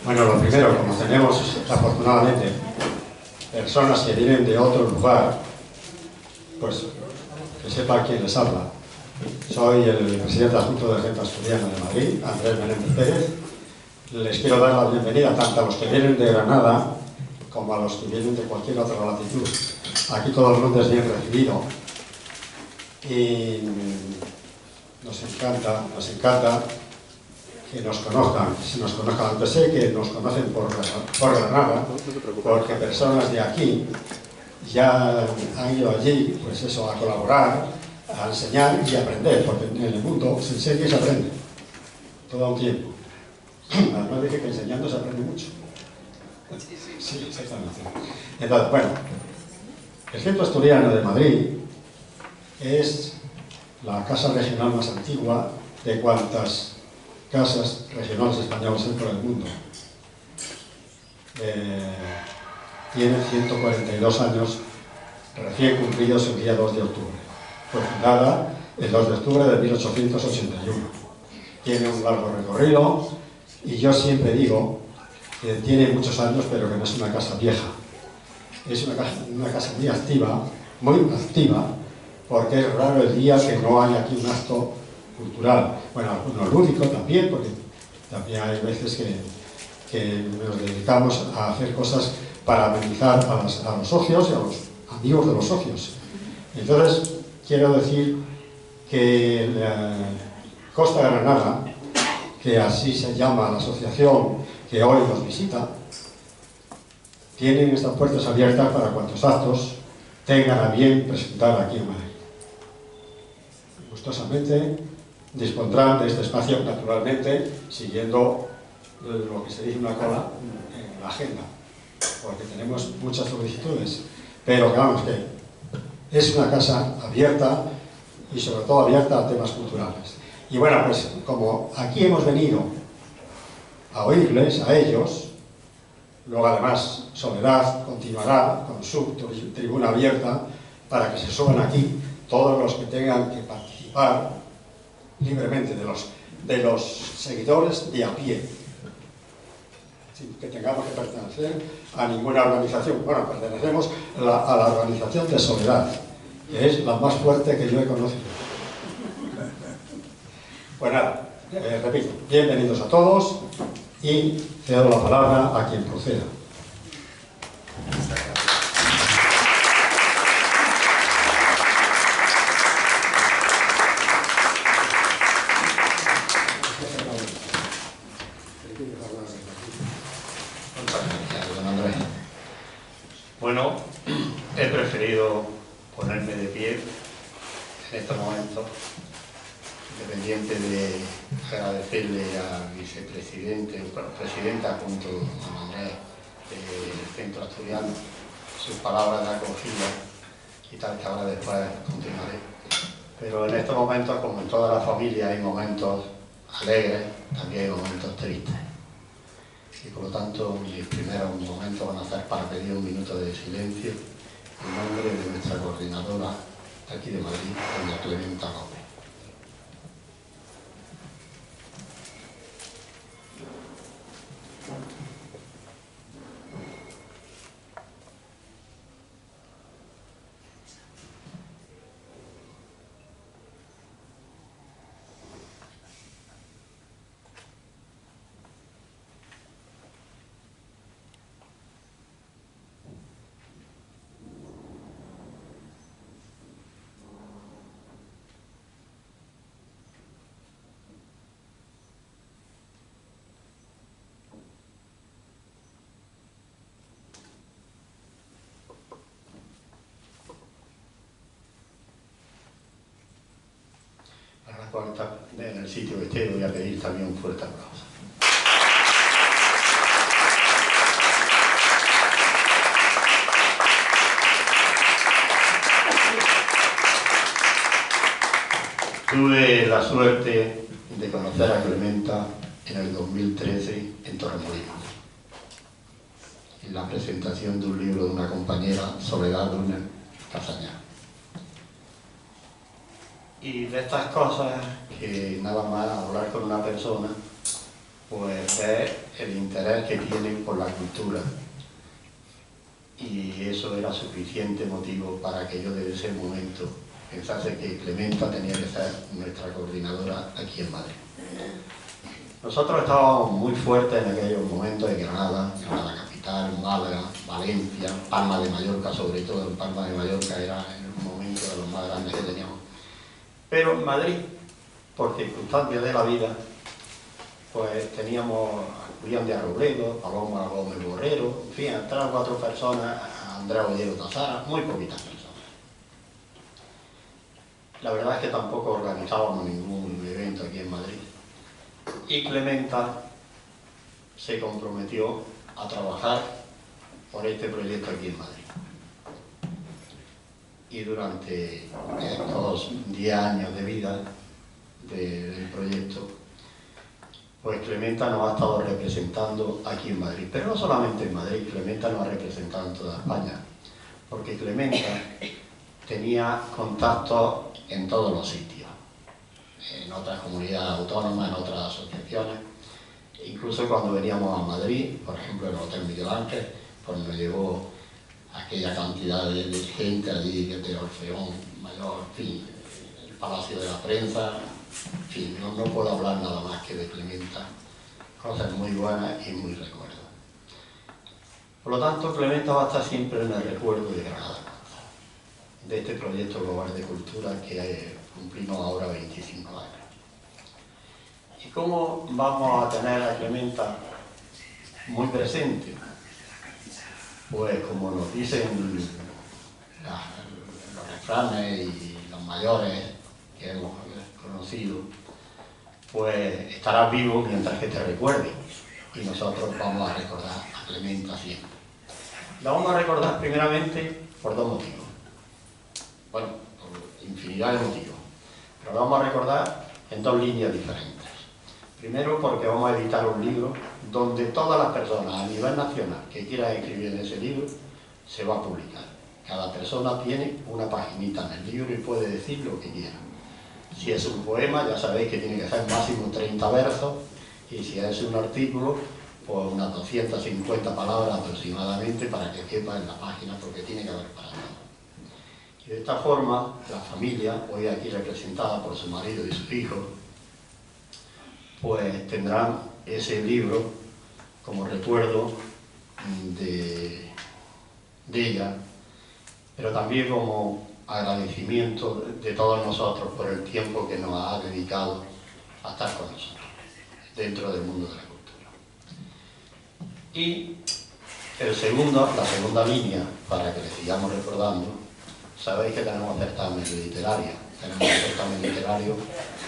Bueno, lo primero, como tenemos afortunadamente personas que vienen de otro lugar, pues que sepa quién les habla. Soy el presidente adjunto del Centro Asturiano de Madrid, Andrés Menéndez Pérez. Les quiero dar la bienvenida tanto a los que vienen de Granada como a los que vienen de cualquier otra latitud. Aquí todo el mundo es bien recibido y nos encanta que nos conozcan, que se nos conozcan, aunque sé que nos conocen por Granada, porque personas de aquí ya han ido allí, pues eso, a colaborar, a enseñar y a aprender, porque en el mundo se enseña y se aprende, todo un tiempo. Además dije que enseñando se aprende mucho. Sí, exactamente. Entonces, bueno, el Centro Asturiano de Madrid es la casa regional más antigua de cuantas casas regionales españolas hay por el mundo. Tiene 142 años recién cumplidos el día 2 de octubre. Fue fundada el 2 de octubre de 1881. Tiene un largo recorrido y yo siempre digo que tiene muchos años, pero que no es una casa vieja. Es una casa muy activa, porque es raro el día que no haya aquí un acto cultural. Bueno, algunos lúdico también, porque también hay veces que nos dedicamos a hacer cosas para amenizar a los socios y a los amigos de los socios. Entonces, quiero decir que la Costa Granada, que así se llama la asociación que hoy nos visita, tienen estas puertas abiertas para cuantos actos tengan a bien presentar aquí en Madrid. Gustosamente dispondrán de este espacio, naturalmente, siguiendo lo que se dice una cola en la agenda, porque tenemos muchas solicitudes, pero que vamos, que es una casa abierta y sobre todo abierta a temas culturales. Y bueno, pues como aquí hemos venido a oírles, a ellos, luego además Soledad continuará con su tribuna abierta para que se suban aquí todos los que tengan que participar libremente de los seguidores de a pie, sin que tengamos que pertenecer a ninguna organización. Bueno, pertenecemos a la organización de Soledad, que es la más fuerte que yo he conocido. Pues nada, repito, bienvenidos a todos y cedo la palabra a quien proceda. Bueno, he preferido ponerme de pie en estos momentos, independiente de agradecerle al vicepresidente, presidenta junto a Andrés del Centro Asturiano, sus palabras de acogida y tal, que ahora después continuaré. Pero en estos momentos, como en toda la familia, hay momentos alegres, también hay momentos tristes. Y por lo tanto, mis primeros momentos van a ser para pedir un minuto de silencio en nombre de nuestra coordinadora de aquí de Madrid, doña Clementa López. En el sitio que esté, voy a pedir también un fuerte aplauso. Tuve la suerte de conocer a Clementa en el 2013 en Torremolinos, en la presentación de un libro de una compañera, Soledad Brunner Casañar. Y de estas cosas, que nada más hablar con una persona, pues ver el interés que tienen por la cultura. Y eso era suficiente motivo para que yo desde ese momento pensase que Clementa tenía que ser nuestra coordinadora aquí en Madrid. Nosotros estábamos muy fuertes en aquellos momentos en Granada, Granada capital, Málaga, Valencia, Palma de Mallorca, sobre todo en Palma de Mallorca era el momento de los más grandes que teníamos. Pero en Madrid, por circunstancias de la vida, pues teníamos a Julián de Robledo, Paloma Gómez Borrero, en fin, 3 o 4 personas, a Andrea Ollero Tazara, muy poquitas personas. La verdad es que tampoco organizábamos ningún evento aquí en Madrid. Y Clementa se comprometió a trabajar por este proyecto aquí en Madrid. Y durante estos 10 años de vida del proyecto, pues Clementa nos ha estado representando aquí en Madrid. Pero no solamente en Madrid, Clementa nos ha representado en toda España, porque Clementa tenía contactos en todos los sitios, en otras comunidades autónomas, en otras asociaciones. Incluso cuando veníamos a Madrid, por ejemplo en el Hotel Miguel Ángel, pues nos llevó aquella cantidad de gente allí, de Orfeón Mayor, en fin, el Palacio de la Prensa, en fin, no puedo hablar nada más que de Clementa, cosas muy buenas y muy recuerdos. Por lo tanto, Clementa va a estar siempre en el recuerdo de Granada, de este proyecto global de cultura que cumplimos ahora 25 años. ¿Y cómo vamos a tener a Clementa muy presente? Pues como nos dicen los refranes y los mayores que hemos conocido, pues estarás vivo mientras que te recuerde. Y nosotros vamos a recordar a Clementa siempre. La vamos a recordar primeramente por 2 motivos. Bueno, por infinidad de motivos. Pero lo vamos a recordar en 2 líneas diferentes. Primero porque vamos a editar un libro donde todas las personas a nivel nacional que quieran escribir en ese libro se va a publicar. Cada persona tiene una paginita en el libro y puede decir lo que quiera. Si es un poema, ya sabéis que tiene que ser máximo 30 versos, y si es un artículo, pues unas 250 palabras aproximadamente para que quepa en la página, porque tiene que haber para todo. Y de esta forma, la familia, hoy aquí representada por su marido y su hijo, pues tendrán ese libro como recuerdo de ella, pero también como agradecimiento de todos nosotros por el tiempo que nos ha dedicado a estar con nosotros dentro del mundo de la cultura. Y la segunda línea, para que le sigamos recordando, sabéis que tenemos certamen literario. Tenemos un certamen literario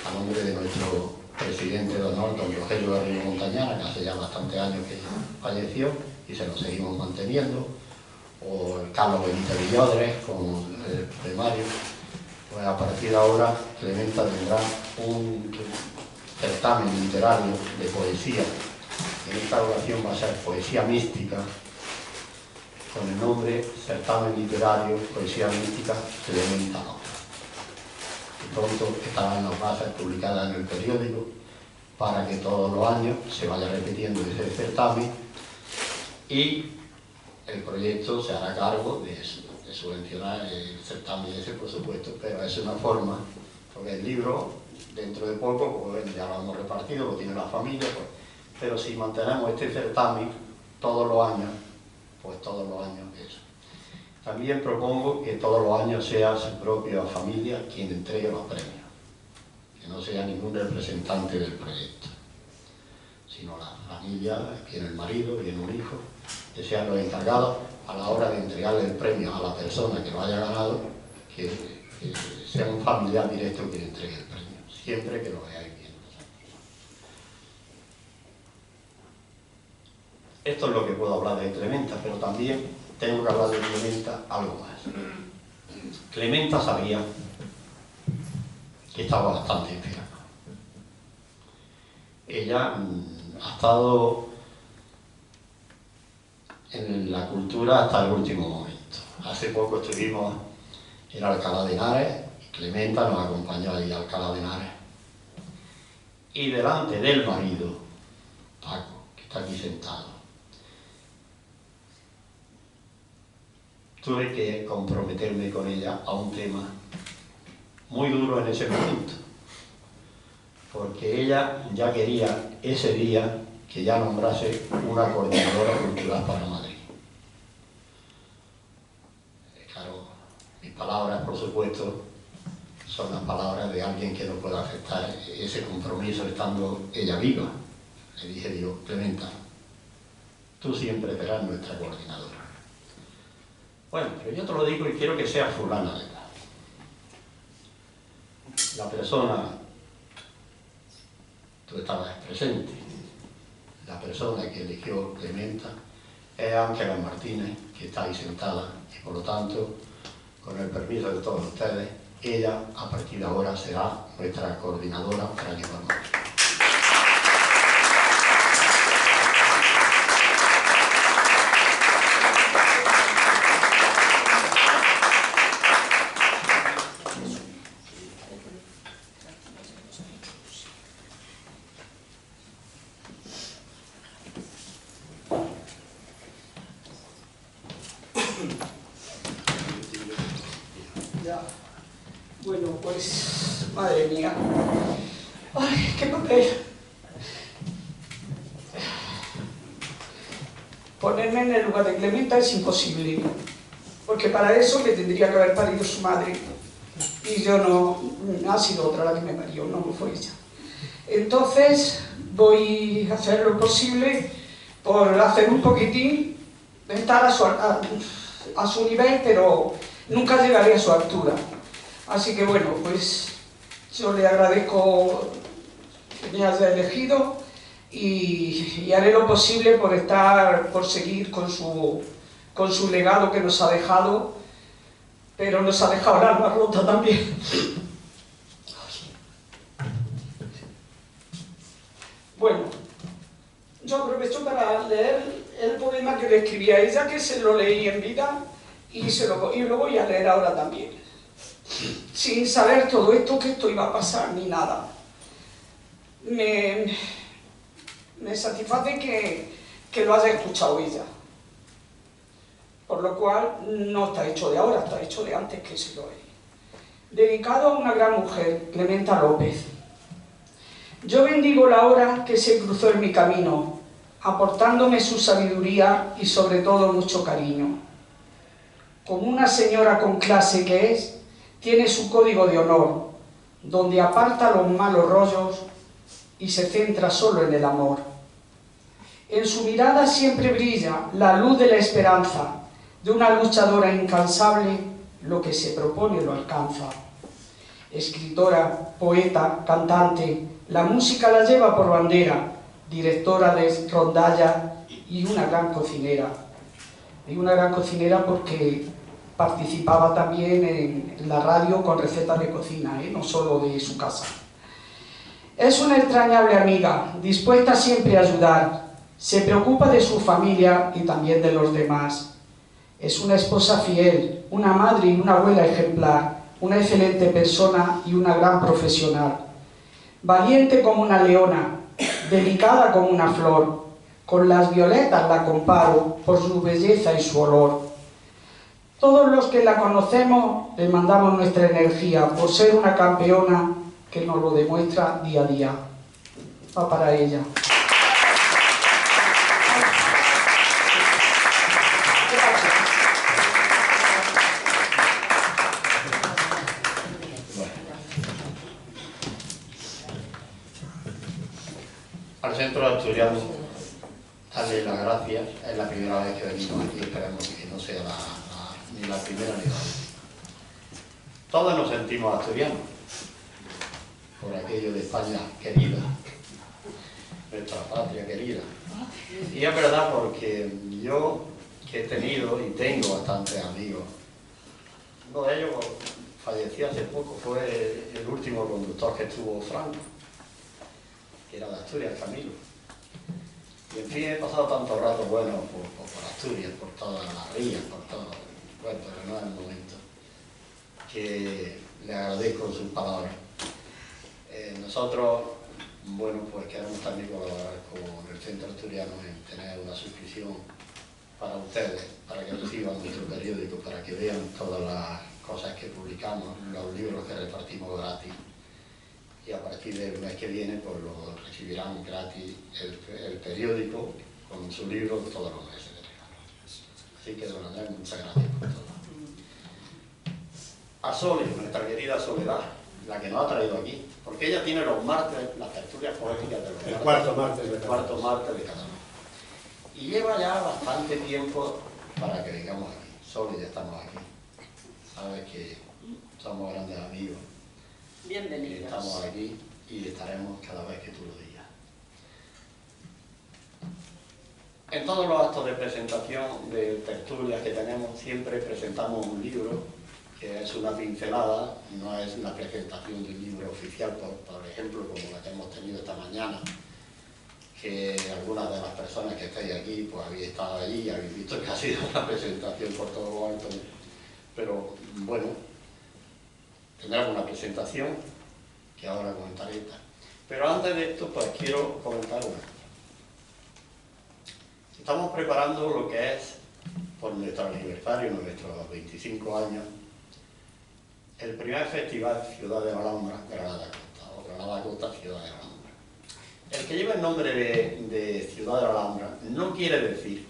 a nombre de nuestro presidente de honor, don Rogelio Garrido Montañana, que hace ya bastantes años que falleció y se lo seguimos manteniendo, o el Carlos Benítez Villodres con el primario. Pues a partir de ahora Clementa tendrá un certamen literario de poesía. En esta ocasión va a ser poesía mística, con el nombre Certamen Literario Poesía Mística Clementa Nova. Pronto estarán las bases publicadas en el periódico para que todos los años se vaya repitiendo ese certamen y el proyecto se hará cargo de subvencionar el certamen ese, por supuesto, pero es una forma, porque el libro dentro de poco pues ya lo hemos repartido, lo tiene la familia, pues, pero si mantenemos este certamen todos los años, pues todos los años eso. También propongo que todos los años sea su propia familia quien entregue los premios, que no sea ningún representante del proyecto, sino la familia, tiene el marido, tiene un hijo, que sean los encargados a la hora de entregarle el premio a la persona que lo haya ganado, que sea un familiar directo quien entregue el premio, siempre que lo veáis bien. Esto es lo que puedo hablar de Clementa, pero también tengo que hablar de Clementa algo más. Clementa sabía que estaba bastante enferma. Ella ha estado en la cultura hasta el último momento. Hace poco estuvimos en Alcalá de Henares y Clementa nos acompañó ahí a Alcalá de Henares. Y delante del marido, está aquí sentado. Tuve que comprometerme con ella a un tema muy duro en ese momento, porque ella ya quería ese día que ya nombrase una coordinadora cultural para Madrid. Claro, mis palabras, por supuesto, son las palabras de alguien que no pueda aceptar ese compromiso estando ella viva. Le dije yo, Clementa, tú siempre serás nuestra coordinadora. Bueno, pero yo te lo digo y quiero que sea fulana de tal. La persona, tú estabas presente, la persona que eligió Clementa es Ángela Martínez, que está ahí sentada, y por lo tanto, con el permiso de todos ustedes, ella a partir de ahora será nuestra coordinadora para llevar Madrid. Ya. Bueno, pues, madre mía. Ay, qué papel. Ponerme en el lugar de Clementa es imposible, porque para eso me tendría que haber parido su madre. Y yo no, ha sido otra la que me parió, no fue ella. Entonces voy a hacer lo posible por hacer un poquitín, estar a su nivel, pero nunca llegaré a su altura. Así que bueno, pues yo le agradezco que me haya elegido y haré lo posible por seguir con su legado que nos ha dejado, pero nos ha dejado el alma rota también. Bueno, yo aprovecho para leer el poema que le escribí a ella, que se lo leí en vida y lo voy a leer ahora también, sin saber todo esto, que esto iba a pasar ni nada. Me satisface que lo haya escuchado ella, por lo cual no está hecho de ahora, está hecho de antes que se lo he. Dedicado a una gran mujer, Clementa López. Yo bendigo la hora que se cruzó en mi camino, aportándome su sabiduría y sobre todo mucho cariño. Como una señora con clase que es, tiene su código de honor, donde aparta los malos rollos y se centra solo en el amor. En su mirada siempre brilla la luz de la esperanza, de una luchadora incansable, lo que se propone lo alcanza. Escritora, poeta, cantante, la música la lleva por bandera, directora de rondalla y una gran cocinera. Y una gran cocinera porque participaba también en la radio con recetas de cocina, no solo de su casa. Es una entrañable amiga, dispuesta siempre a ayudar, se preocupa de su familia y también de los demás. Es una esposa fiel, una madre y una abuela ejemplar, una excelente persona y una gran profesional. Valiente como una leona, delicada como una flor, con las violetas la comparo por su belleza y su olor. Todos los que la conocemos le mandamos nuestra energía por ser una campeona que nos lo demuestra día a día. Va para ella. Al Centro Asturiano, darle las gracias. Es la primera vez que venimos aquí, esperemos que no sea ni la primera ni la última. Todos nos sentimos asturianos, por aquello de España querida, nuestra patria querida. Y es verdad, porque yo, que he tenido y tengo bastantes amigos, uno de ellos falleció hace poco, fue el último conductor que estuvo Franco, que era de Asturias, Camilo. Y en fin, he pasado tantos ratos buenos por Asturias, por todas las rías, por todo, bueno, pero no es el momento, que le agradezco sus palabras. Nosotros bueno, pues queremos también colaborar con el Centro Asturiano en tener una suscripción para ustedes, para que reciban nuestro periódico, para que vean todas las cosas que publicamos, los libros que repartimos gratis. Y a partir del mes que viene, pues lo recibirán gratis el periódico con su libro todos los meses de regalo. Así que, don Andrés, muchas gracias por todo. A Sole, nuestra querida Soledad, la que nos ha traído aquí, porque ella tiene los martes, las tertulias poéticas de los martes. El cuarto martes de cada mes. Cuarto martes de cada mes. Y lleva ya bastante tiempo para que vengamos aquí. Sole, ya estamos aquí. Sabes que somos grandes amigos. Bienvenidos. Estamos aquí y estaremos cada vez que tú lo digas. En todos los actos de presentación de tertulias que tenemos, siempre presentamos un libro, que es una pincelada, no es una presentación de un libro oficial, por ejemplo, como la que hemos tenido esta mañana, que algunas de las personas que estáis aquí, pues habéis estado allí y habéis visto que ha sido una presentación por todo lo alto. Pero bueno, tendremos una presentación que ahora comentaré. Pero antes de esto, pues quiero comentar una cosa. Estamos preparando lo que es, por nuestro aniversario, nuestros 25 años, el primer festival Ciudad de la Alhambra, Granada Costa, o Granada Costa, Ciudad de la Alhambra. El que lleva el nombre de Ciudad de la Alhambra no quiere decir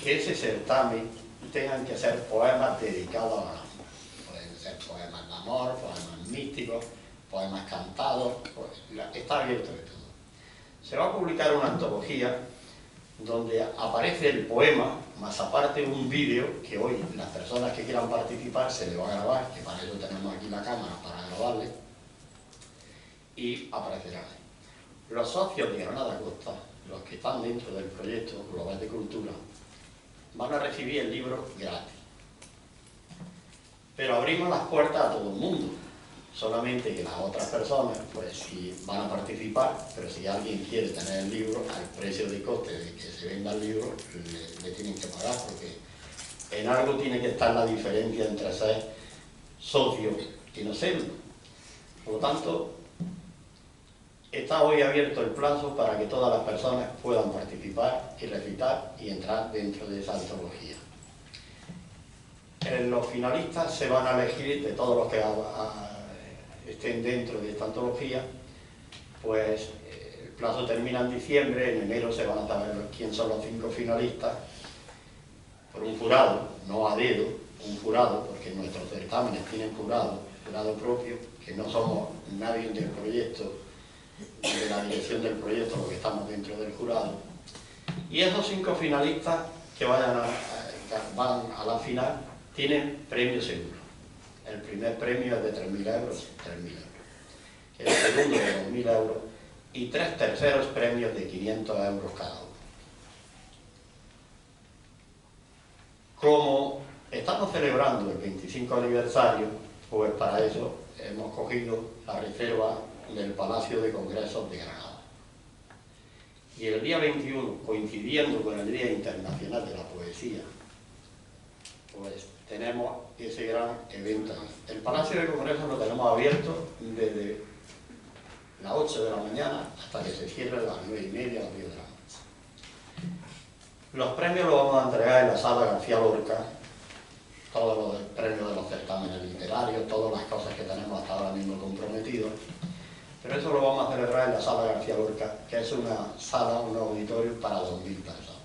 que ese certamen tengan que ser poemas dedicados a la Alhambra. Pueden ser poemas de amor, poemas místicos, poemas cantados, pues, está abierto de todo. Se va a publicar una antología donde aparece el poema, más aparte un vídeo que hoy las personas que quieran participar se le va a grabar, que para eso tenemos aquí la cámara para grabarle, y aparecerá. Los socios de Granada Costa, los que están dentro del proyecto Global de Cultura, van a recibir el libro gratis. Pero abrimos las puertas a todo el mundo. Solamente que las otras personas, pues si van a participar, pero si alguien quiere tener el libro, al precio de coste de que se venda el libro, le tienen que pagar, porque en algo tiene que estar la diferencia entre ser socio y no serlo. Por lo tanto, está hoy abierto el plazo para que todas las personas puedan participar y recitar y entrar dentro de esa antología. Los finalistas se van a elegir de todos los que estén dentro de esta antología, pues el plazo termina en diciembre, en enero se van a saber quién son los 5 finalistas, por un jurado, no a dedo, un jurado, porque nuestros certámenes tienen jurado propio, que no somos nadie del proyecto, de la dirección del proyecto, porque estamos dentro del jurado, y esos 5 finalistas que van a la final tienen premio seguro. El primer premio es de 3.000 euros, 3.000 euros. El segundo de 2.000 euros y 3 terceros premios de 500 euros cada uno. Como estamos celebrando el 25 aniversario, pues para eso hemos cogido la reserva del Palacio de Congresos de Granada. Y el día 21, coincidiendo con el Día Internacional de la Poesía, pues tenemos ese gran evento. El Palacio de Congresos lo tenemos abierto desde las 8 de la mañana hasta que se cierre a las 9:30, a las 10 de la noche. Los premios los vamos a entregar en la Sala García Lorca, todos los premios de los certámenes literarios, todas las cosas que tenemos hasta ahora mismo comprometidos, pero eso lo vamos a celebrar en la Sala García Lorca, que es una sala, un auditorio para 2.000 personas.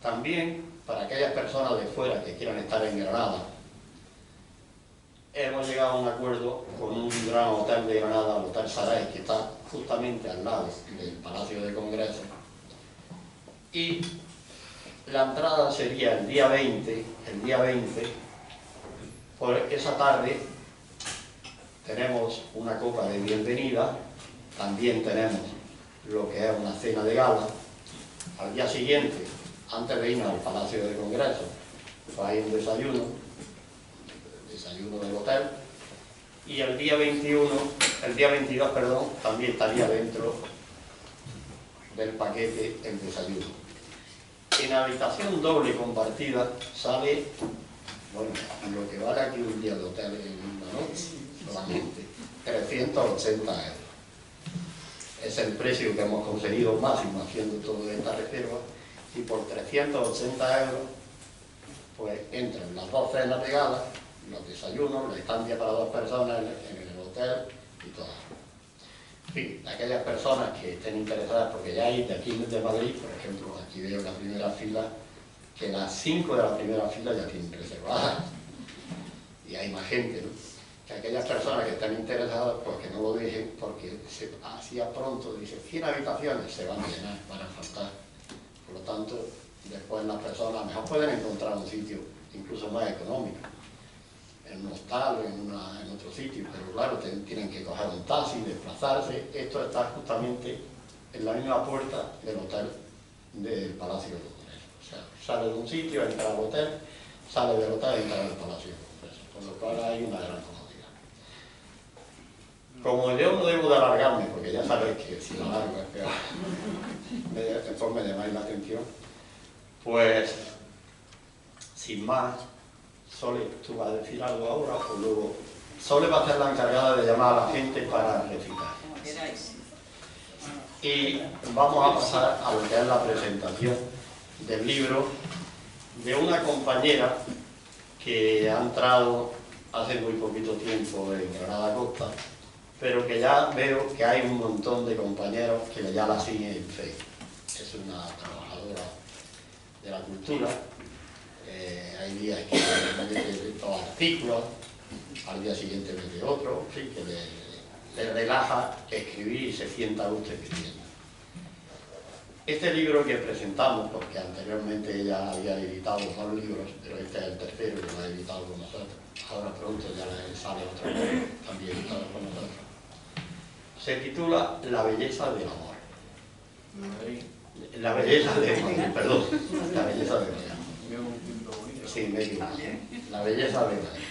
También, para aquellas personas de fuera que quieran estar en Granada, hemos llegado a un acuerdo con un gran hotel de Granada, el Hotel Saray, que está justamente al lado del Palacio de Congresos, y la entrada sería el día 20, por esa tarde tenemos una copa de bienvenida, también tenemos lo que es una cena de gala. Al día siguiente, antes de irnos al Palacio de Congresos, pues hay un desayuno del hotel, y el día 22, también estaría dentro del paquete el desayuno. En habitación doble compartida sale, bueno, lo que vale aquí un día de hotel en una noche, solamente 380 euros. es el precio que hemos conseguido máximo haciendo toda esta reserva, y por 380 euros pues entran las 2 cenas de gala, los desayunos, la estancia para 2 personas en el hotel y todo. En fin, aquellas personas que estén interesadas, porque ya hay de aquí de Madrid, por ejemplo, aquí veo la primera fila, que las 5 de la primera fila ya tienen reservadas, y hay más gente, ¿no? Que aquellas personas que están interesadas, pues que no lo dejen, porque así a pronto, dice, 100 habitaciones se van a llenar, van a faltar. Por lo tanto, después las personas a lo mejor pueden encontrar un sitio incluso más económico, en un hostal o en otro sitio, pero claro, tienen que coger un taxi, desplazarse. Esto está justamente en la misma puerta del hotel del Palacio de Congreso. O sea, sale de un sitio, entra al hotel, sale del hotel, entra al Palacio de Congreso, con lo cual hay una gran comodidad. Como yo no debo de alargarme, porque ya sabéis que si lo alargo es peor, después me llamáis la atención, pues, sin más, Sole, ¿tú vas a decir algo ahora o luego? Sole va a ser la encargada de llamar a la gente para recitar. Y vamos a pasar a lo que es la presentación del libro de una compañera que ha entrado hace muy poquito tiempo en Granada Costa, pero que ya veo que hay un montón de compañeros que ya la siguen en Facebook. Es una trabajadora de la cultura. Hay días que mete todos artículos, al día siguiente mete otro, en fin, que le relaja escribir y se sienta a gusto escribiendo. Este libro que presentamos, porque anteriormente ella había editado 2 libros, pero este es el tercero que lo ha editado con nosotros. Ahora pronto ya le sale otro libro, también editado con nosotros. Se titula La belleza del amor. La belleza de Madrid, perdón. La belleza de Madrid. Sí, me equivoco. La belleza de Madrid.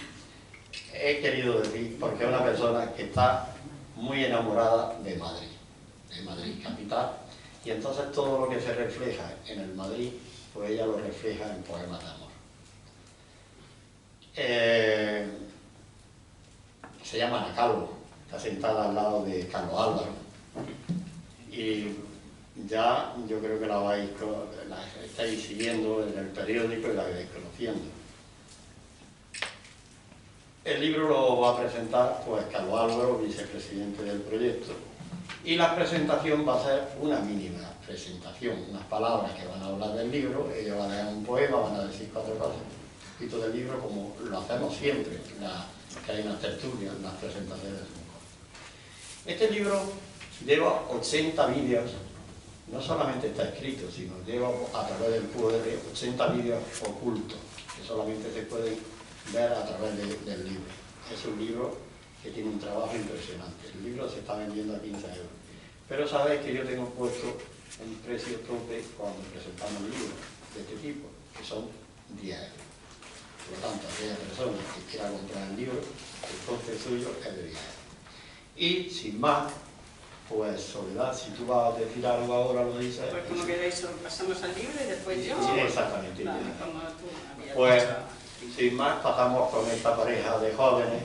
He querido decir porque es una persona que está muy enamorada de Madrid capital, y entonces todo lo que se refleja en el Madrid, pues ella lo refleja en poemas de amor. Se llama Ana Calvo, está sentada al lado de Carlos Álvaro, y ya yo creo que la estáis siguiendo en el periódico y la vais conociendo. El libro lo va a presentar pues Carlos Álvaro, vicepresidente del proyecto, y la presentación va a ser una mínima presentación, unas palabras que van a hablar del libro. Ellos van a leer un poema, van a decir 4 cosas, un poquito del libro, como lo hacemos siempre, que hay unas tertulias, unas presentaciones. Este libro lleva 80 vídeos. No solamente está escrito, sino lleva a través del QR 80 vídeos ocultos, que solamente se pueden ver a través del libro. Es un libro que tiene un trabajo impresionante. El libro se está vendiendo a 15 euros. Pero sabéis que yo tengo puesto un precio tope cuando presentamos libros de este tipo, que son 10 euros. Por lo tanto, aquella persona que quiera comprar el libro, el coste suyo es de 10 euros. Y sin más, pues Soledad, si tú vas a decir algo ahora, lo dices. Pues como queréis, pasamos al libro y después yo. Sí, exactamente. Claro, como tú habías Pues, dicho. sin más, pasamos con esta pareja de jóvenes,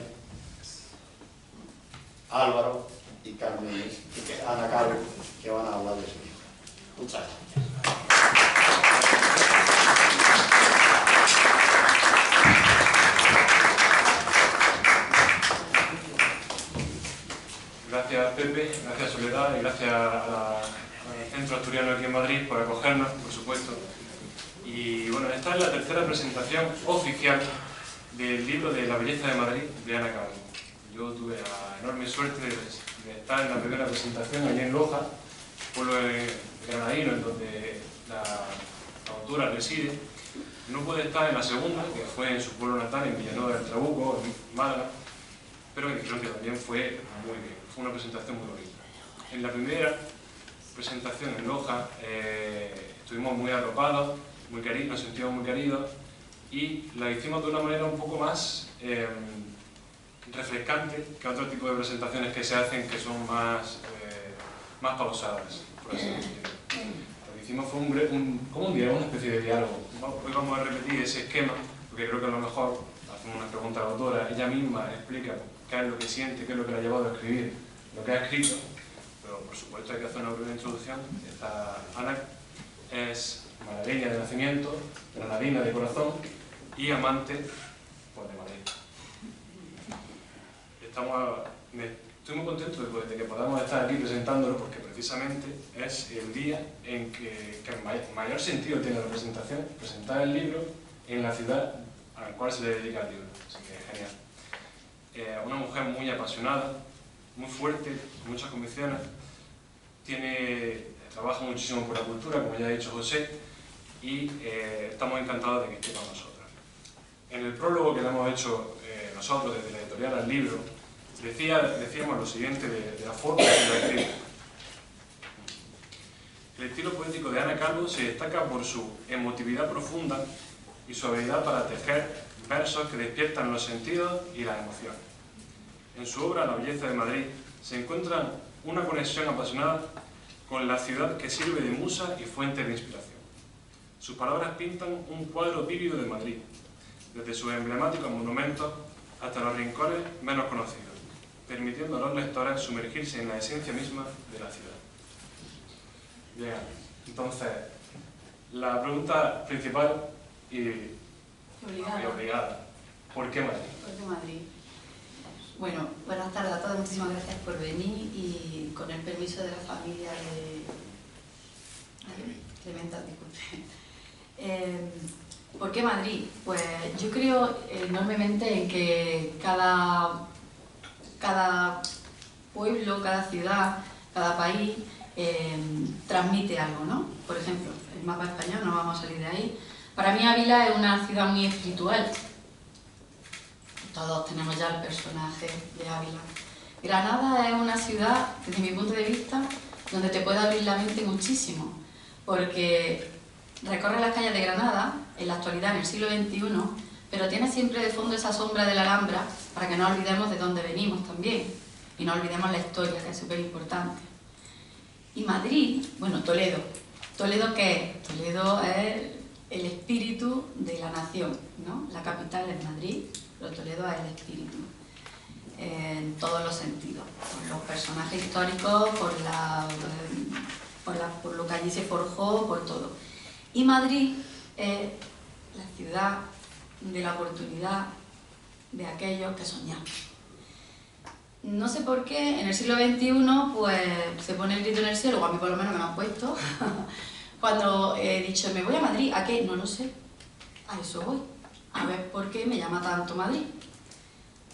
Álvaro y Carmen, Ana Calvo, que van a hablar de su libro. Muchas gracias. Gracias Pepe, gracias Soledad y gracias al Centro Asturiano aquí en Madrid por acogernos, por supuesto. Y bueno, esta es la tercera presentación oficial del libro de La belleza de Madrid de Ana Calvo. Yo tuve la enorme suerte de estar en la primera presentación allí en Loja, pueblo granadino en donde la autora reside. No pude estar en la segunda, que fue en su pueblo natal, en Villanueva del Trabuco, en Málaga, pero creo que también fue muy bien. Fue una presentación muy bonita. En la primera presentación en Loja estuvimos muy arropados, nos sentimos muy queridos, y la hicimos de una manera un poco más refrescante que otro tipo de presentaciones que se hacen, que son más pausadas, por así decirlo. Lo que hicimos fue como un diálogo, una especie de diálogo. Hoy vamos a repetir ese esquema, porque creo que a lo mejor hacemos una pregunta a la autora, ella misma explica qué es lo que siente, qué es lo que la ha llevado a escribir lo que ha escrito, pero por supuesto hay que hacer una breve introducción. Esta Ana es malagueña de nacimiento, granadina de corazón y amante pues, de Madrid. Estoy muy contento de que podamos estar aquí presentándolo porque precisamente es el día en que mayor sentido tiene la presentación, presentar el libro en la ciudad a la cual se le dedica el libro. Así que genial. Una mujer muy apasionada, muy fuerte, con muchas convicciones, trabaja muchísimo por la cultura, como ya ha dicho José, y estamos encantados de que esté con nosotros. En el prólogo que le hemos hecho nosotros desde la editorial al libro, decíamos lo siguiente de la forma que lo escribe. El estilo poético de Ana Calvo se destaca por su emotividad profunda y su habilidad para tejer versos que despiertan los sentidos y las emociones. En su obra La belleza de Madrid se encuentra una conexión apasionada con la ciudad que sirve de musa y fuente de inspiración. Sus palabras pintan un cuadro vívido de Madrid, desde sus emblemáticos monumentos hasta los rincones menos conocidos, permitiendo a los lectores sumergirse en la esencia misma de la ciudad. Bien, entonces, la pregunta principal y obligada, ¿por qué Madrid? ¿Por qué Madrid? Bueno, buenas tardes a todos, muchísimas gracias por venir y con el permiso de la familia de Clementa, disculpe. ¿Por qué Madrid? Pues yo creo enormemente en que cada pueblo, cada ciudad, cada país transmite algo, ¿no? Por ejemplo, el mapa español, no vamos a salir de ahí. Para mí Ávila es una ciudad muy espiritual. Todos tenemos ya el personaje de Ávila. Granada es una ciudad, desde mi punto de vista, donde te puede abrir la mente muchísimo, porque recorre las calles de Granada, en la actualidad, en el siglo XXI, pero tiene siempre de fondo esa sombra de la Alhambra, para que no olvidemos de dónde venimos también, y no olvidemos la historia, que es súper importante. Y Madrid, bueno, Toledo. ¿Toledo qué es? Toledo es el espíritu de la nación, ¿no? La capital es Madrid, pero Toledo es el espíritu, en todos los sentidos, por los personajes históricos, por lo que allí se forjó, por todo. Y Madrid es la ciudad de la oportunidad de aquellos que soñamos. No sé por qué en el siglo XXI pues, se pone el grito en el cielo, o a mí por lo menos me lo han puesto, cuando he dicho me voy a Madrid. ¿A qué? No lo sé. A eso voy. A ver por qué me llama tanto Madrid.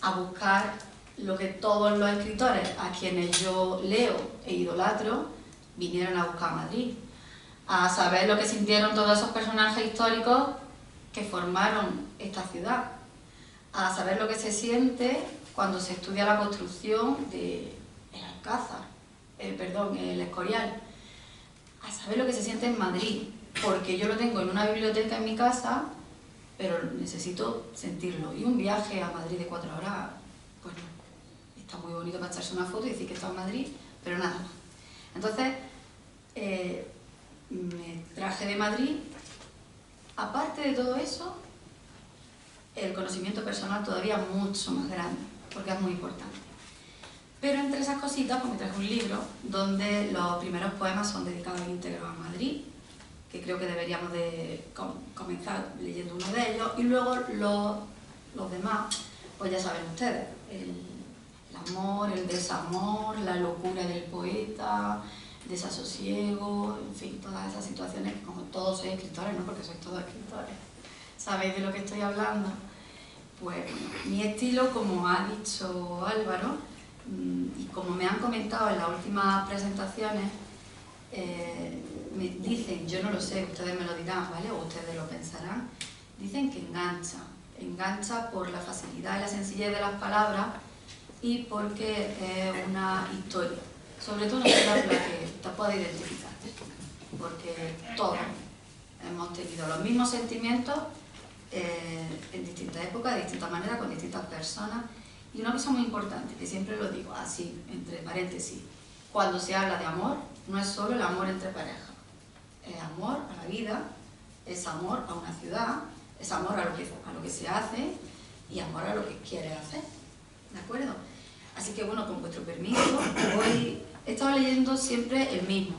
A buscar lo que todos los escritores a quienes yo leo e idolatro vinieron a buscar a Madrid. A saber lo que sintieron todos esos personajes históricos que formaron esta ciudad. A saber lo que se siente cuando se estudia la construcción del Alcázar, el Escorial. A saber lo que se siente en Madrid, porque yo lo tengo en una biblioteca en mi casa, pero necesito sentirlo. Y un viaje a Madrid de 4 horas, pues no, está muy bonito para echarse una foto y decir que está en Madrid, pero nada más. Entonces, me traje de Madrid. Aparte de todo eso, el conocimiento personal todavía mucho más grande, porque es muy importante. Pero entre esas cositas, pues me traje un libro donde los primeros poemas son dedicados íntegros a Madrid, que creo que deberíamos de comenzar leyendo uno de ellos, y luego los demás, pues ya saben ustedes, el amor, el desamor, la locura del poeta, desasosiego, en fin, todas esas situaciones que como todos sois escritores, ¿no? Porque sois todos escritores, sabéis de lo que estoy hablando. Pues mi estilo, como ha dicho Álvaro, y como me han comentado en las últimas presentaciones, me dicen, yo no lo sé, ustedes me lo dirán, ¿vale? O ustedes lo pensarán, dicen que engancha por la facilidad y la sencillez de las palabras y porque es una historia, sobre todo una historia con la que te puedes identificar, porque todos hemos tenido los mismos sentimientos en distintas épocas, de distintas maneras, con distintas personas. Y una cosa muy importante, que siempre lo digo así, entre paréntesis, cuando se habla de amor, no es solo el amor entre parejas, es amor a la vida, es amor a una ciudad, es amor a lo que se hace y amor a lo que quieres hacer, ¿de acuerdo? Así que bueno, con vuestro permiso, voy he estado leyendo siempre el mismo,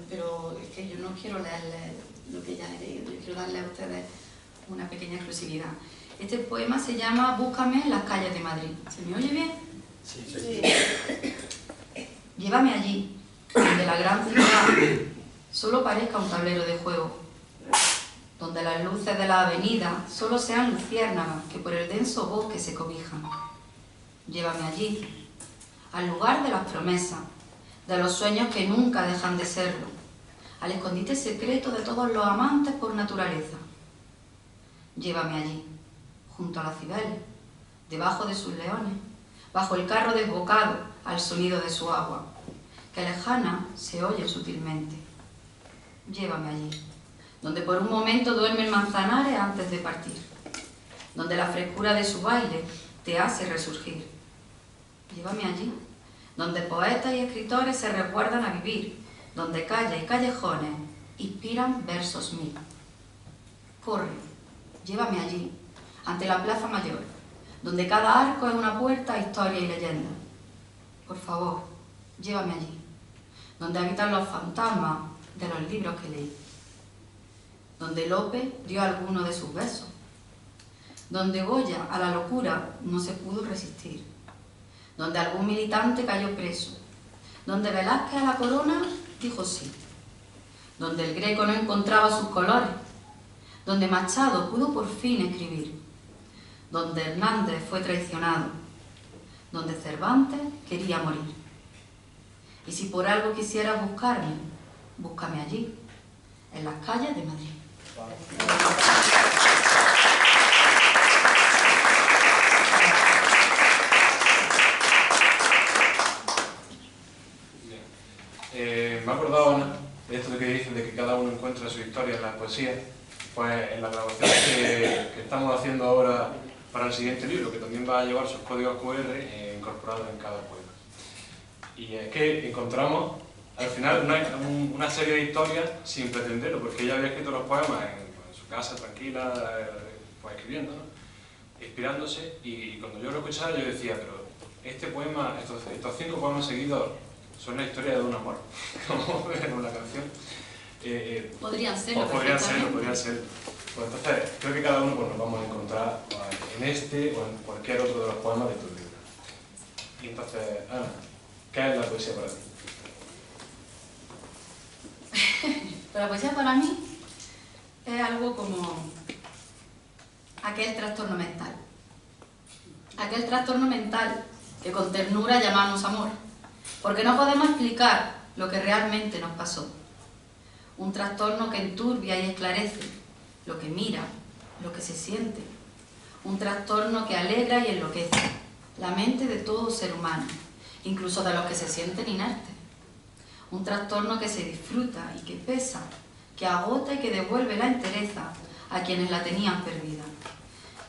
pero es que yo no quiero leerles lo que ya he leído, yo quiero darle a ustedes una pequeña exclusividad. Este poema se llama Búscame en las calles de Madrid. ¿Se me oye bien? Sí. Llévame allí, donde la gran ciudad solo parezca un tablero de juego, donde las luces de la avenida solo sean luciérnagas que por el denso bosque se cobijan. Llévame allí, al lugar de las promesas, de los sueños que nunca dejan de serlo, al escondite secreto de todos los amantes por naturaleza. Llévame allí, junto a la Cibeles, debajo de sus leones, bajo el carro desbocado al sonido de su agua, que lejana se oye sutilmente. Llévame allí, donde por un momento duermen manzanares antes de partir, donde la frescura de su baile te hace resurgir. Llévame allí, donde poetas y escritores se recuerdan a vivir, donde calles y callejones inspiran versos mil. Corre, llévame allí, ante la Plaza Mayor, donde cada arco es una puerta a historia y leyenda. Por favor, llévame allí, donde habitan los fantasmas de los libros que leí, donde Lope dio alguno de sus besos, donde Goya a la locura no se pudo resistir, donde algún militante cayó preso, donde Velázquez a la corona dijo sí, donde el Greco no encontraba sus colores, donde Machado pudo por fin escribir, donde Hernández fue traicionado, donde Cervantes quería morir. Y si por algo quisieras buscarme, búscame allí, en las calles de Madrid. Me he acordado de esto de que dicen de que cada uno encuentra su historia en las poesías. Pues en la grabación que estamos haciendo ahora para el siguiente libro, que también va a llevar sus códigos QR incorporados en cada poema. Y es que encontramos al final una serie de historias sin pretenderlo, porque ella había escrito los poemas en su casa, tranquila, pues escribiendo, ¿no? Inspirándose, y cuando yo lo escuchaba yo decía, pero este poema, estos 5 poemas seguidos son la historia de un amor, como en una canción. Podrían serlo. Podrían serlo. Pues entonces, creo que cada uno pues, nos vamos a encontrar en este o en cualquier otro de los poemas de tu libro. Y entonces, Ana, ¿qué es la poesía para ti? Pero la poesía para mí es algo como aquel trastorno mental. Aquel trastorno mental que con ternura llamamos amor, porque no podemos explicar lo que realmente nos pasó. Un trastorno que enturbia y esclarece lo que mira, lo que se siente. Un trastorno que alegra y enloquece la mente de todo ser humano, incluso de los que se sienten inertes. Un trastorno que se disfruta y que pesa, que agota y que devuelve la entereza a quienes la tenían perdida,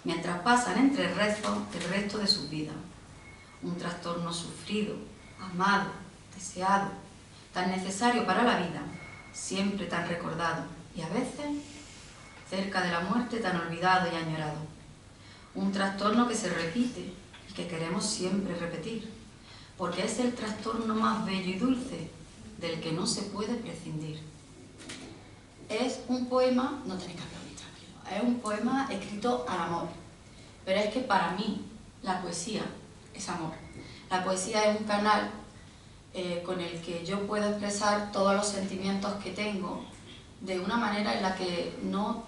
mientras pasan entre rezos el resto de sus vidas. Un trastorno sufrido, amado, deseado, tan necesario para la vida, siempre tan recordado y a veces cerca de la muerte tan olvidado y añorado. Un trastorno que se repite y que queremos siempre repetir, porque es el trastorno más bello y dulce del que no se puede prescindir. Es un poema, no tenéis que aplaudir, tranquilo, es un poema escrito al amor, pero es que para mí la poesía es amor. La poesía es un canal con el que yo puedo expresar todos los sentimientos que tengo de una manera en la que no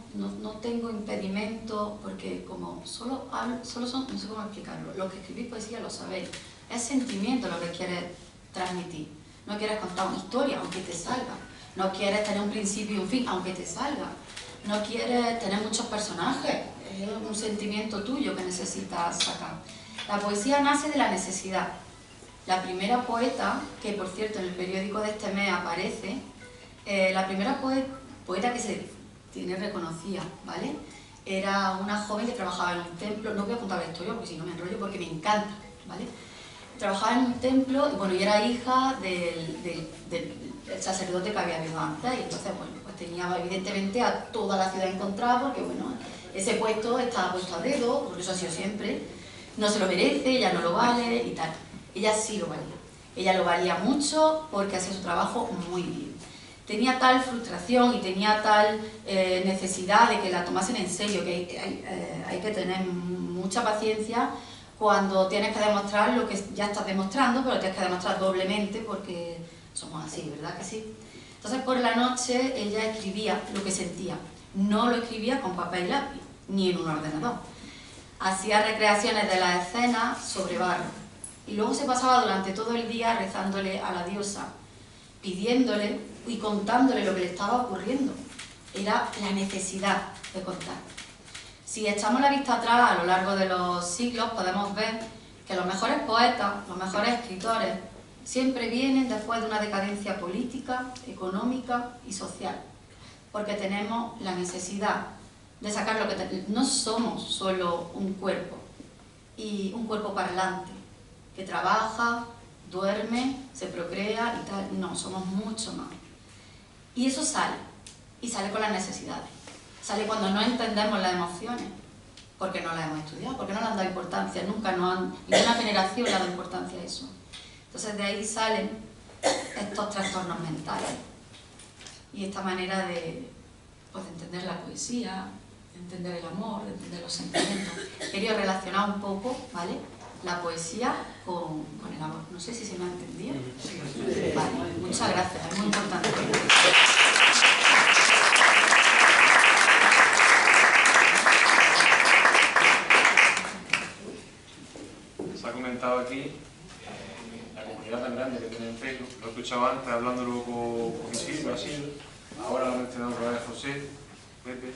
tengo impedimento, porque como solo son, no sé cómo explicarlo, los que escribís poesía lo sabéis, es sentimiento lo que quieres transmitir. No quieres contar una historia, aunque te salga. No quieres tener un principio y un fin, aunque te salga. No quieres tener muchos personajes, es un sentimiento tuyo que necesitas sacar. La poesía nace de la necesidad. La primera poeta, que por cierto en el periódico de este mes aparece, la primera poeta que se tiene reconocida, ¿vale? Era una joven que trabajaba en un templo, no voy a contar la historia porque si no me enrollo porque me encanta, ¿vale? Trabajaba en un templo, bueno, y era hija del sacerdote que había habido antes, y entonces, bueno, pues tenía evidentemente a toda la ciudad encontrada, porque, bueno, ese puesto estaba puesto a dedo, porque eso ha sido siempre, no se lo merece, ella no lo vale y tal. Ella sí lo valía. Ella lo valía mucho porque hacía su trabajo muy bien. Tenía tal frustración y tenía tal necesidad de que la tomasen en serio, que hay que tener mucha paciencia cuando tienes que demostrar lo que ya estás demostrando, pero tienes que demostrar doblemente porque somos así, ¿verdad que sí? Entonces por la noche ella escribía lo que sentía. No lo escribía con papel y lápiz, ni en un ordenador. Hacía recreaciones de las escenas sobre barro. Y luego se pasaba durante todo el día rezándole a la diosa, pidiéndole y contándole lo que le estaba ocurriendo. Era la necesidad de contar. Si echamos la vista atrás a lo largo de los siglos, podemos ver que los mejores poetas, los mejores escritores, siempre vienen después de una decadencia política, económica y social. Porque tenemos la necesidad de sacar lo que no somos solo un cuerpo, y un cuerpo parlante, que trabaja, duerme, se procrea y tal. No, somos mucho más. Y eso sale, y sale con las necesidades. Sale cuando no entendemos las emociones, porque no las hemos estudiado, porque no le han dado importancia, ninguna generación le ha dado importancia a eso. Entonces de ahí salen estos trastornos mentales y esta manera de entender la poesía, de entender el amor, de entender los sentimientos. He querido relacionar un poco, ¿vale?, la poesía con el amor. No sé si se me ha entendido. Vale, muchas gracias, es muy importante. Se ha comentado aquí la comunidad tan grande que tiene en Facebook. Lo he escuchado antes hablándolo con Isidro, así. Ahora lo ha mencionado otra vez José, Pepe.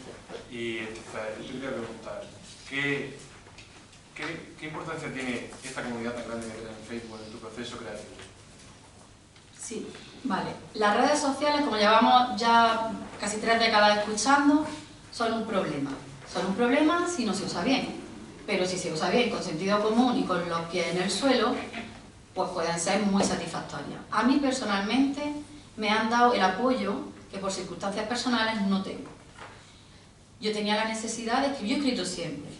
Y entonces yo quería preguntar, ¿qué importancia tiene esta comunidad tan grande que tienes en Facebook en tu proceso creativo? Sí, vale. Las redes sociales, como llevamos ya casi 3 décadas escuchando, son un problema. Son un problema si no se usa bien. Pero si se usa bien, con sentido común y con los pies en el suelo, pues pueden ser muy satisfactorias. A mí personalmente me han dado el apoyo que por circunstancias personales no tengo. Yo tenía la necesidad de escribir, yo he escrito siempre.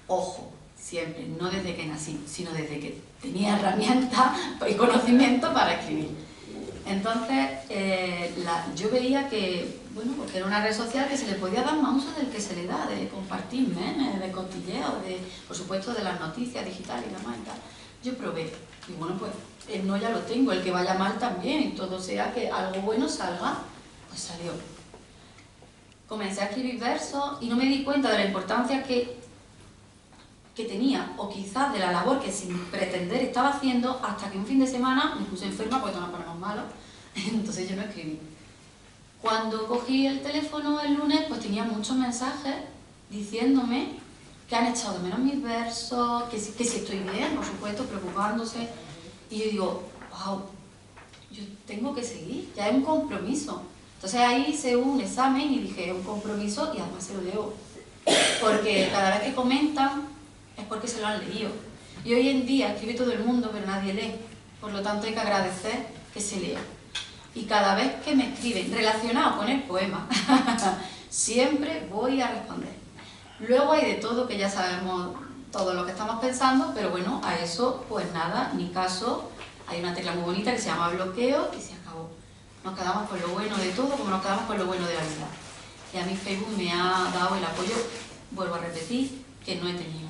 Ojo, siempre, no desde que nací, sino desde que tenía herramientas y conocimiento para escribir. Entonces, yo veía que, bueno, porque era una red social que se le podía dar más uso del que se le da, de compartir memes, de cotilleo, por supuesto de las noticias digitales y demás y tal. Yo probé, y bueno, pues el no ya lo tengo, el que vaya mal también, y todo sea que algo bueno salga, pues salió. Comencé a escribir versos y no me di cuenta de la importancia que tenía, o quizás de la labor que sin pretender estaba haciendo, hasta que un fin de semana me puse enferma porque todos nos ponemos malos, entonces yo no escribí. Cuando cogí el teléfono el lunes, pues tenía muchos mensajes diciéndome que han echado de menos mis versos, que si estoy bien, por supuesto, preocupándose, y yo digo, wow, yo tengo que seguir, ya es un compromiso. Entonces ahí hice un examen y dije, es un compromiso y además se lo debo, porque cada vez que comentan es porque se lo han leído. Y hoy en día escribe todo el mundo, pero nadie lee. Por lo tanto hay que agradecer que se lea. Y cada vez que me escriben relacionado con el poema, siempre voy a responder. Luego hay de todo, que ya sabemos todo lo que estamos pensando, pero bueno, a eso pues nada, ni caso. Hay una tecla muy bonita que se llama bloqueo y se acabó. Nos quedamos con lo bueno de todo, como nos quedamos con lo bueno de la vida. Y a mí Facebook me ha dado el apoyo, vuelvo a repetir, que no he tenido.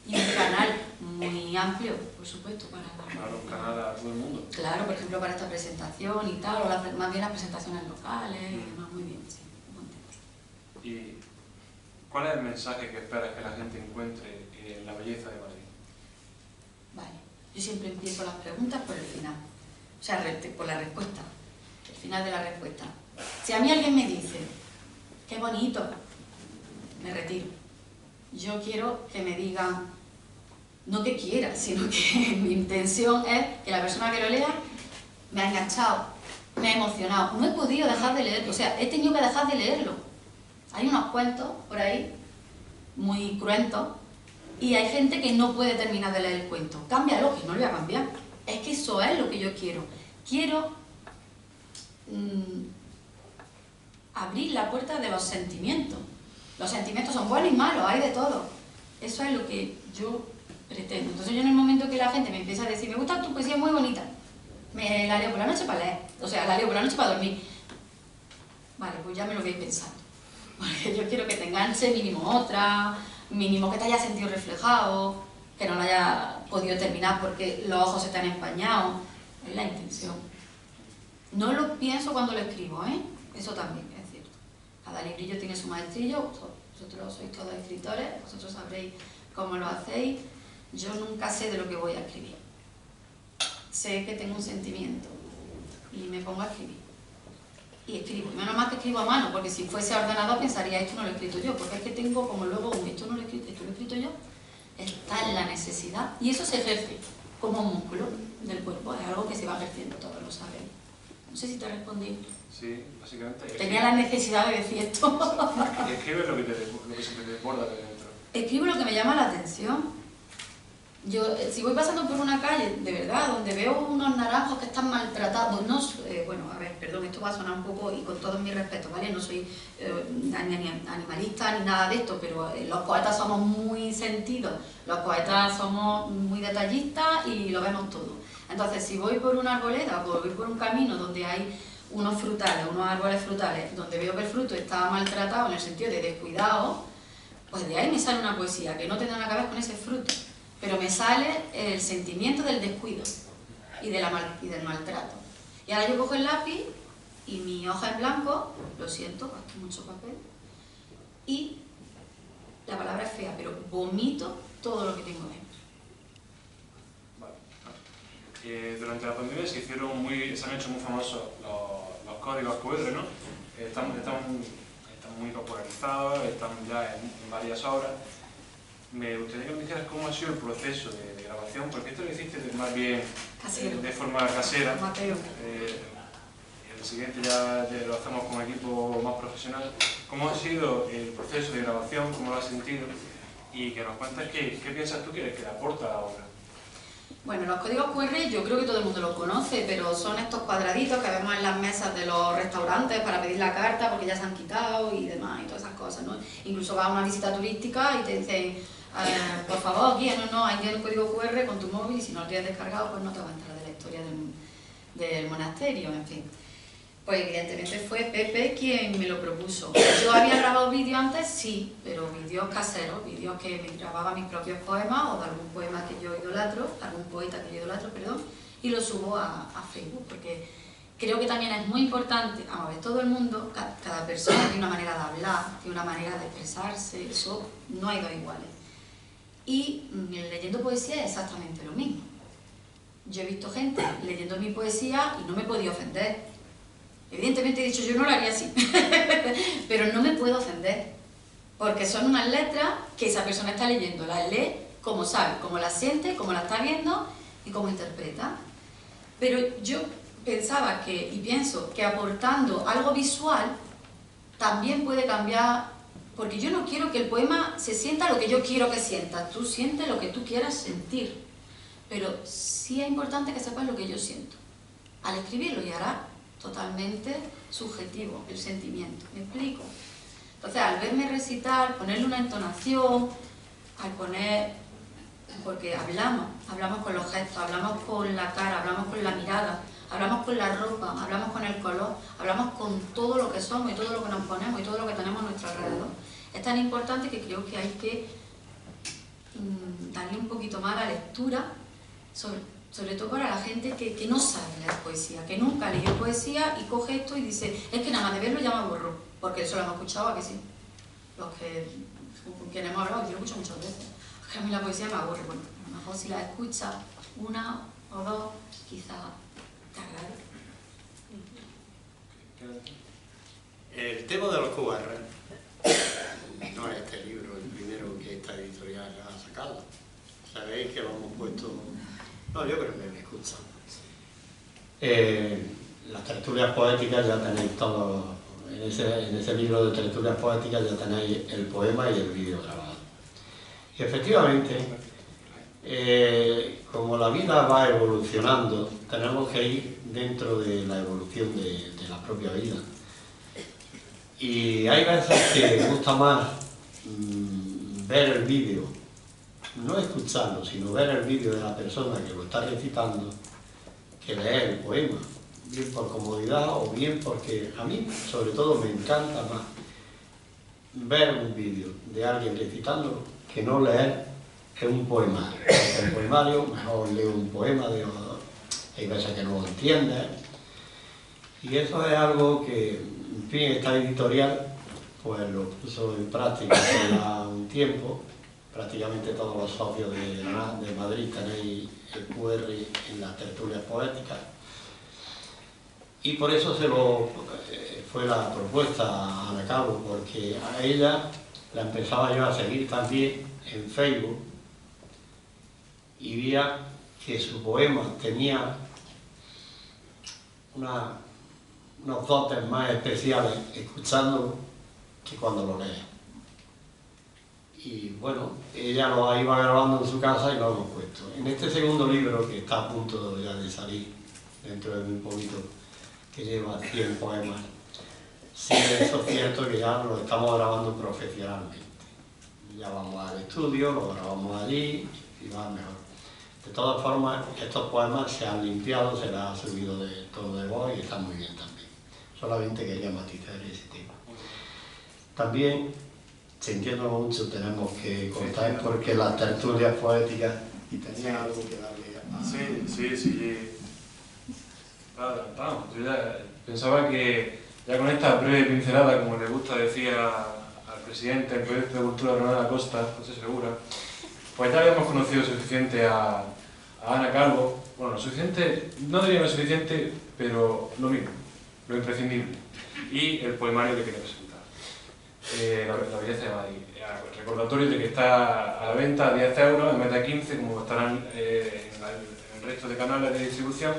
Y un canal muy amplio, por supuesto, para... Claro, un canal a todo el mundo. Claro, por ejemplo, para esta presentación y tal, o más bien las presentaciones locales y demás, muy bien, sí. ¿Y cuál es el mensaje que esperas que la gente encuentre en la belleza de Madrid? Vale, yo siempre empiezo las preguntas por el final, o sea, por la respuesta, el final de la respuesta. Si a mí alguien me dice, qué bonito, me retiro. Yo quiero que me digan, no que quiera, sino que mi intención es que la persona que lo lea me ha enganchado, me ha emocionado. No he podido dejar de leerlo, o sea, he tenido que dejar de leerlo. Hay unos cuentos por ahí, muy cruentos, y hay gente que no puede terminar de leer el cuento. Cámbialo, que no lo voy a cambiar. Es que eso es lo que yo quiero. Quiero abrir la puerta de los sentimientos. Los sentimientos son buenos y malos, hay de todo. Eso es lo que yo pretendo. Entonces yo en el momento que la gente me empieza a decir, me gusta tu poesía, es muy bonita, me la leo por la noche para leer, o sea, la leo por la noche para dormir. Vale, pues ya me lo voy pensando. Porque yo quiero que te enganche mínimo otra, mínimo que te haya sentido reflejado, que no lo haya podido terminar porque los ojos se te han empañado. Es la intención. No lo pienso cuando lo escribo, ¿eh? Eso también es cierto. Cada librillo tiene su maestrillo, vosotros sois todos escritores, vosotros sabréis cómo lo hacéis. Yo nunca sé de lo que voy a escribir. Sé que tengo un sentimiento y me pongo a escribir. Y escribo. Menos mal que escribo a mano, porque si fuese ordenador pensaría, esto no lo he escrito yo, porque es que tengo como luego esto no lo he escrito, esto lo he escrito yo. Está en la necesidad. Y eso se ejerce como un músculo del cuerpo, es algo que se va ejerciendo, todos lo saben. No sé si te respondí. Sí, básicamente. Tenía la necesidad de decir esto. Y escribes lo que se te desborda de dentro. Escribo lo que me llama la atención. Yo, si voy pasando por una calle, de verdad, donde veo unos naranjos que están maltratados, no, bueno, a ver, perdón, esto va a sonar un poco, y con todo mi respeto, ¿vale? No soy ni animalista ni nada de esto, pero los poetas somos muy sentidos, los poetas somos muy detallistas y lo vemos todo. Entonces, si voy por una arboleda o voy por un camino donde hay unos frutales, unos árboles frutales, donde veo que el fruto está maltratado en el sentido de descuidado, pues de ahí me sale una poesía que no tendrá nada que ver con ese fruto. Pero me sale el sentimiento del descuido y del maltrato. Y ahora yo cojo el lápiz y mi hoja en blanco, lo siento, gasto mucho papel, y la palabra es fea, pero vomito todo lo que tengo dentro. Vale. Durante la pandemia se han hecho muy famosos los códigos QR, ¿no? Están muy popularizados, están ya en varias obras. Me gustaría que me dijeras cómo ha sido el proceso de grabación, porque esto lo hiciste más bien de forma casera. Mateo. El siguiente ya lo hacemos con equipo más profesional. ¿Cómo ha sido el proceso de grabación? ¿Cómo lo has sentido? Y que nos cuentes qué piensas tú que le aporta a la obra. Bueno, los códigos QR yo creo que todo el mundo los conoce, pero son estos cuadraditos que vemos en las mesas de los restaurantes para pedir la carta porque ya se han quitado y demás y todas esas cosas, ¿no? Incluso vas a una visita turística y te dicen, por favor, guía, ahí tiene un código QR con tu móvil y si no lo tienes descargado pues no te va a entrar de la historia del monasterio, en fin. Pues evidentemente fue Pepe quien me lo propuso. Yo había grabado vídeos antes, sí, pero vídeos caseros, vídeos que me grababa mis propios poemas o de algún poema que yo idolatro, algún poeta que yo idolatro, perdón, y lo subo a Facebook, porque creo que también es muy importante, vamos a ver, todo el mundo, cada persona tiene una manera de hablar, tiene una manera de expresarse, eso no hay dos iguales. Y leyendo poesía es exactamente lo mismo. Yo he visto gente leyendo mi poesía y no me podía ofender. Evidentemente he dicho, yo no lo haría así, pero no me puedo ofender, porque son unas letras que esa persona está leyendo, las lee como sabe, como las siente, como las está viendo y como interpreta. Pero yo pensaba y pienso que aportando algo visual también puede cambiar, porque yo no quiero que el poema se sienta lo que yo quiero que sienta, tú sientes lo que tú quieras sentir, pero sí es importante que sepas lo que yo siento al escribirlo y hará totalmente subjetivo el sentimiento, ¿me explico? Entonces al verme recitar, ponerle una entonación, al poner, porque hablamos con los gestos, hablamos con la cara, hablamos con la mirada, hablamos con la ropa, hablamos con el color, hablamos con todo lo que somos y todo lo que nos ponemos y todo lo que tenemos a nuestro alrededor. Es tan importante que creo que hay que darle un poquito más a la lectura, sobre todo para la gente que no sabe leer poesía, que nunca leyó poesía y coge esto y dice, es que nada más de verlo ya me aburro, porque eso lo hemos escuchado, ¿a que sí? Los que, con quienes hemos hablado, yo lo escucho muchas veces, es que a mí la poesía me aburre, bueno, a lo mejor si la escuchas una o dos, quizá te agrade. El tema de los QR no es este libro el primero que esta editorial ha sacado. Sabéis que lo hemos puesto... No, yo creo que me escuchan. Las tertulias poéticas ya tenéis todo, en ese libro de tertulias poéticas ya tenéis el poema y el vídeo grabado. Y efectivamente, como la vida va evolucionando, tenemos que ir dentro de la evolución de la propia vida. Y hay veces que me gusta más ver el vídeo no escucharlo, sino ver el vídeo de la persona que lo está recitando, que leer el poema, bien por comodidad o bien porque a mí, sobre todo, me encanta más ver un vídeo de alguien recitándolo que no leer un poemario. Porque el poemario, mejor leo un poema, hay veces que no lo entiendes, y eso es algo que, en fin, esta editorial pues lo puso en práctica hace ya un tiempo. Prácticamente todos los socios de Madrid tenéis el QR en las tertulias poéticas, y por eso fue la propuesta a Ana Calvo, porque a ella la empezaba yo a seguir también en Facebook y veía que su poema tenía unos dotes más especiales escuchándolo que cuando lo lees. Y bueno, ella lo iba grabando en su casa y lo hemos puesto. En este segundo libro, que está a punto ya de salir dentro de un poquito, que lleva 100 poemas, sí, eso es cierto que ya lo estamos grabando profesionalmente. Ya vamos al estudio, lo grabamos allí y va mejor. De todas formas, estos poemas se han limpiado, se les ha subido de tono de voz y están muy bien también. Solamente quería matizar ese tema. También, sintiéndolo mucho, tenemos que cortar porque las tertulias poéticas y tenía algo que darle a... Sí. Adelantamos. Yo ya pensaba que ya con esta breve pincelada, como le gusta decir al presidente del proyecto de cultura de Granada Costa, José Segura, pues ya habíamos conocido suficiente a Ana Calvo. Bueno, lo suficiente, no diría lo suficiente, pero lo mismo, lo imprescindible. Y el poemario que quería presentar. La belleza de Madrid. Recordatorio de que está a la venta a 10 euros, en vez de 15, como estarán en el resto de canales de distribución.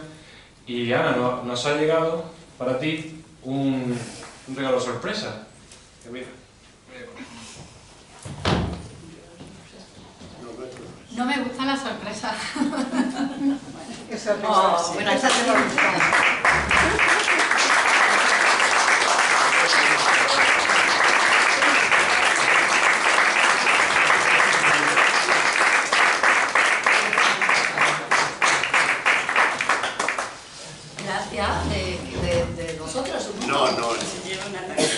Y Ana, nos ha llegado para ti un regalo sorpresa. Que mira, No me gusta la sorpresa. Esa no Oh, es así. bueno, esa sí me gusta. Gracias de vosotros, supongo. No, Lleva una tarjeta.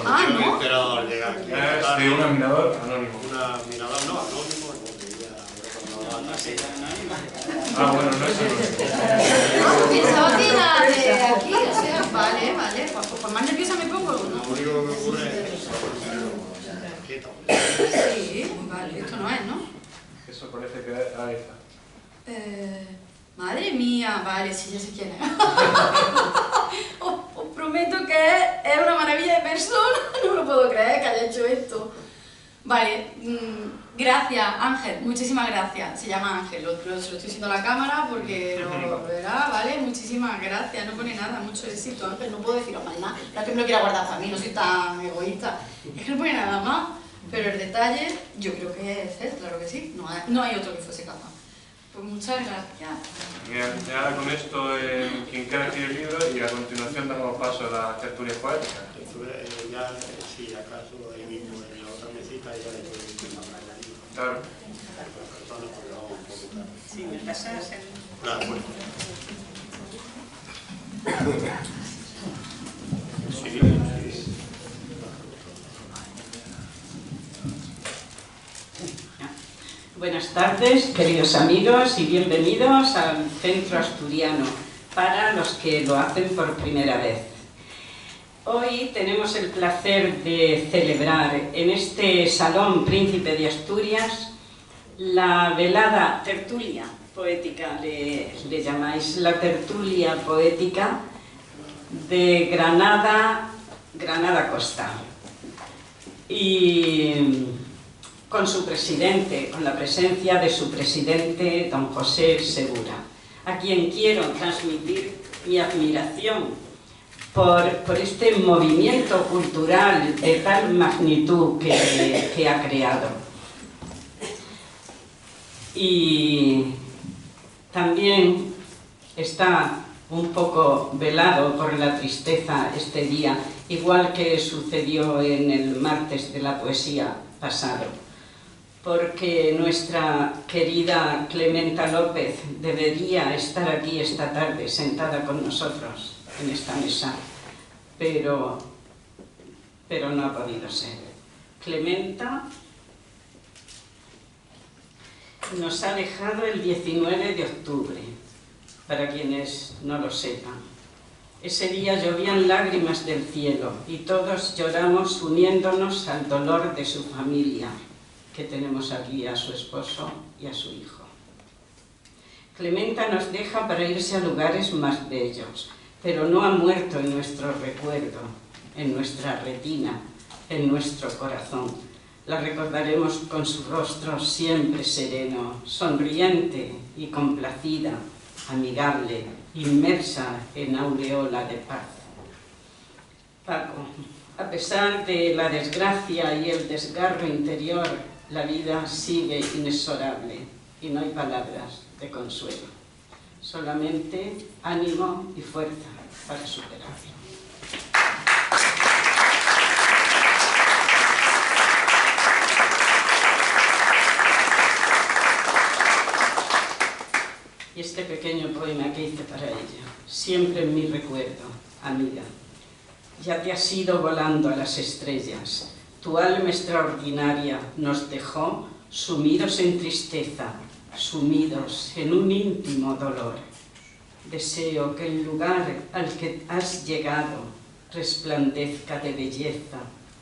Ah, yo me he ¿no? enterado al llegar aquí. es de un admirador anónimo. Una mirador, no, anónimo, porque ya cuando No sé, anónima. Ah, bueno, no es anónimo. Ah, pensaba que era de aquí, o sea, vale. Pues más nerviosa me pongo, ¿no? Lo único que me ocurre es Sí, vale, esto no es, ¿no? Eso parece que es... Ahí está. Madre mía, vale, sí, ya sé quién es. os prometo que es una maravilla de persona, no lo puedo creer que haya hecho esto. Vale, gracias Ángel, muchísimas gracias. Se llama Ángel, se lo estoy diciendo a la cámara porque lo verá, ¿vale? Muchísimas gracias, no pone nada, mucho éxito Ángel, no puedo deciros más nada. No es que me lo quiera guardar para mí, no soy tan egoísta. Es que no pone nada más, pero el detalle yo creo que es él, claro que sí, no hay otro que fuese capaz. Pues muchas gracias. Bien, ya con esto, quien quiera escribir el libro, y a continuación damos paso a las tertulias poéticas. ya, si acaso, ahí mismo en la otra mesita ya le puedo decir más bailarina. Claro. Las personas, porque vamos un poco tarde. Sí, me pasas el... Claro, bueno. Sí. Buenas tardes, queridos amigos, y bienvenidos al Centro Asturiano, para los que lo hacen por primera vez. Hoy tenemos el placer de celebrar en este Salón Príncipe de Asturias la velada tertulia poética, le llamáis la tertulia poética de Granada Costa. Y con su presidente, con la presencia de su presidente, don José Segura, a quien quiero transmitir mi admiración por este movimiento cultural de tal magnitud que ha creado. Y también está un poco velado por la tristeza este día, igual que sucedió en el martes de la poesía pasado, porque nuestra querida Clementa López debería estar aquí esta tarde sentada con nosotros en esta mesa, pero no ha podido ser. Clementa nos ha dejado el 19 de octubre, para quienes no lo sepan. Ese día llovían lágrimas del cielo y todos lloramos uniéndonos al dolor de su familia, que tenemos aquí a su esposo y a su hijo. Clementa nos deja para irse a lugares más bellos, pero no ha muerto en nuestro recuerdo, en nuestra retina, en nuestro corazón. La recordaremos con su rostro siempre sereno, sonriente y complacida, amigable, inmersa en aureola de paz. Paco, a pesar de la desgracia y el desgarro interior, la vida sigue inexorable y no hay palabras de consuelo, solamente ánimo y fuerza para superarlo. Y este pequeño poema que hice para ella, siempre en mi recuerdo, amiga. Ya te has ido volando a las estrellas, tu alma extraordinaria nos dejó sumidos en tristeza, sumidos en un íntimo dolor. Deseo que el lugar al que has llegado resplandezca de belleza,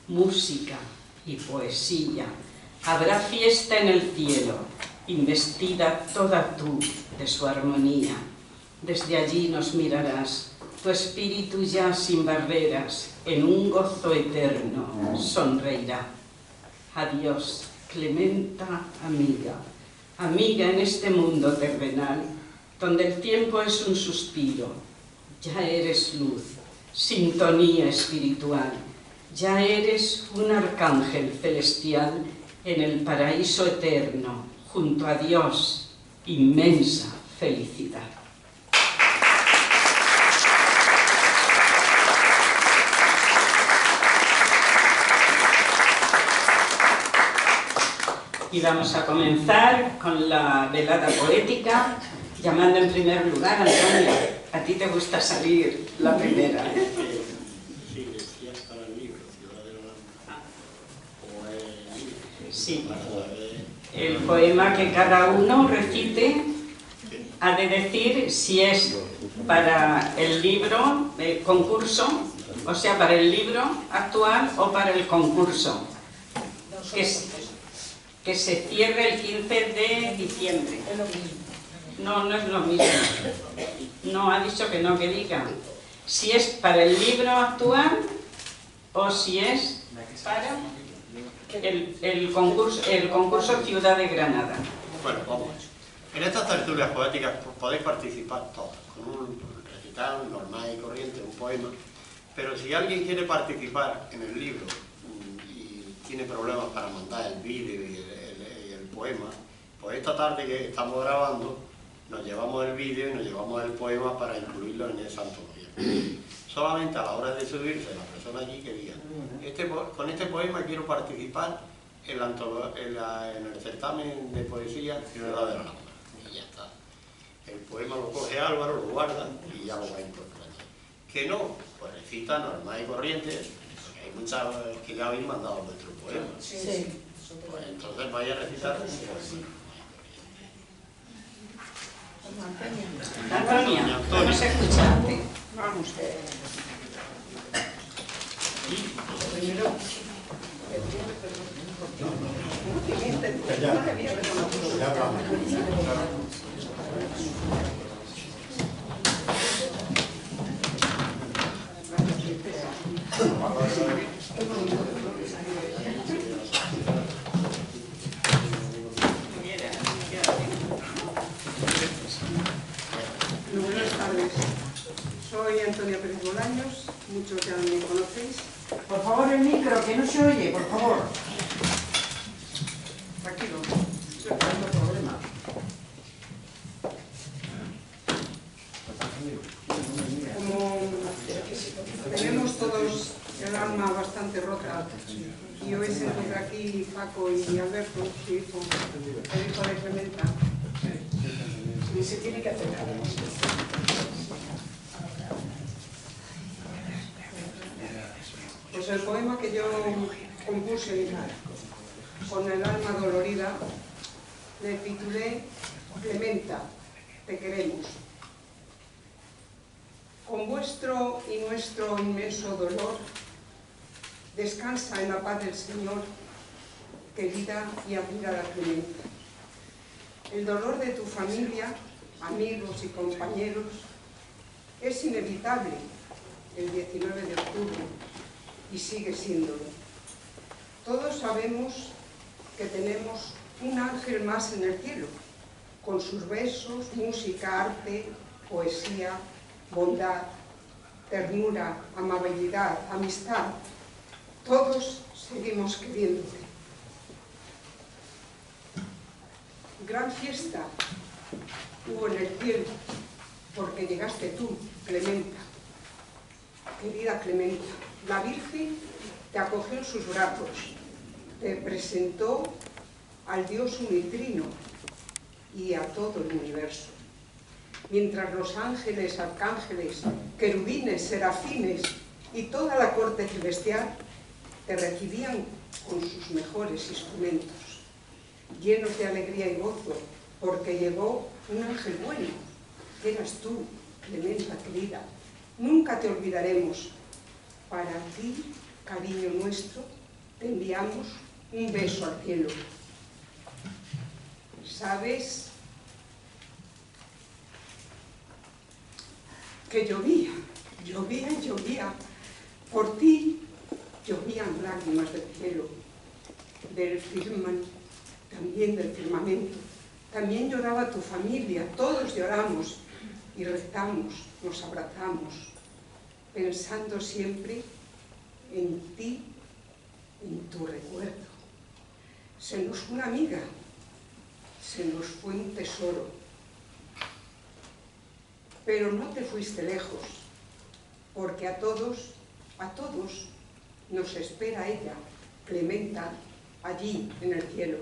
música y poesía. Habrá fiesta en el cielo, investida toda tú de su armonía. Desde allí nos mirarás, tu espíritu ya sin barreras, en un gozo eterno sonreirá. Adiós, Clementa, amiga, amiga en este mundo terrenal, donde el tiempo es un suspiro. Ya eres luz, sintonía espiritual, ya eres un arcángel celestial en el paraíso eterno, junto a Dios, inmensa felicidad. Y vamos a comenzar con la velada poética, llamando en primer lugar a Antonio. A ti te gusta salir la primera, ¿eh? Sí, decías para el libro, Ciudad de la Lámpara. Sí. El poema que cada uno recite ha de decir si es para el libro, el concurso, o sea, para el libro actual o para el concurso, que se cierre el 15 de diciembre. No, no es lo mismo. No, ha dicho que no, que diga si es para el libro actual o si es para el concurso Ciudad de Granada. Bueno, vamos. En estas tertulias poéticas podéis participar todos, con un recital normal y corriente, un poema, pero si alguien quiere participar en el libro y tiene problemas para mandar el vídeo y el poema, pues esta tarde que estamos grabando nos llevamos el vídeo y nos llevamos el poema para incluirlo en esa antología. Solamente a la hora de subirse la persona allí que diga, con este poema quiero participar en el certamen de poesía Ciudad de la Lámpara. Y ya está. El poema lo coge Álvaro, lo guarda y ya lo va incorporando. Que no, pues recita normal y corriente, porque hay muchas que ya habéis mandado vuestro poema. Sí. Pues entonces vaya a recitar un poema. Antonia, vamos a escucharte. Vamos. Buenas tardes, soy Antonia Pérez Bolaños, muchos ya me conocéis. Por favor, el micro, que no se oye, por favor. Tranquilo, no hay problema. Como tenemos todos el alma bastante rota. Y hoy se encuentra aquí Paco y Alberto, su hijo, el hijo de Clementa. Y se tiene que acercar. Pues el poema que yo compuse con el alma dolorida le titulé Clementa, te queremos. Con vuestro y nuestro inmenso dolor, descansa en la paz del Señor, querida y admirada Clementa. El dolor de tu familia, amigos y compañeros, es inevitable el 19 de octubre y sigue siéndolo. Todos sabemos que tenemos un ángel más en el cielo, con sus besos, música, arte, poesía, bondad, ternura, amabilidad, amistad. Todos seguimos queriéndote. Gran fiesta hubo en el cielo, porque llegaste tú, Clementa. Querida Clementa, la Virgen te acogió en sus brazos, te presentó al Dios unitrino y a todo el universo. Mientras los ángeles, arcángeles, querubines, serafines y toda la corte celestial te recibían con sus mejores instrumentos, llenos de alegría y gozo, porque llegó un ángel bueno, que eras tú, Clementa querida. Nunca te olvidaremos. Para ti, cariño nuestro, te enviamos un beso al cielo. ¿Sabes que llovía, llovía y llovía? Por ti llovían lágrimas del cielo, del firmamento, también del firmamento. También lloraba tu familia, todos lloramos y rezamos, nos abrazamos, pensando siempre en ti, en tu recuerdo. Se nos fue una amiga, se nos fue un tesoro, pero no te fuiste lejos, porque a todos nos espera ella, Clementa, allí en el cielo.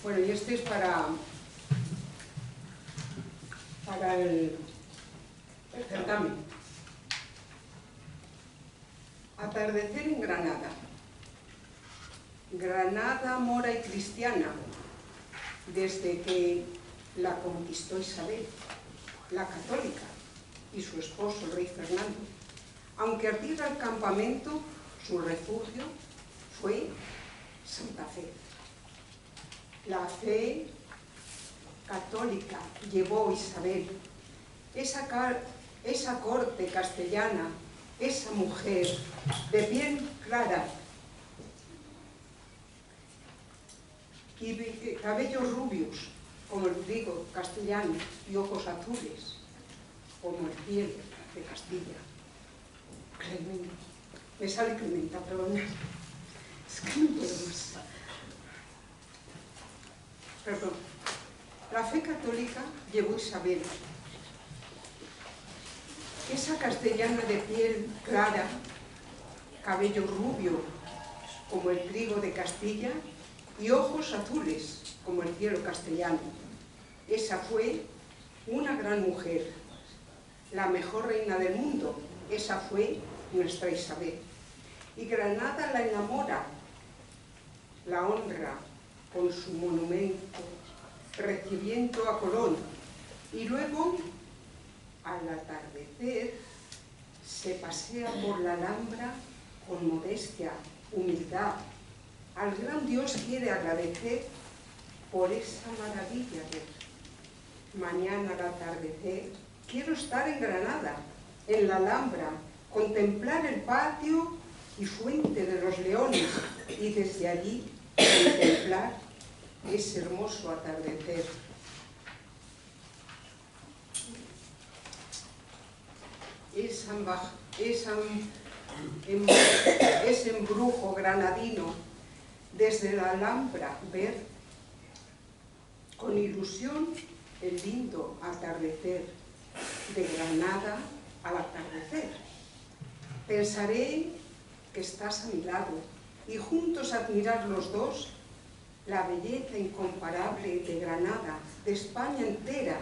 Bueno, y este es para el certamen. Atardecer en Granada. Granada mora y cristiana, desde que la conquistó Isabel, la católica, y su esposo, el rey Fernando. Aunque ardiera el campamento, su refugio fue Santa Fe. La fe católica llevó Isabel, esa corte castellana, esa mujer de piel clara y cabellos rubios como el trigo castellano y ojos azules como el cielo de Castilla. Clementa, me sale Clementa, perdón, es que no puedo más. Perdón. La fe católica llevó Isabel, esa castellana de piel clara, cabello rubio como el trigo de Castilla y ojos azules como el cielo castellano. Esa fue una gran mujer, la mejor reina del mundo. Esa fue nuestra Isabel. Y Granada la enamora, la honra con su monumento, recibiendo a Colón. Y luego, al atardecer, se pasea por la Alhambra con modestia, humildad. Al gran Dios quiere agradecer por esa maravilla de mañana al atardecer. Quiero estar en Granada, en la Alhambra, contemplar el patio y fuente de los leones y desde allí contemplar ese hermoso atardecer. Ese embrujo granadino desde la Alhambra ver con ilusión el lindo atardecer de Granada al atardecer. Pensaré que estás a mi lado y juntos admirar los dos la belleza incomparable de Granada, de España entera,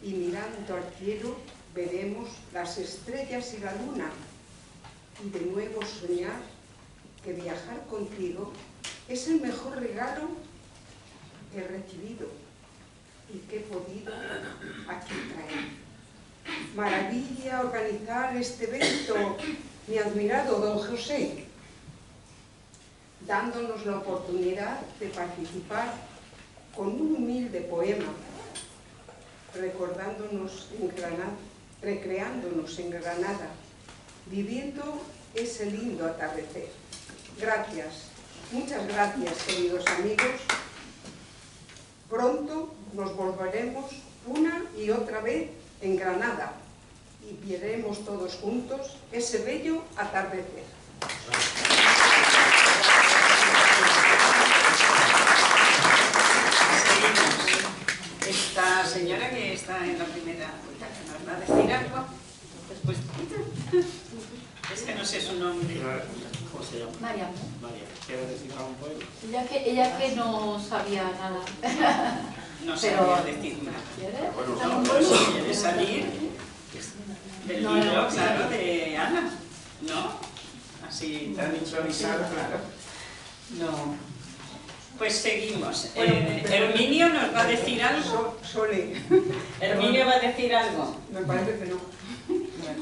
y mirando al cielo veremos las estrellas y la luna, y de nuevo soñar que viajar contigo es el mejor regalo que he recibido y que he podido aquí traer. Maravilla organizar este evento, mi admirado don José, dándonos la oportunidad de participar con un humilde poema, recordándonos en Granada, recreándonos en Granada, viviendo ese lindo atardecer. Gracias, muchas gracias, queridos amigos. Pronto nos volveremos una y otra vez en Granada y veremos todos juntos ese bello atardecer. Esta señora que está en la primera vuelta, que nos va a decir algo después. Es que no sé su nombre. ¿Cómo se llama? María. María. ¿Quieres decir un poema? Ella que no sabía nada. No sabía decir nada. ¿Quieres? Si quiere salir del libro, claro, de Ana, ¿no? Así tan improvisado, claro. No. Pues seguimos. Herminio nos va a decir algo. Sole. Herminio va a decir algo. Me parece que no.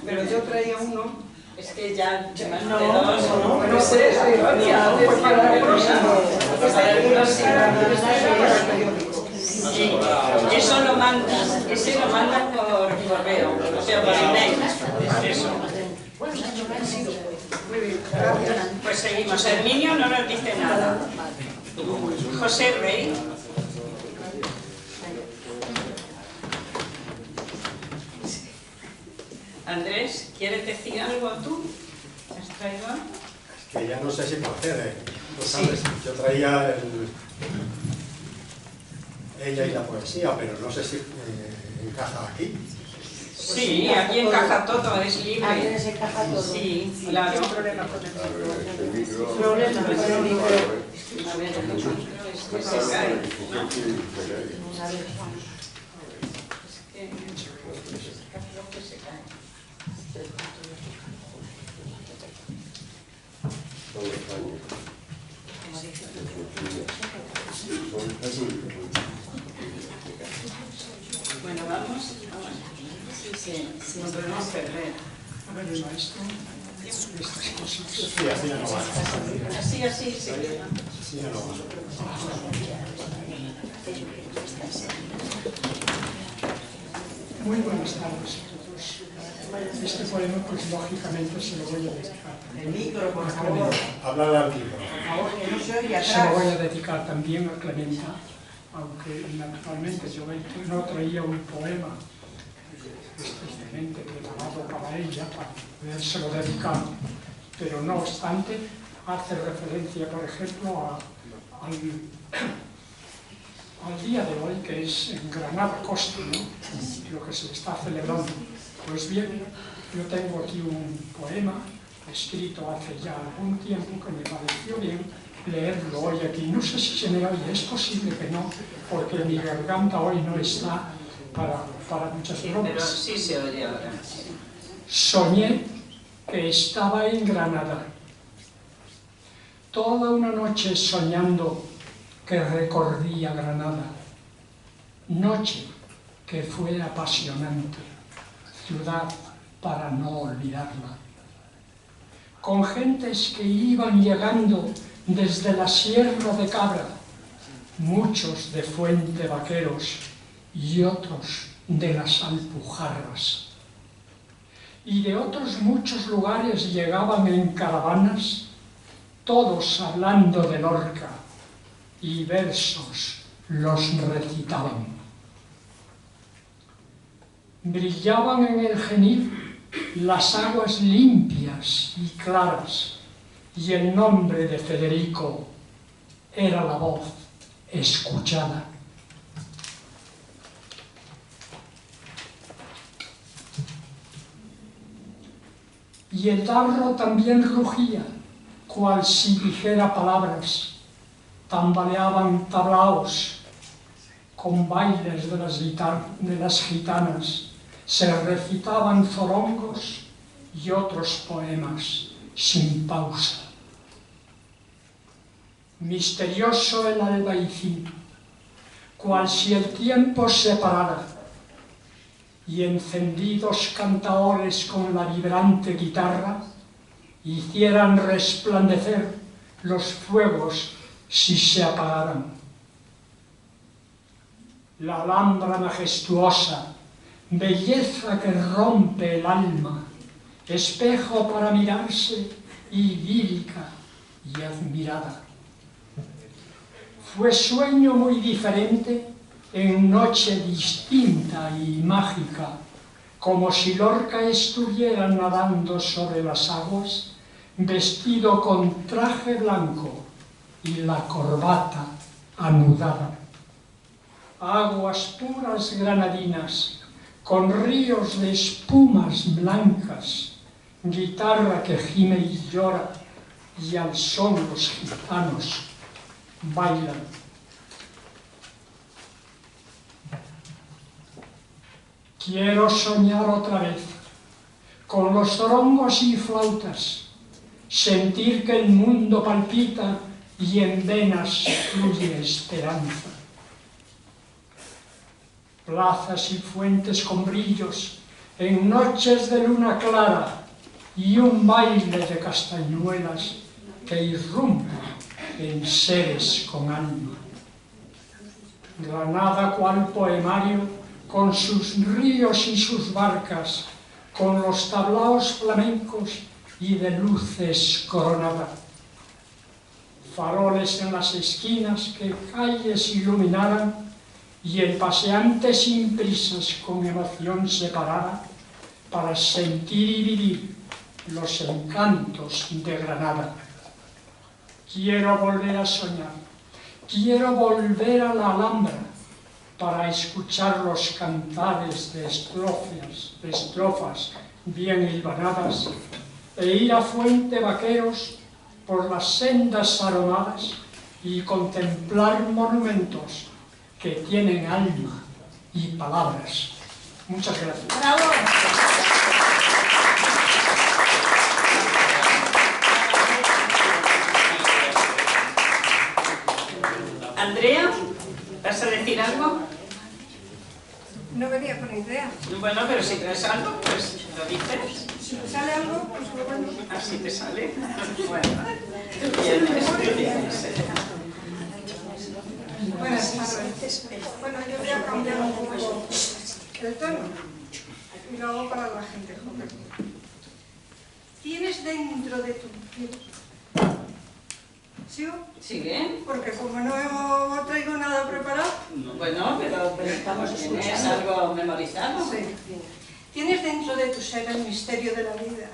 Pero yo traía uno. Es que ya llevan No, dos. no sé, pues para el próximo. Sí, eso lo mandas, ese lo mandas por correo, o sea, por email. Es eso. Muy bien, gracias. Pues seguimos. Herminio no nos dice nada. José Rey. Andrés, ¿quieres decir algo tú? ¿Has traído algo? Es que ya no sé si procede. Lo sabes, yo traía ella y la poesía, pero no sé si encaja aquí. Sí, aquí encaja todo, es libre. Aquí les encaja todo. Sí, claro. ¿Qué problema con el micro? Problema con el micro. A ver, el micro es que se cae, ¿no? Es que se cae. Bueno, vamos. Sí, nos podemos perder. A ver, el maestro, estas cosas. Sí, así ya no va. Así, sí. Así ya no va. Muy buenas tardes a todos. Este poema, pues lógicamente se lo voy a dedicar. El micro, por favor. Háblale al micro. Por favor, que no se oye Se lo voy a atrás. dedicar también a Clementa, aunque naturalmente yo no traía un poema especialmente preparado para ella, para podérselo dedicar, pero no obstante hace referencia, por ejemplo, al día de hoy, que es en Granada Costa, ¿no? Lo que se está celebrando. Pues bien, yo tengo aquí un poema escrito hace ya algún tiempo que me pareció bien leerlo hoy aquí. No sé si se me oye, es posible que no, porque mi garganta hoy no está para muchas bromas. Pero sí se oye ahora. Soñé que estaba en Granada. Toda una noche soñando que recorría Granada. Noche que fue apasionante, ciudad para no olvidarla. Con gentes que iban llegando desde la Sierra de Cabra, muchos de Fuente Vaqueros y otros de las Alpujarras. Y de otros muchos lugares llegaban en caravanas, todos hablando de Lorca, y versos los recitaban. Brillaban en el Genil las aguas limpias y claras, y el nombre de Federico era la voz escuchada. Y el tarro también rugía, cual si dijera palabras. Tambaleaban tablaos, con bailes de las gitanas, se recitaban zorongos y otros poemas sin pausa. Misterioso el albaicín, cual si el tiempo se parara, y encendidos cantaores con la vibrante guitarra hicieran resplandecer los fuegos si se apagaran. La Alhambra majestuosa, belleza que rompe el alma, espejo para mirarse, idílica y admirada. Fue sueño muy diferente en noche distinta y mágica, como si Lorca estuviera nadando sobre las aguas, vestido con traje blanco y la corbata anudada. Aguas puras granadinas, con ríos de espumas blancas, guitarra que gime y llora, y al son los gitanos bailan. Quiero soñar otra vez, con los zorongos y flautas, sentir que el mundo palpita y en venas fluye esperanza. Plazas y fuentes con brillos, en noches de luna clara, y un baile de castañuelas que irrumpe en seres con alma. Granada cual poemario, con sus ríos y sus barcas, con los tablaos flamencos y de luces coronada. Faroles en las esquinas que calles iluminaran, y el paseante sin prisas con emoción se parara para sentir y vivir los encantos de Granada. Quiero volver a soñar, quiero volver a la Alhambra, para escuchar los cantares de estrofas bien hilvanadas, e ir a Fuente Vaqueros por las sendas aromadas y contemplar monumentos que tienen alma y palabras. Muchas gracias. ¡Bravo! Andrea, ¿vas a decir algo? No venía con idea. Bueno, pero si traes algo, pues lo dices. Si me sale algo, pues lo bueno. Así te sale. Bueno, tú vienes. Buenas tardes. Bueno, yo voy a cambiar un poco el tono y lo hago para la gente joven. ¿Tienes dentro de tu... ¿Sigo? ¿Sigue? Porque como no traigo nada preparado... Bueno, pero ¿tienes algo memorizado? Sí. Tienes dentro de tu ser el misterio de la vida.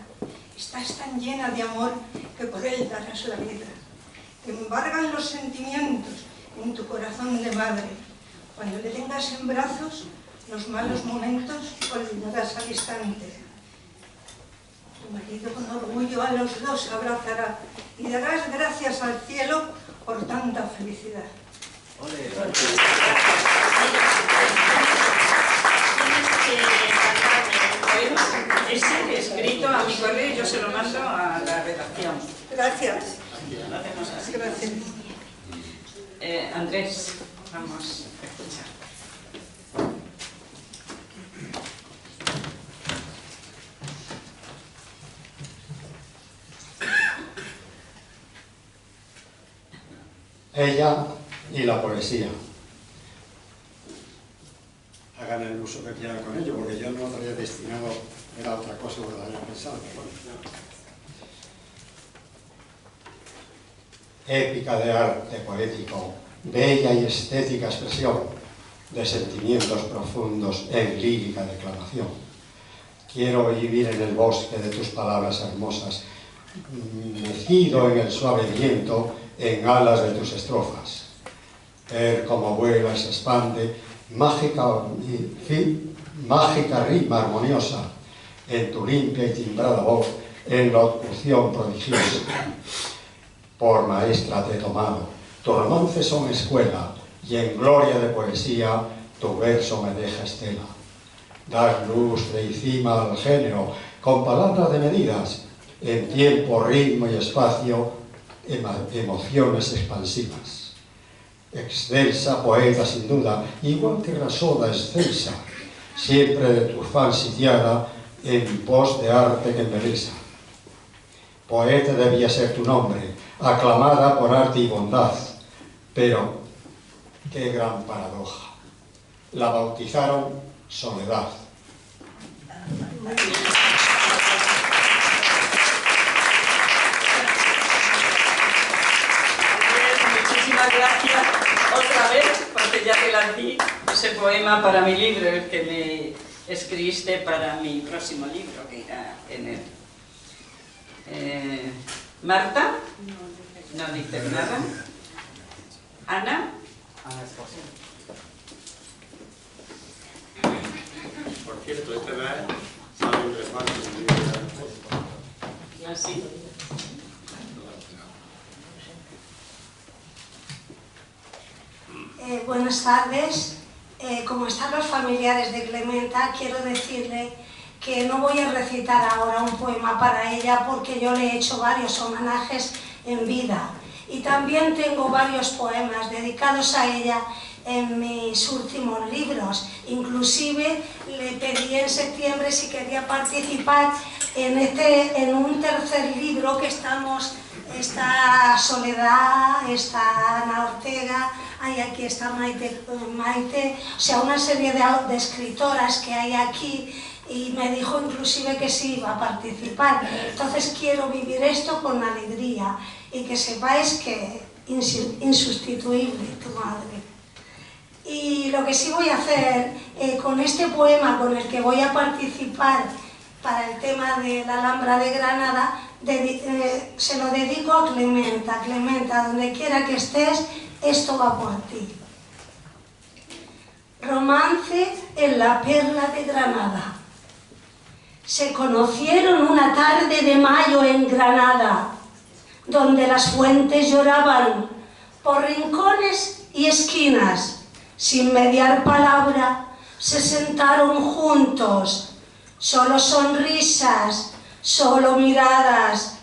Estás tan llena de amor que por él darás la vida. Te embargan los sentimientos en tu corazón de madre. Cuando le tengas en brazos, los malos momentos olvidarás al instante. Tu marido con orgullo a los dos abrazará y darás gracias al cielo por tanta felicidad. Tienes que mandarme un poema ese escrito a mi correo y yo se lo mando a la redacción. Gracias. Lo hacemos así. Gracias. Andrés, vamos a escuchar. Ella y la poesía. Hagan el uso que quieran con ello, porque yo no lo había destinado, era otra cosa que lo había pensado. Épica de arte poético, bella y estética expresión de sentimientos profundos en lírica declamación. Quiero vivir en el bosque de tus palabras hermosas, mecido en el suave viento, en alas de tus estrofas. Ver cómo vuela y se expande, mágica rima armoniosa, en tu limpia y timbrada voz, en la locución prodigiosa. Por maestra te he tomado, tus romances son escuela, y en gloria de poesía tu verso me deja estela. Das lustre y cima al género, con palabras de medidas, en tiempo, ritmo y espacio, emociones expansivas. Excelsa poeta sin duda, igual que Rasoda excelsa, siempre de tu fan sitiada, en pos de arte que embeleza. Poeta debía ser tu nombre, aclamada por arte y bondad, pero qué gran paradoja. La bautizaron Soledad. Muchísimas gracias otra vez, porque ya te lancé ese poema para mi libro, el que me escribiste para mi próximo libro, que irá en él. Marta, no dices nada. Ana. Por cierto, este mes sale un reparto de libros de la Así. Buenas tardes. Como están los familiares de Clementa, quiero decirle que no voy a recitar ahora un poema para ella porque yo le he hecho varios homenajes en vida. Y también tengo varios poemas dedicados a ella en mis últimos libros. Inclusive le pedí en septiembre si quería participar en un tercer libro que está Soledad, está Ana Ortega, aquí está Maite, o sea, una serie de escritoras que hay aquí, y me dijo inclusive que sí iba a participar. Entonces quiero vivir esto con alegría y que sepáis que insustituible tu madre. Y lo que sí voy a hacer con este poema con el que voy a participar para el tema de la Alhambra de Granada, se lo dedico a Clementa. Clementa, donde quiera que estés, esto va por ti. Romance en la Perla de Granada. Se conocieron una tarde de mayo en Granada, donde las fuentes lloraban por rincones y esquinas. Sin mediar palabra, se sentaron juntos, solo sonrisas, solo miradas.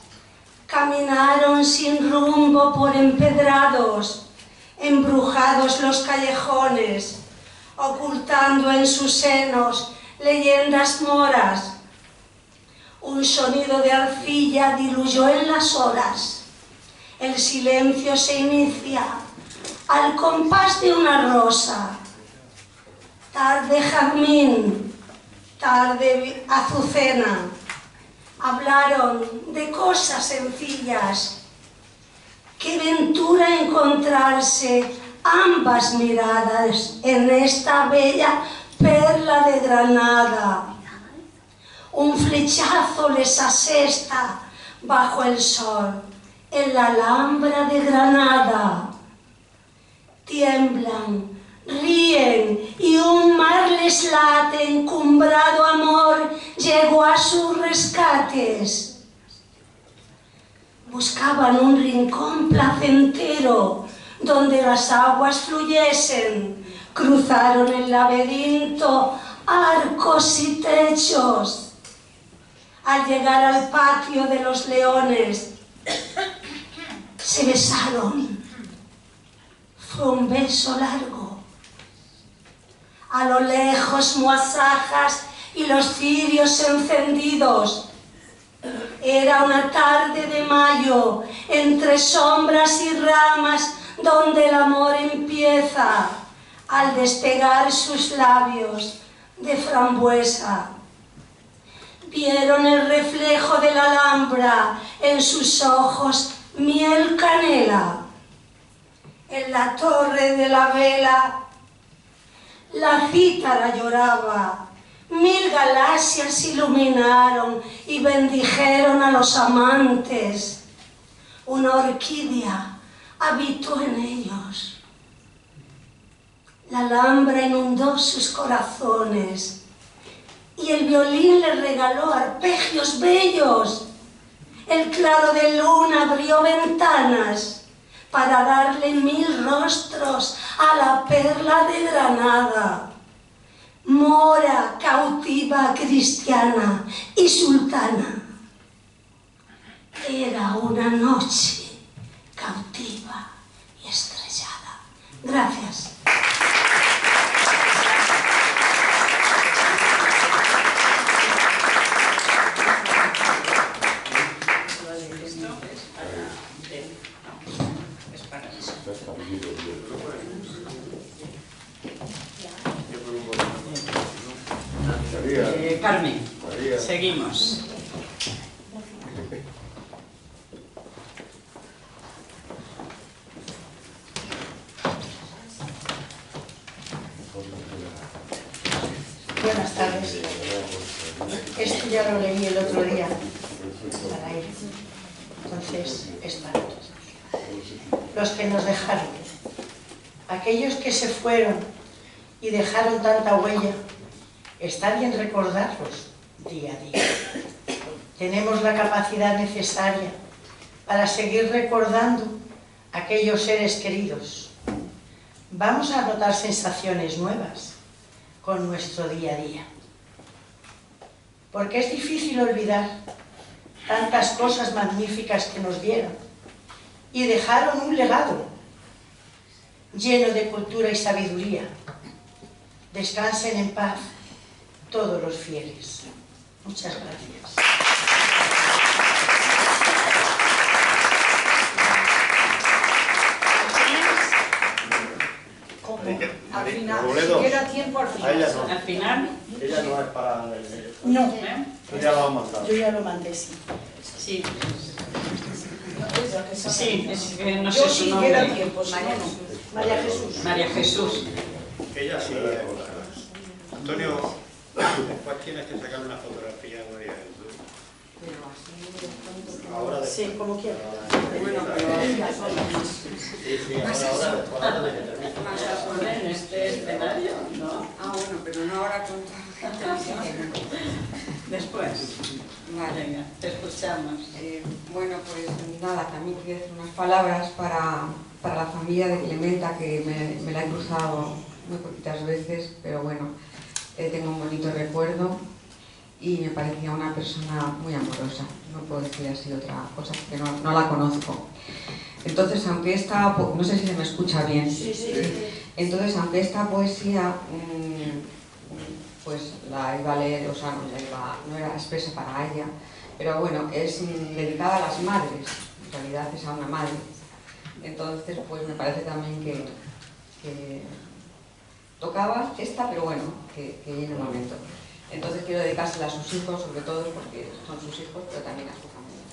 Caminaron sin rumbo por empedrados, embrujados los callejones, ocultando en sus senos leyendas moras. Un sonido de arcilla diluyó en las horas. El silencio se inicia al compás de una rosa. Tarde jazmín, tarde azucena. Hablaron de cosas sencillas. Qué ventura encontrarse ambas miradas en esta bella perla de Granada. Un flechazo les asesta bajo el sol en la Alhambra de Granada. Tiemblan, ríen y un mar les late. Encumbrado amor llegó a sus rescates. Buscaban un rincón placentero donde las aguas fluyesen. Cruzaron el laberinto, arcos y techos. Al llegar al patio de los leones, se besaron. Fue un beso largo. A lo lejos muasajas y los cirios encendidos. Era una tarde de mayo, entre sombras y ramas, donde el amor empieza al despegar sus labios de frambuesa. Vieron el reflejo de la Alhambra en sus ojos, miel canela. En la torre de la vela, la cítara lloraba. 1000 galaxias iluminaron y bendijeron a los amantes. Una orquídea habitó en ellos. La Alhambra inundó sus corazones y el violín les regaló arpegios bellos. El claro de luna abrió ventanas para darle 1000 rostros a la perla de Granada. Mora, cautiva, cristiana y sultana. Era una noche cautiva y estrellada. Gracias. Carmen, seguimos. Buenas tardes. Esto ya lo leí el otro día para ir. Entonces, es para todos. Los que nos dejaron, aquellos que se fueron y dejaron tanta huella, está bien recordarlos día a día. Tenemos la capacidad necesaria para seguir recordando a aquellos seres queridos. Vamos a notar sensaciones nuevas con nuestro día a día. Porque es difícil olvidar tantas cosas magníficas que nos dieron y dejaron un legado lleno de cultura y sabiduría. Descansen en paz todos los fieles. Muchas gracias. ¿Cómo? Al final, si queda tiempo al final. Ella no. Al final. Ella no es para... No, Tú ya lo has mandado. yo ya lo mandé, sí. Sí. Sí, es que no Yo sé su sí nombre. queda tiempo, si no, no. María Jesús. María Jesús. Ella sí. Antonio, después tienes que sacar una fotografía de María Jesús. Ahora de... Sí, como quieras. Bueno, pero Sí, sí, ahora de que termine. En este escenario, ¿no? Ah, bueno, pero no ahora con... Después. Vale. Venga, te escuchamos. Bueno, pues nada, también quería decir unas palabras para la familia de Clementa, que me la he cruzado muy poquitas veces, pero bueno, tengo un bonito recuerdo y me parecía una persona muy amorosa. No puedo decir así otra cosa porque no la conozco. Entonces, aunque esta... no sé si se me escucha bien. Sí, sí. Entonces, aunque esta poesía pues la iba a leer, o sea, no era expresa para ella, pero bueno, es dedicada a las madres, en realidad es a una madre. Entonces, pues me parece también que tocaba esta, pero bueno, que llegue el momento. Entonces quiero dedicársela a sus hijos, sobre todo porque son sus hijos, pero también a su familia.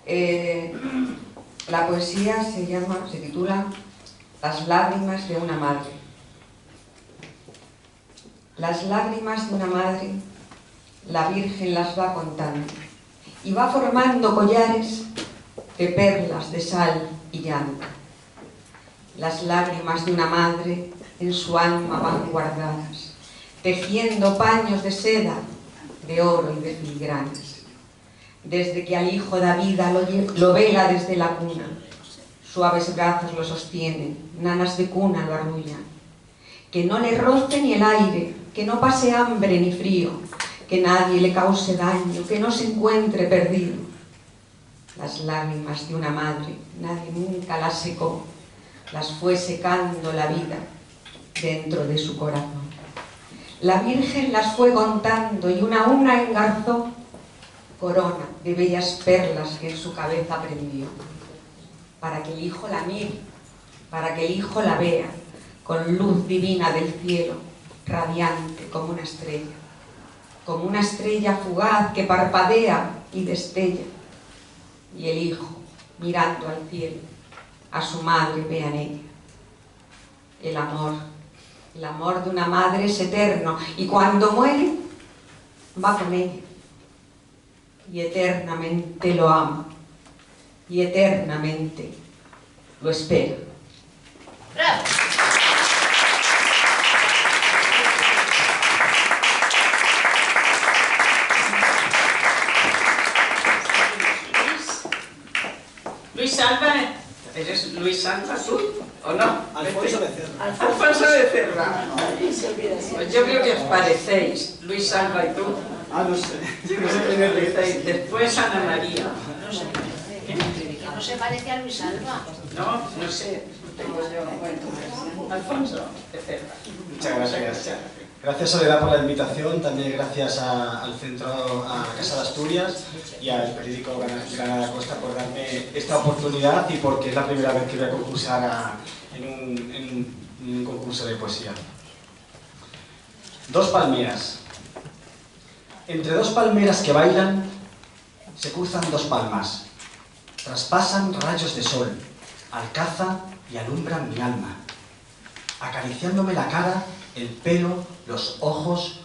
Bueno. La poesía se titula Las lágrimas de una madre. Las lágrimas de una madre, la Virgen las va contando y va formando collares de perlas, de sal y llanto. Las lágrimas de una madre en su alma van guardadas, tejiendo paños de seda, de oro y de filigranas. Desde que al hijo da vida lo vela desde la cuna, suaves brazos lo sostienen, nanas de cuna lo arrullan. Que no le roce ni el aire, que no pase hambre ni frío, que nadie le cause daño, que no se encuentre perdido. Las lágrimas de una madre, nadie nunca las secó, las fue secando la vida dentro de su corazón. La Virgen las fue contando y una a una engarzó corona de bellas perlas que en su cabeza prendió, para que el hijo la mire, para que el hijo la vea, con luz divina del cielo, radiante como una estrella fugaz que parpadea y destella. Y el hijo, mirando al cielo, a su madre ve en ella. El amor de una madre es eterno, y cuando muere, va con ella. Y eternamente lo ama, y eternamente lo espera. ¡Bravo! Luis Alba, ¿eres Luis Alba tú o no? Alfonso Becerra. Alfonso Becerra. Pues yo creo que os parecéis, Luis Alba y tú. Ah, no sé. Yo creo que os parecéis. Después Ana María. No se parece a Luis Alba. No sé. Tengo yo, bueno, Alfonso Becerra. Muchas gracias. Gracias, Soledad, por la invitación. También gracias al Centro, a la Casa de Asturias y al periódico Granada Costa por darme esta oportunidad y porque es la primera vez que voy a concursar en un concurso de poesía. Dos palmeras. Entre dos palmeras que bailan, se cruzan dos palmas. Traspasan rayos de sol, alcázan y alumbran mi alma, acariciándome la cara, el pelo, los ojos,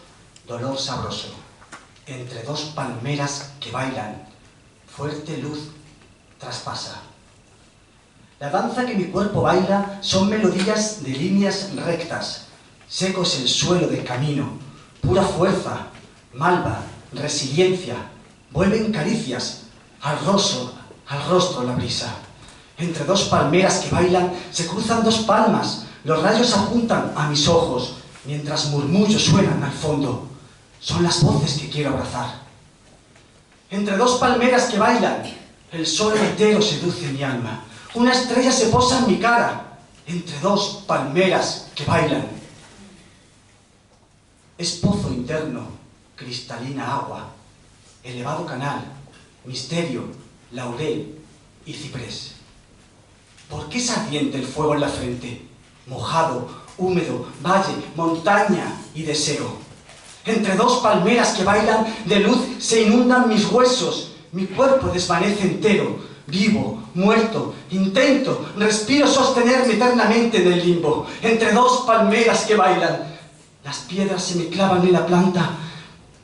dolor sabroso. Entre dos palmeras que bailan, fuerte luz traspasa. La danza que mi cuerpo baila son melodías de líneas rectas, secos el suelo del camino, pura fuerza, malva, resiliencia, vuelven caricias al rostro la brisa. Entre dos palmeras que bailan se cruzan dos palmas, los rayos apuntan a mis ojos, mientras murmullos suenan al fondo. Son las voces que quiero abrazar. Entre dos palmeras que bailan, el sol entero seduce mi alma. Una estrella se posa en mi cara, entre dos palmeras que bailan. Es pozo interno, cristalina agua, elevado canal, misterio, laurel y ciprés. ¿Por qué se ardiente el fuego en la frente? Mojado, húmedo, valle, montaña y deseo. Entre dos palmeras que bailan, de luz se inundan mis huesos, mi cuerpo desvanece entero, vivo, muerto, intento, respiro sostenerme eternamente en el limbo. Entre dos palmeras que bailan, las piedras se me clavan en la planta,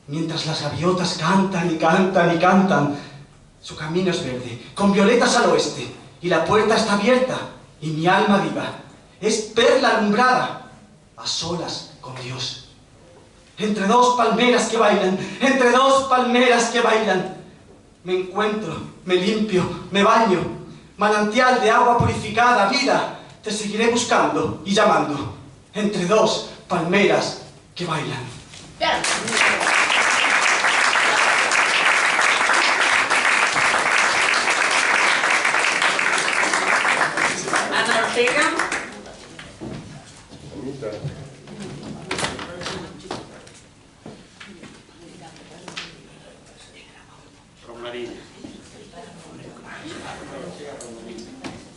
mientras las gaviotas cantan y cantan y cantan. Su camino es verde, con violetas al oeste, y la puerta está abierta, y mi alma viva es perla alumbrada, a solas con Dios. Entre dos palmeras que bailan, entre dos palmeras que bailan, me encuentro, me limpio, me baño, manantial de agua purificada, vida, te seguiré buscando y llamando, entre dos palmeras que bailan. Ana Ortega.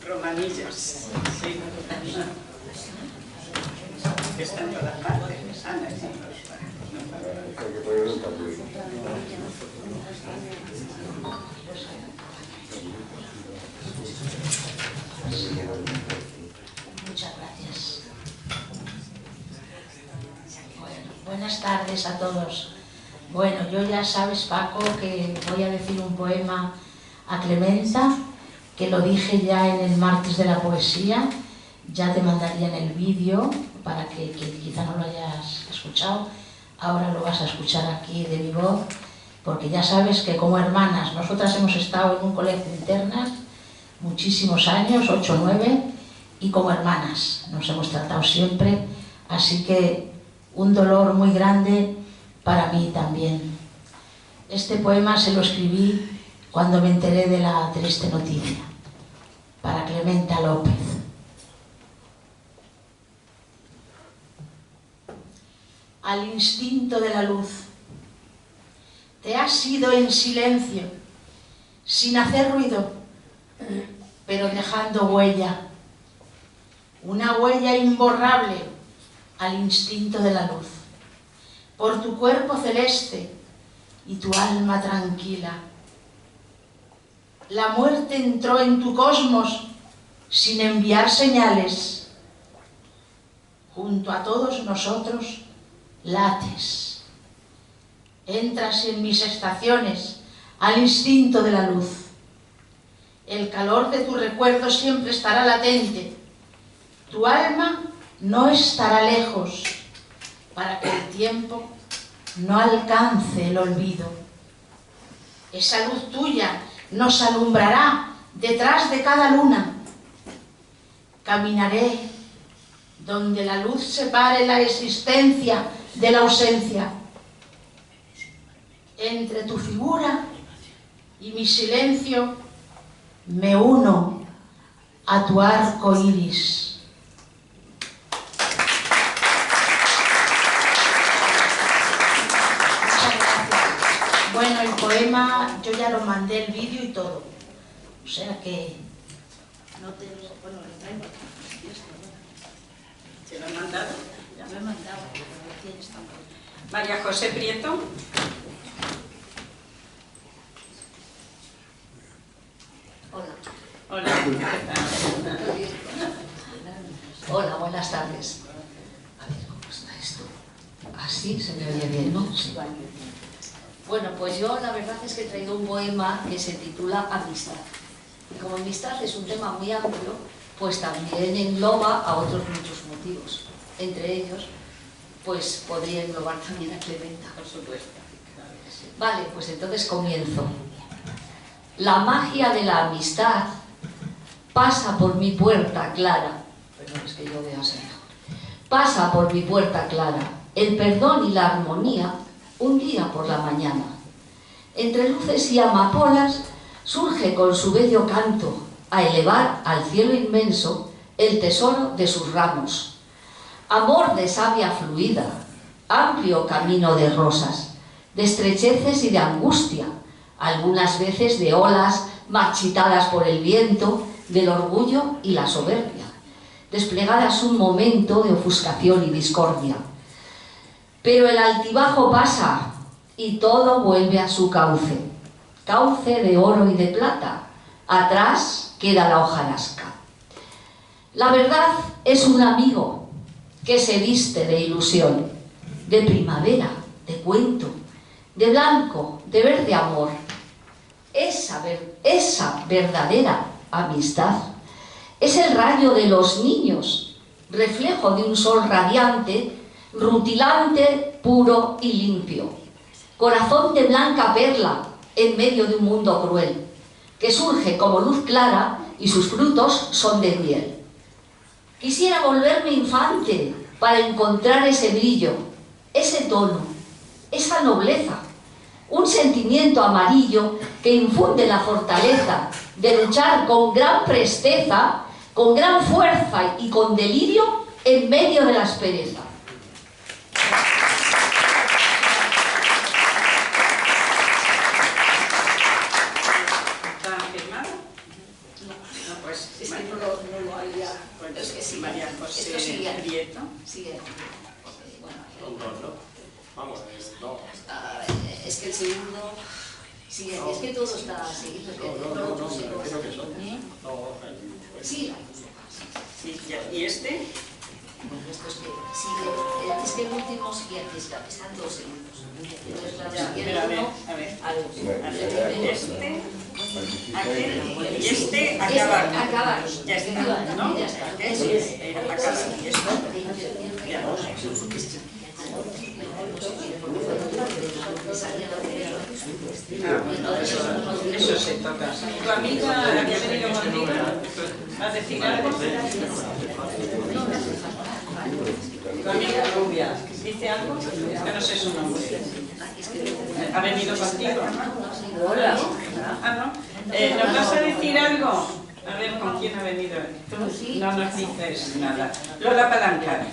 Romanillos. Sí. Está en todas partes. Ana, sí. Muchas gracias. Bueno, buenas tardes a todos. Bueno, yo ya sabes, Paco, que voy a decir un poema a Clementa, que lo dije ya en el martes de la poesía, ya te mandaría en el vídeo para que quizá no lo hayas escuchado, ahora lo vas a escuchar aquí de mi voz, porque ya sabes que como hermanas, nosotras hemos estado en un colegio internas muchísimos años, 8 o 9, y como hermanas nos hemos tratado siempre, así que un dolor muy grande para mí también. Este poema se lo escribí cuando me enteré de la triste noticia, para Clementa López. Al instinto de la luz, te has ido en silencio, sin hacer ruido, pero dejando huella, una huella imborrable al instinto de la luz, por tu cuerpo celeste y tu alma tranquila. La muerte entró en tu cosmos sin enviar señales. Junto a todos nosotros lates. Entras en mis estaciones al instinto de la luz. El calor de tu recuerdo siempre estará latente. Tu alma no estará lejos para que el tiempo no alcance el olvido. Esa luz tuya nos alumbrará detrás de cada luna. Caminaré donde la luz separe la existencia de la ausencia. Entre tu figura y mi silencio me uno a tu arco iris. Bueno, el poema yo ya lo mandé el vídeo y todo, o sea que no tengo, bueno, lo traigo aquí. ¿Se lo han mandado? Ya lo he mandado, pero tienes tampoco. María José Prieto. Hola. Hola. Hola, buenas tardes. A ver, ¿cómo está esto? Así se me oye bien, ¿no? Sí. Bueno, pues yo la verdad es que he traído un poema que se titula Amistad. Y como amistad es un tema muy amplio, pues también engloba a otros muchos motivos. Entre ellos, pues podría englobar también a Clementa. Por supuesto. Vale, pues entonces comienzo. La magia de la amistad pasa por mi puerta clara. Perdón, es que yo veo así mejor. Pasa por mi puerta clara. El perdón y la armonía un día por la mañana. Entre luces y amapolas surge con su bello canto a elevar al cielo inmenso el tesoro de sus ramos. Amor de savia fluida, amplio camino de rosas, de estrecheces y de angustia, algunas veces de olas marchitadas por el viento, del orgullo y la soberbia, desplegadas un momento de ofuscación y discordia. Pero el altibajo pasa y todo vuelve a su cauce, cauce de oro y de plata. Atrás queda la hojarasca. La verdad es un amigo que se viste de ilusión, de primavera, de cuento, de blanco, de verde amor. Esa verdadera amistad es el rayo de los niños, reflejo de un sol radiante, rutilante, puro y limpio. Corazón de blanca perla en medio de un mundo cruel, que surge como luz clara y sus frutos son de miel. Quisiera volverme infante para encontrar ese brillo, ese tono, esa nobleza, un sentimiento amarillo que infunde la fortaleza de luchar con gran presteza, con gran fuerza y con delirio en medio de la aspereza. ¿Está firmado? No, pues Es que no lo haría. Bueno, es que sí, María José Esto sigue. Prieto. Sigue. Bueno, Vamos, no. es que el segundo sigue. Es que todo está seguido. No, creo que son. Sí. Sí, ¿y este? Esto es que sigue. Es que el último sigue aquí, están todos seguidos. Entonces, claro, Ya, si quiere pero uno, a ver. este, Aquel y este acabaron. acabaron. Ya está, ¿no? Ya está. Aquel acabaron. Y esto, ya. Eso se toca. ¿Tu amiga había venido contigo a decir algo? ¿Tu amiga rubia dice algo? Es que no sé su nombre. ¿Ha venido contigo? Hola. Ah, ¿no? ¿Nos vas a decir algo? A ver, ¿con quién ha venido? Tú no nos dices nada. Lola Palancar.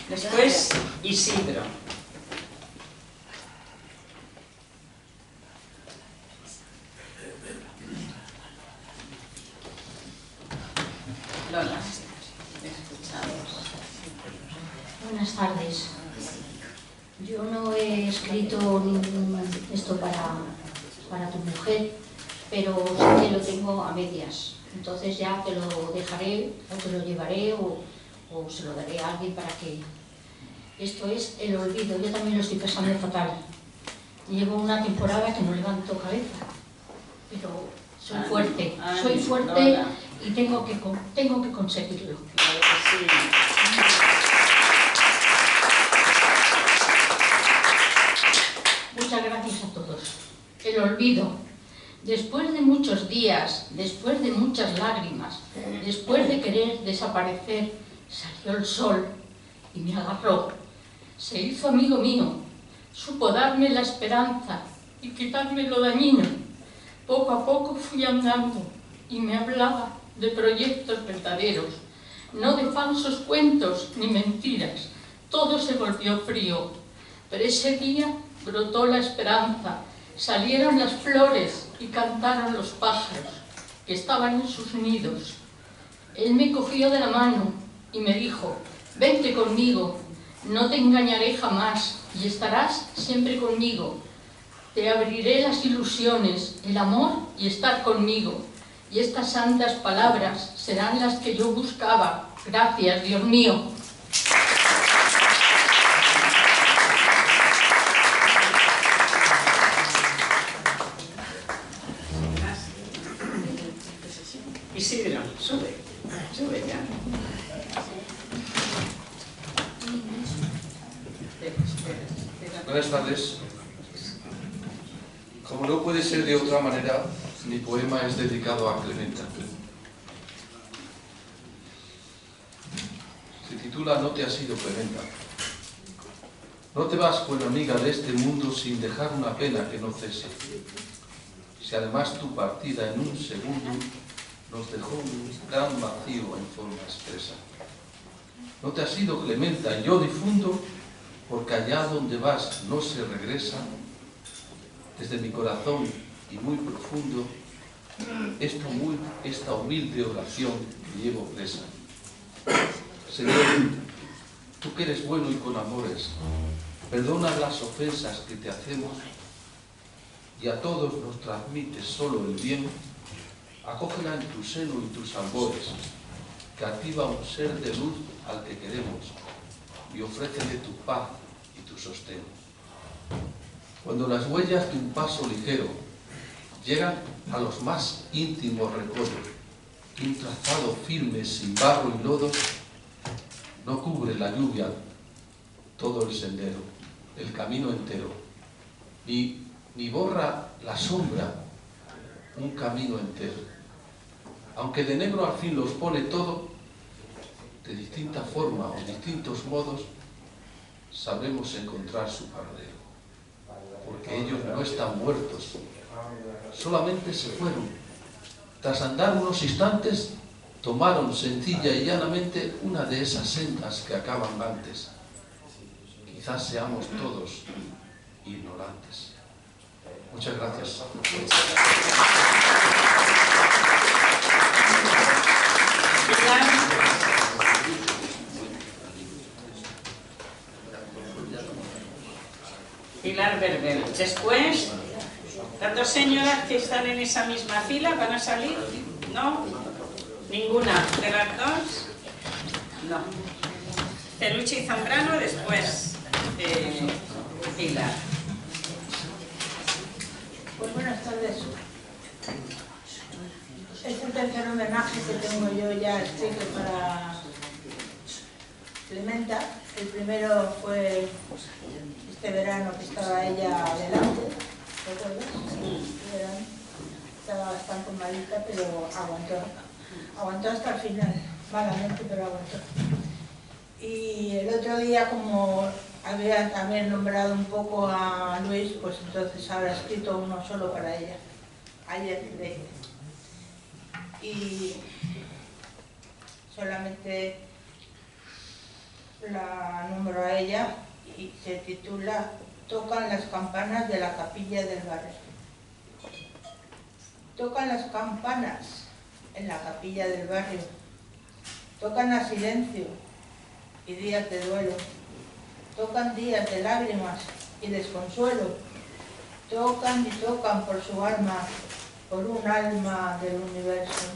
Después, Isidro. Lola. Buenas tardes. Yo no he escrito esto para tu mujer, pero sí que lo tengo a medias. Entonces ya te lo dejaré, o te lo llevaré, o se lo daré a alguien para que... Esto es el olvido. Yo también lo estoy pasando fatal. Llevo una temporada que no levanto cabeza, pero Soy fuerte, soy fuerte y tengo que conseguirlo. Claro que sí. Muchas gracias a todos. El olvido. Después de muchos días, después de muchas lágrimas, después de querer desaparecer, salió el sol y me agarró. Se hizo amigo mío, supo darme la esperanza y quitarme lo dañino. Poco a poco fui andando y me hablaba de proyectos verdaderos, no de falsos cuentos ni mentiras. Todo se volvió frío, pero ese día brotó la esperanza, salieron las flores y cantaron los pájaros que estaban en sus nidos. Él me cogió de la mano y me dijo: vente conmigo, no te engañaré jamás y estarás siempre conmigo. Te abriré las ilusiones, el amor y estar conmigo. Y estas santas palabras serán las que yo buscaba. Gracias, Dios mío. Isidro, sube ya. Buenas tardes. Como no puede ser de otra manera, mi poema es dedicado a Clementa. Se titula No te has ido, Clementa. No te vas, buena amiga, de este mundo sin dejar una pena que no cese. Si además tu partida en un segundo nos dejó un gran vacío en forma expresa. No te has ido, Clementa, y yo difundo, porque allá donde vas no se regresa. Desde mi corazón y muy profundo, esta humilde oración que llevo presa. Señor, tú que eres bueno y con amores, perdona las ofensas que te hacemos y a todos nos transmites solo el bien. Acógela en tu seno y tus albores, que activa un ser de luz al que queremos, y ofrécele tu paz y tu sostén. Cuando las huellas de un paso ligero llegan a los más íntimos recuerdos, un trazado firme sin barro y lodo no cubre la lluvia todo el sendero, el camino entero, ni borra la sombra un camino entero. Aunque de negro al fin los pone todo, de distinta forma o distintos modos, sabremos encontrar su paradero. Porque ellos no están muertos, solamente se fueron. Tras andar unos instantes, tomaron sencilla y llanamente una de esas sendas que acaban antes. Quizás seamos todos ignorantes. Muchas gracias. Pilar Berber. Después, las dos señoras que están en esa misma fila van a salir. ¿No? Ninguna. ¿De las dos? No. Peluche y Zambrano, después Pilar. Pues buenas tardes. Es el tercer homenaje que tengo yo ya escrito para Clementa. El primero fue este verano que estaba ella adelante, ¿recuerdas? Este verano. Estaba bastante malita, pero aguantó hasta el final, malamente, pero aguantó. Y el otro día, como había también nombrado un poco a Luis, pues entonces habrá escrito uno solo para ella. Ayer le hice. Y solamente la nombro a ella y se titula Tocan las campanas de la capilla del barrio. Tocan las campanas en la capilla del barrio, tocan a silencio y días de duelo, tocan días de lágrimas y desconsuelo, tocan y tocan por su alma, por un alma del universo.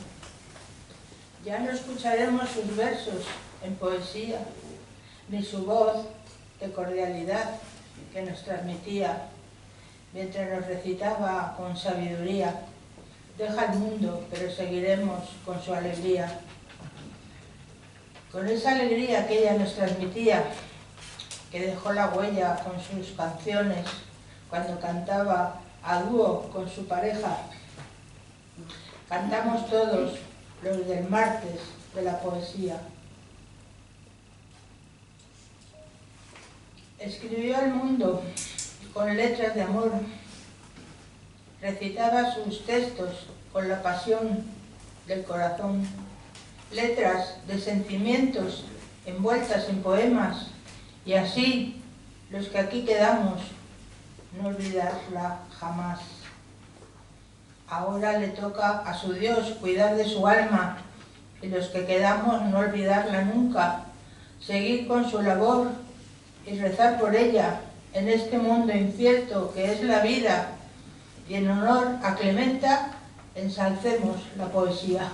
Ya no escucharemos sus versos en poesía, ni su voz de cordialidad que nos transmitía mientras nos recitaba con sabiduría deja el mundo, pero seguiremos con su alegría. Con esa alegría que ella nos transmitía, que dejó la huella con sus canciones, cuando cantaba a dúo con su pareja. Cantamos todos los del martes de la poesía. Escribió al mundo con letras de amor, recitaba sus textos con la pasión del corazón, letras de sentimientos envueltas en poemas, y así los que aquí quedamos, no olvidarla jamás. Ahora le toca a su Dios cuidar de su alma, y los que quedamos no olvidarla nunca, seguir con su labor y rezar por ella en este mundo incierto que es la vida, y en honor a Clementa ensalcemos la poesía.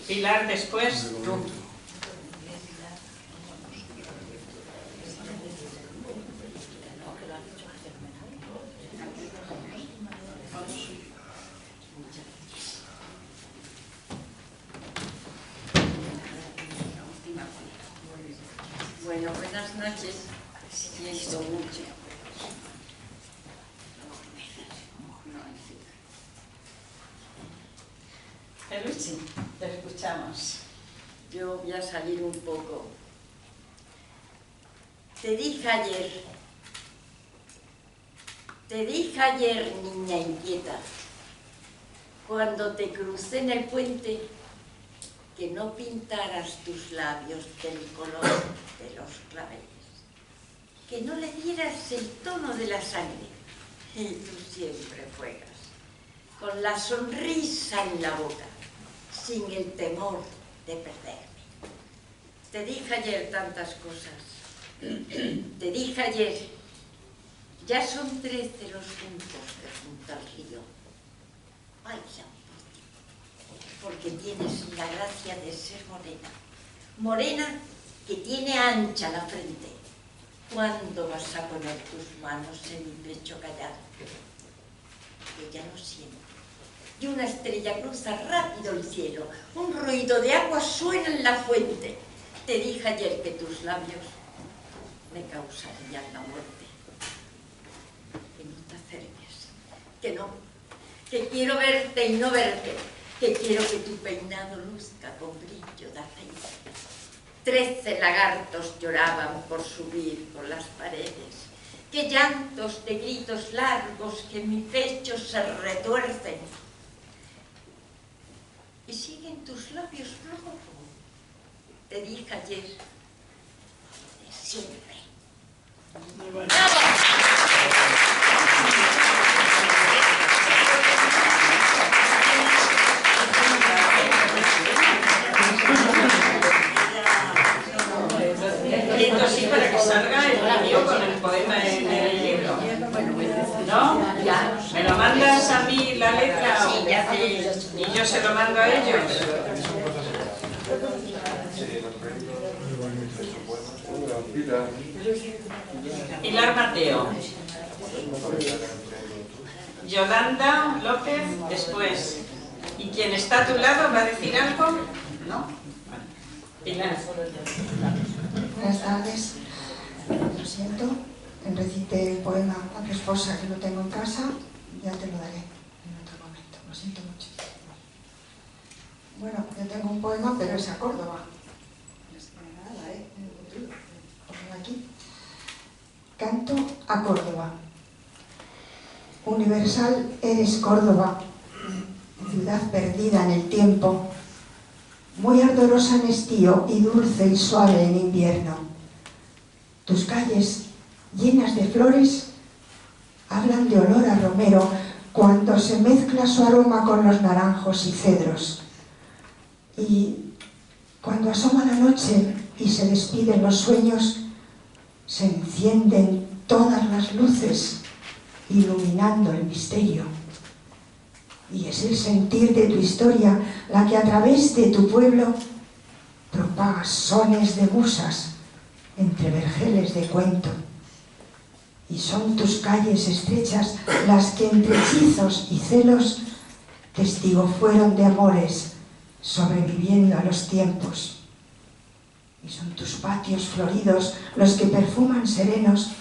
Pilar después, tú. Bueno, buenas noches. Siento mucho. Pelucci, te escuchamos. Yo voy a salir un poco. Te dije ayer, niña inquieta, cuando te crucé en el puente, que no pintaras tus labios del color de los claveles, que no le dieras el tono de la sangre, y tú siempre juegas, con la sonrisa en la boca, sin el temor de perderme. Te dije ayer tantas cosas, te dije ayer, ya son 13 los juntos que junto al río, bailan porque tienes la gracia de ser morena, morena que tiene ancha la frente. ¿Cuándo vas a poner tus manos en mi pecho callado? Que ya lo siento. Y una estrella cruza rápido el cielo, un ruido de agua suena en la fuente. Te dije ayer que tus labios me causarían la muerte. Que no te acerques, que no, que quiero verte y no verte, que quiero que tu peinado luzca con brillo de aceite. 13 lagartos lloraban por subir por las paredes, que llantos de gritos largos que en mi pecho se retuercen. Y siguen tus labios rojos. Te dije ayer, de siempre. Esto sí, para que salga el vídeo con el poema en el libro. ¿No? ¿Me lo mandas a mí la letra? Sí, ya te... Y yo se lo mando a ellos. Pilar Mateo. Yolanda López después. ¿Y quien está a tu lado va a decir algo? ¿No? Pilar. Buenas tardes. Lo siento. Recité el poema a tu esposa, que lo tengo en casa. Ya te lo daré en otro momento. Lo siento mucho. Bueno, yo tengo un poema, pero es a Córdoba. Aquí. Canto a Córdoba. Universal eres Córdoba, ciudad perdida en el tiempo, muy ardorosa en estío y dulce y suave en invierno. Tus calles, llenas de flores, hablan de olor a romero cuando se mezcla su aroma con los naranjos y cedros. Y cuando asoma la noche y se despiden los sueños, se encienden todas las luces, iluminando el misterio. Y es el sentir de tu historia la que a través de tu pueblo propagas sones de musas entre vergeles de cuento. Y son tus calles estrechas las que entre hechizos y celos testigo fueron de amores sobreviviendo a los tiempos. Y son tus patios floridos los que perfuman serenos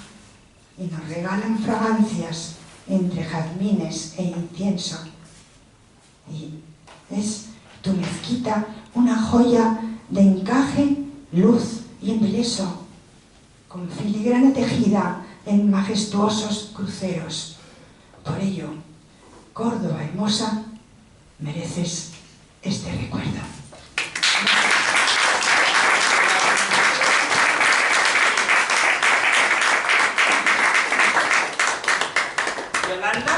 y nos regalan fragancias entre jazmines e incienso. Y es tu mezquita una joya de encaje, luz y embeleso, con filigrana tejida en majestuosos cruceros. Por ello, Córdoba hermosa, mereces este recuerdo. ¿Yolanda?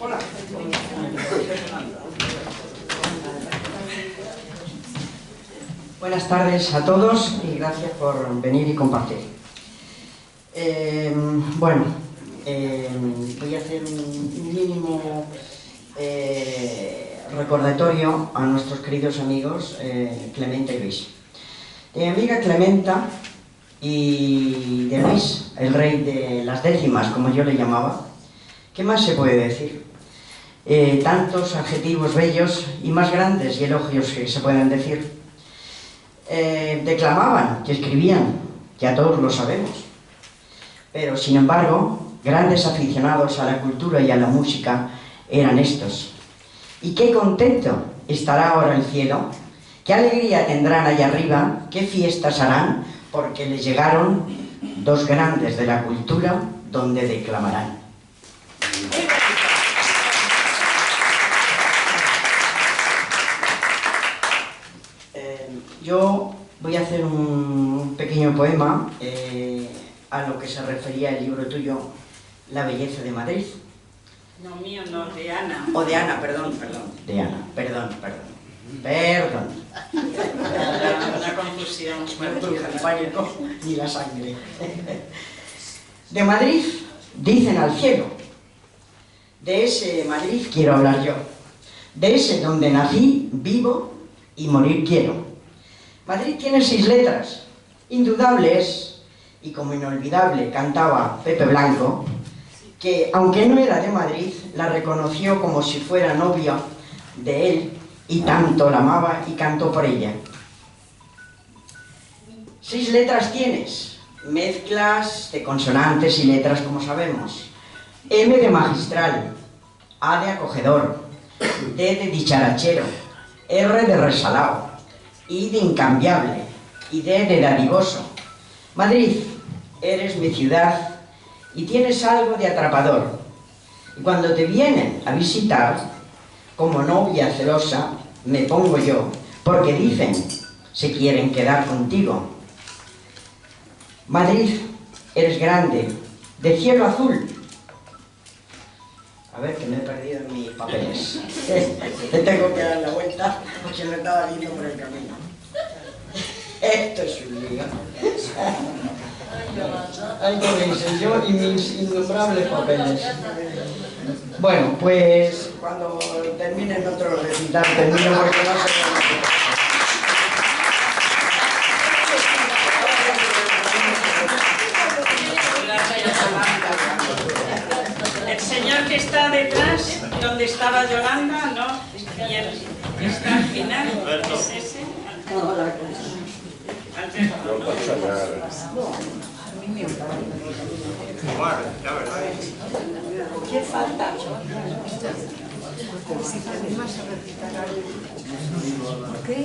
Hola. Buenas tardes a todos y gracias por venir y compartir. Voy a hacer un mínimo recordatorio a nuestros queridos amigos Clementa y Luis. De mi amiga Clementa y de Luis, el rey de las décimas, como yo le llamaba, ¿qué más se puede decir? Tantos adjetivos bellos y más grandes y elogios que se pueden decir. Declamaban, que escribían, ya todos lo sabemos. Pero, sin embargo, grandes aficionados a la cultura y a la música eran estos. Y qué contento estará ahora el cielo, qué alegría tendrán allá arriba, qué fiestas harán, porque les llegaron dos grandes de la cultura donde declamarán. Yo voy a hacer un pequeño poema a lo que se refería el libro tuyo, La belleza de Madrid. No, mío no, de Ana. O de Ana, perdón. De Ana, perdón. Una confusión. El pánico ni la sangre. De Madrid dicen al cielo. De ese Madrid quiero hablar yo. De ese donde nací, vivo y morir quiero. Madrid tiene 6 letras, indudables, y como inolvidable cantaba Pepe Blanco, que aunque no era de Madrid, la reconoció como si fuera novia de él, y tanto la amaba y cantó por ella. 6 letras tienes, mezclas de consonantes y letras como sabemos. M de magistral, A de acogedor, D de dicharachero, R de resalao, I de incambiable y D de dadivoso. Madrid, eres mi ciudad y tienes algo de atrapador. Y cuando te vienen a visitar, como novia celosa, me pongo yo, porque dicen, se quieren quedar contigo. Madrid, eres grande, de cielo azul. A ver, que me he perdido en mis papeles. Le tengo que dar la vuelta porque me estaba viendo por el camino. Esto es un lío. Ahí tenéis yo y mis innombrables papeles. Bueno, pues cuando termine otro recital, termino porque no sé. El señor que está detrás, donde estaba Yolanda, no, y el que está al final, ¿es ese? No pasa nada. ¿Qué falta? Si te animas a recitar algo. ¿Qué?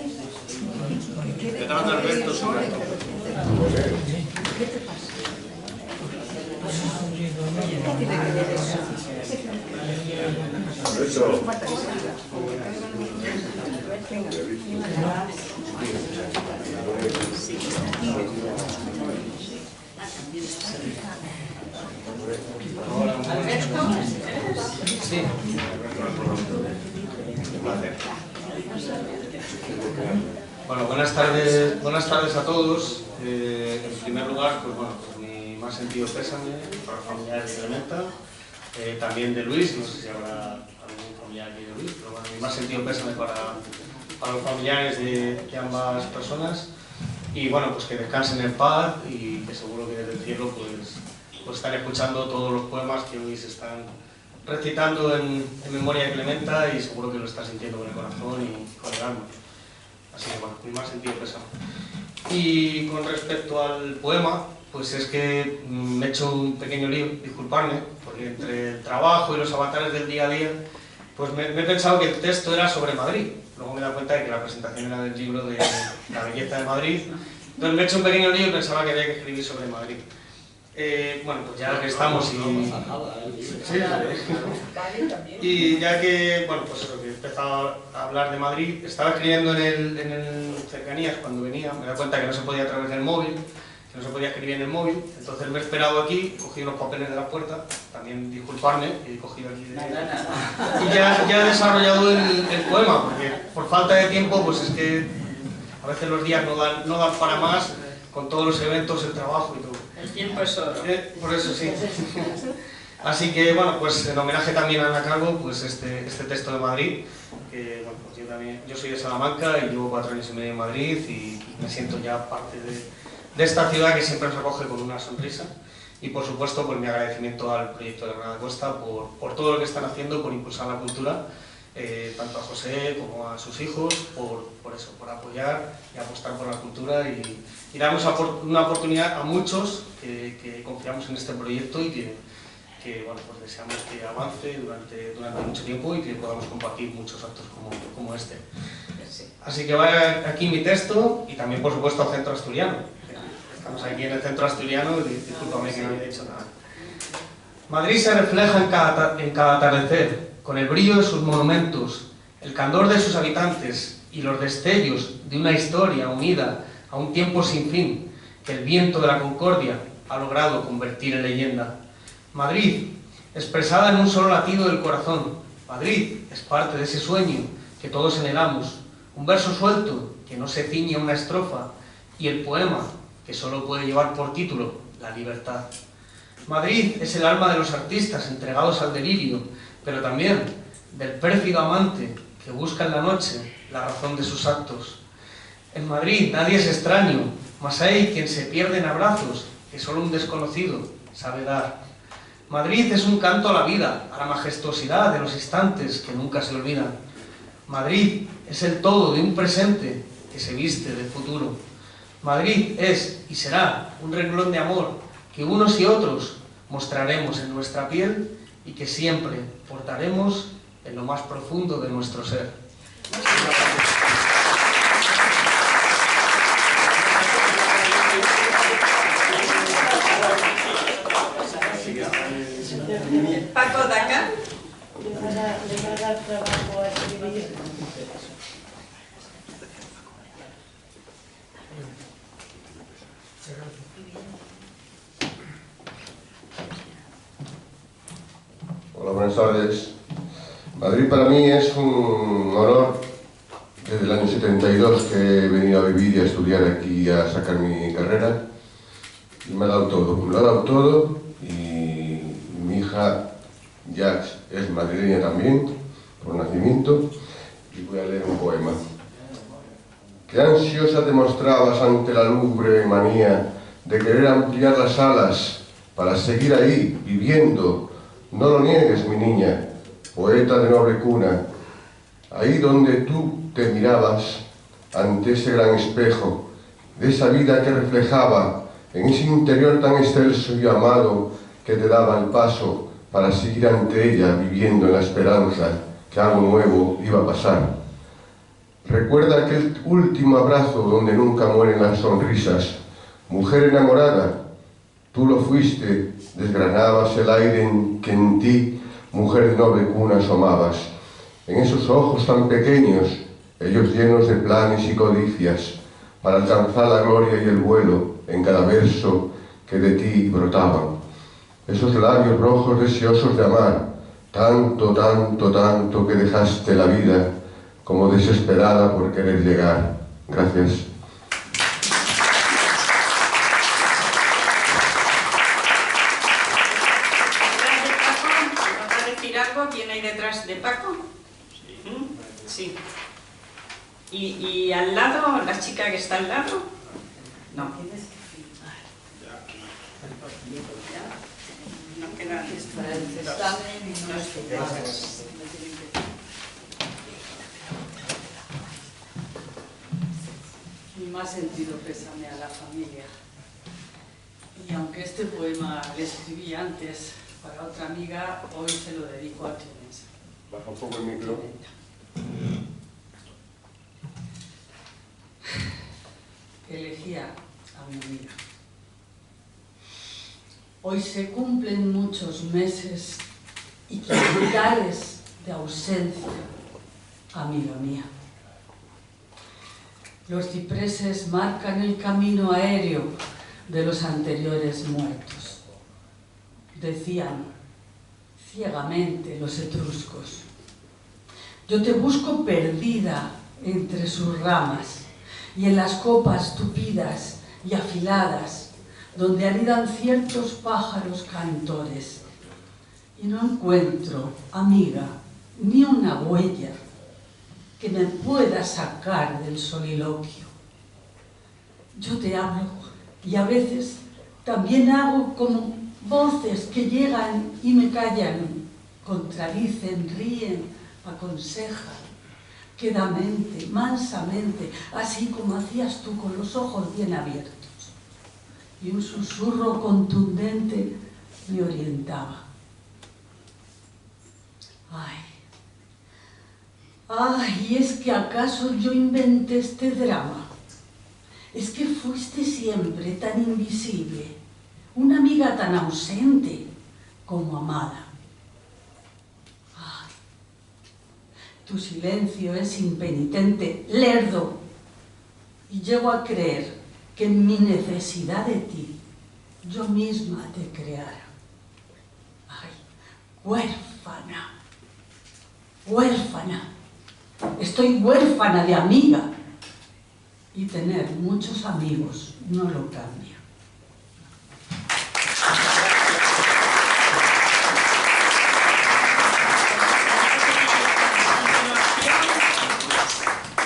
Te daban Alberto sobre todo. ¿Qué te pasa? ¿Qué tiene que ver eso? Eso. Sí. Bueno, buenas tardes a todos. En primer lugar, pues bueno, por mi más sentido pésame para los familiares de Clementa, también de Luis, no sé si habrá algún familiar aquí de Luis, pero bueno, mi más sentido pésame para los familiares de ambas personas, y bueno, pues que descansen en paz y que seguro que desde el cielo pues están escuchando todos los poemas que hoy se están recitando en memoria de Clementa, y seguro que lo está sintiendo con el corazón y con el alma. Así que bueno, mi más sentido pésame. Y con respecto al poema, pues es que me he hecho un pequeño lío, disculpadme, porque entre el trabajo y los avatares del día a día, pues me he pensado que el texto era sobre Madrid. Luego me he dado cuenta de que la presentación era del libro de La belleza de Madrid. Entonces me he hecho un pequeño lío y pensaba que había que escribir sobre Madrid. Bueno, pues ya que estamos y ya que, bueno, pues eso, que he empezado a hablar de Madrid, estaba escribiendo en el Cercanías cuando venía, me he dado cuenta que no se podía a través del móvil, que no se podía escribir en el móvil, entonces me he esperado aquí, he cogido los papeles de la puerta, también disculparme, he cogido aquí y ya he desarrollado el poema, porque por falta de tiempo, pues es que a veces los días no dan para más, con todos los eventos, el trabajo y todo. El tiempo es oro. Por eso sí. Así que, bueno, pues en homenaje también a Ana Calvo, pues este texto de Madrid, que, bueno, pues yo soy de Salamanca y llevo 4 años y medio en Madrid y me siento ya parte de esta ciudad que siempre nos acoge con una sonrisa. Y por supuesto, pues mi agradecimiento al proyecto de Granada Costa por todo lo que están haciendo, por impulsar la cultura, tanto a José como a sus hijos, por apoyar y apostar por la cultura y darnos una oportunidad a muchos que confiamos en este proyecto y que bueno, pues deseamos que avance durante mucho tiempo y que podamos compartir muchos actos como este. Así que va aquí mi texto y también, por supuesto, al Centro Asturiano. Estamos aquí en el Centro Asturiano y discúlpame que no haya dicho nada. Madrid se refleja en cada atardecer, con el brillo de sus monumentos, el candor de sus habitantes y los destellos de una historia unida a un tiempo sin fin que el viento de la concordia ha logrado convertir en leyenda. Madrid, expresada en un solo latido del corazón. Madrid es parte de ese sueño que todos anhelamos, un verso suelto que no se ciñe a una estrofa y el poema que solo puede llevar por título la libertad. Madrid es el alma de los artistas entregados al delirio, pero también del pérfido amante que busca en la noche la razón de sus actos. En Madrid nadie es extraño, mas hay quien se pierde en abrazos que solo un desconocido sabe dar. Madrid es un canto a la vida, a la majestuosidad de los instantes que nunca se olvidan. Madrid es el todo de un presente que se viste de futuro. Madrid es y será un renglón de amor que unos y otros mostraremos en nuestra piel y que siempre portaremos en lo más profundo de nuestro ser. Paco Daca. Le va a dar trabajo a escribir. Hola, buenas tardes. Madrid para mí es un honor. Desde el año 72 que he venido a vivir y a estudiar aquí y a sacar mi carrera. Y me ha dado todo, me lo ha dado todo. Y mi hija Jax es madrileña también, por nacimiento. Y voy a leer un poema. Qué ansiosa te mostrabas ante la lúgubre manía de querer ampliar las alas para seguir ahí, viviendo. No lo niegues, mi niña, poeta de noble cuna, ahí donde tú te mirabas ante ese gran espejo, de esa vida que reflejaba en ese interior tan excelso y amado que te daba el paso para seguir ante ella viviendo en la esperanza que algo nuevo iba a pasar. Recuerda aquel último abrazo donde nunca mueren las sonrisas. Mujer enamorada, tú lo fuiste, desgranabas el aire que en ti, mujer de noble cuna, asomabas. En esos ojos tan pequeños, ellos llenos de planes y codicias, para alcanzar la gloria y el vuelo en cada verso que de ti brotaban. Esos labios rojos deseosos de amar, tanto, tanto, tanto que dejaste la vida como desesperada por querer llegar. Gracias. decir algo? ¿Quién hay detrás de Paco? Sí. ¿Y al lado, la chica que está al lado? No. No queda para el examen y no es Mi más sentido pésame a la familia. Y aunque este poema le escribí antes para otra amiga, hoy se lo dedico a Clemenza. Baja un poco el micro. Elegía a mi amiga. Hoy se cumplen muchos meses y kilómetros de ausencia, amiga mía. Los cipreses marcan el camino aéreo de los anteriores muertos. Decían ciegamente los etruscos: yo te busco perdida entre sus ramas y en las copas tupidas y afiladas donde anidan ciertos pájaros cantores. Y no encuentro, amiga, ni una huella que me pueda sacar del soliloquio. Yo te hablo y a veces también hago como voces que llegan y me callan, contradicen, ríen, aconsejan, quedamente, mansamente, así como hacías tú con los ojos bien abiertos. Y un susurro contundente me orientaba. Ay, ¿es que acaso yo inventé este drama? Es que fuiste siempre tan invisible, una amiga tan ausente como amada. Ay, tu silencio es impenitente, lerdo, y llego a creer que en mi necesidad de ti, yo misma te creara. Ay, huérfana, huérfana. Estoy huérfana de amiga. Y tener muchos amigos no lo cambia.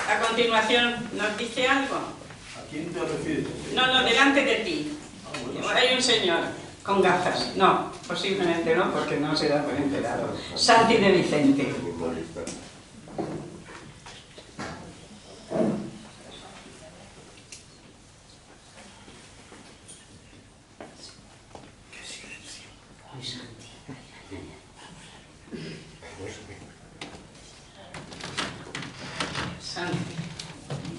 A continuación, ¿nos dice algo? ¿A quién te refieres? No, delante de ti. Hay un señor con gafas. No, posiblemente no, porque no se da por enterado. Santi de Vicente.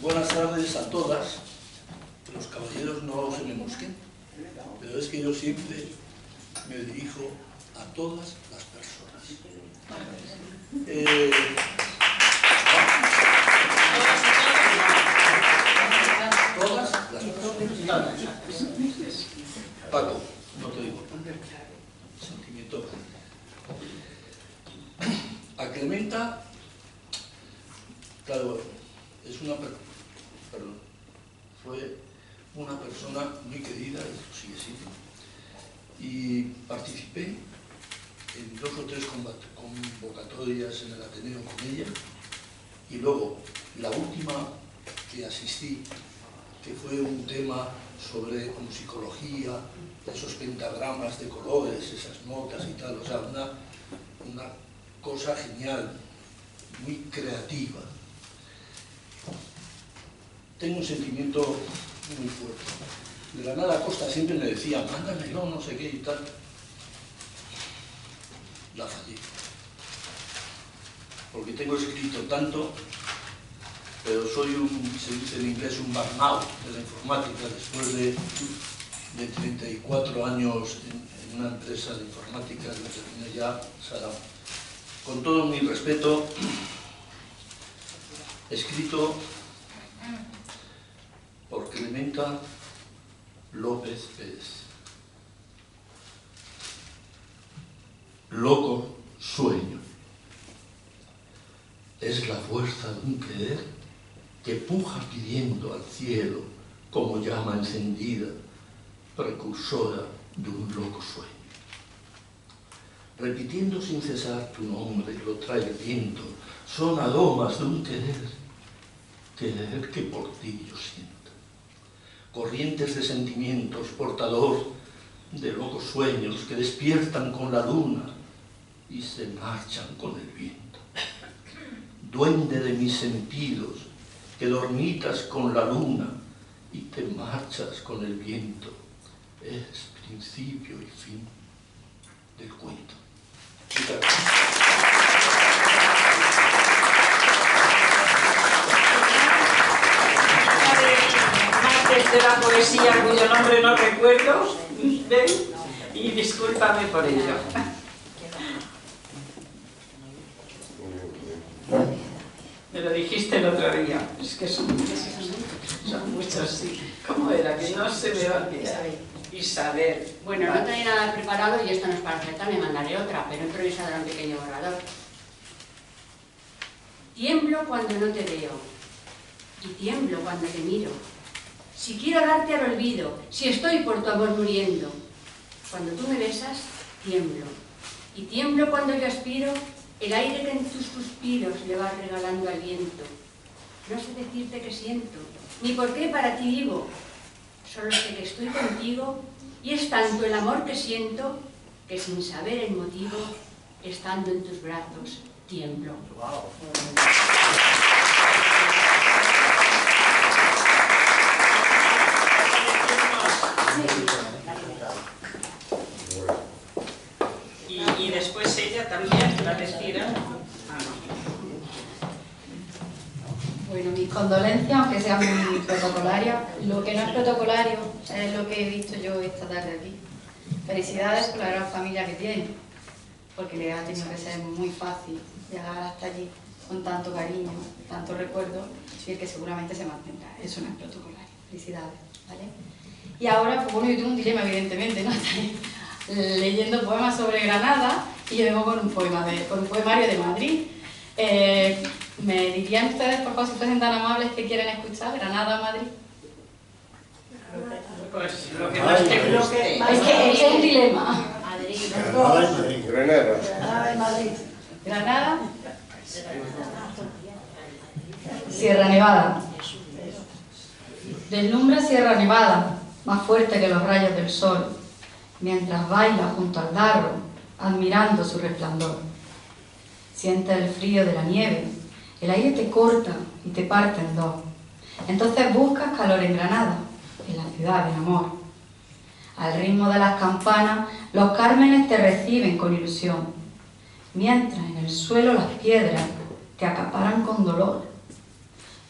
Buenas tardes a todas. Los caballeros no se me mosquen, pero es que yo siempre me dirijo a todas las personas. Todas las personas. Paco, no te digo. Sentimiento. A Clementa, claro, fue una persona muy querida, y lo sigue siendo, y participé en 2 o 3 convocatorias en el Ateneo con ella, y luego la última que asistí, que fue un tema sobre musicología, esos pentagramas de colores, esas notas y tal, o sea, una cosa genial, muy creativa. Tengo un sentimiento muy fuerte. De la nada Costa siempre me decía, mándamelo, no sé qué y tal. La fallé. Porque tengo escrito tanto, pero soy se dice en inglés, un burnout de la informática, después de 34 años en una empresa de informática, que terminé ya, Sara. Con todo mi respeto, escrito por Clementa López Pérez. Loco sueño. Es la fuerza de un querer que puja pidiendo al cielo como llama encendida, precursora de un loco sueño. repitiendo sin cesar tu nombre, lo trae el viento, son aromas de un querer que por ti yo siento. Corrientes de sentimientos, portador de locos sueños que despiertan con la luna y se marchan con el viento. Duende de mis sentidos, que dormitas con la luna y te marchas con el viento, es principio y fin del cuento. Antes de la poesía cuyo nombre no recuerdo, ¿ven? Y discúlpame por ello. Me lo dijiste el otro día, es que son muchos, sí. ¿Cómo era? Que no se me va a olvidar. Isabel. Bueno, no tenía nada preparado y esto no es para recetar, me mandaré otra, pero he improvisado un pequeño borrador. Tiemblo cuando no te veo y tiemblo cuando te miro. Si quiero darte al olvido, si estoy por tu amor muriendo. Cuando tú me besas, tiemblo. Y tiemblo cuando yo aspiro el aire que en tus suspiros le vas regalando al viento. No sé decirte qué siento, ni por qué para ti vivo. Solo sé que estoy contigo y es tanto el amor que siento que sin saber el motivo, estando en tus brazos, tiemblo. Wow. Y después ella también la respira. Bueno, mis condolencias, aunque sea muy protocolaria. Lo que no es protocolario es lo que he visto yo esta tarde aquí. Felicidades por la gran familia que tiene, porque le ha tenido que ser muy fácil llegar hasta allí con tanto cariño, tanto recuerdo, y el que seguramente se mantendrá. Eso no es protocolario. Felicidades, ¿vale? Y ahora, pues bueno, yo tengo un dilema, evidentemente, ¿no? Estoy leyendo poemas sobre Granada y yo vengo con un poemario de Madrid. ¿Me dirían ustedes, por favor, si fuesen tan amables, que quieren escuchar? ¿Granada o Madrid? Pues lo que no es que es un dilema. Madrid. Granada. Sierra Nevada. Deslumbra Sierra Nevada, más fuerte que los rayos del sol, mientras baila junto al Darro, admirando su resplandor. Sientes el frío de la nieve, el aire te corta y te parte en dos. Entonces buscas calor en Granada, en la ciudad del amor. Al ritmo de las campanas, los cármenes te reciben con ilusión, mientras en el suelo las piedras te acaparan con dolor.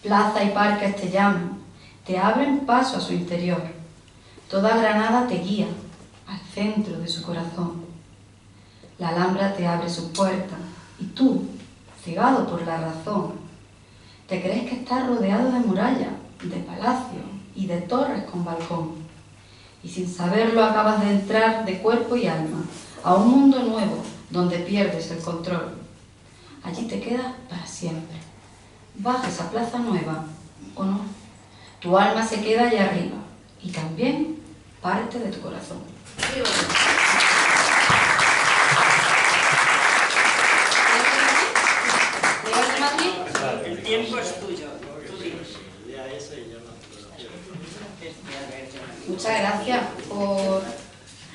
Plaza y parques te llaman, te abren paso a su interior. Toda Granada te guía al centro de su corazón. La Alhambra te abre sus puertas y tú, cegado por la razón, te crees que estás rodeado de murallas, de palacios y de torres con balcón. Y sin saberlo acabas de entrar de cuerpo y alma a un mundo nuevo donde pierdes el control. Allí te quedas para siempre. Bajes a Plaza Nueva o no. Tu alma se queda allá arriba y también parte de tu corazón. El tiempo es tuyo. Muchas gracias por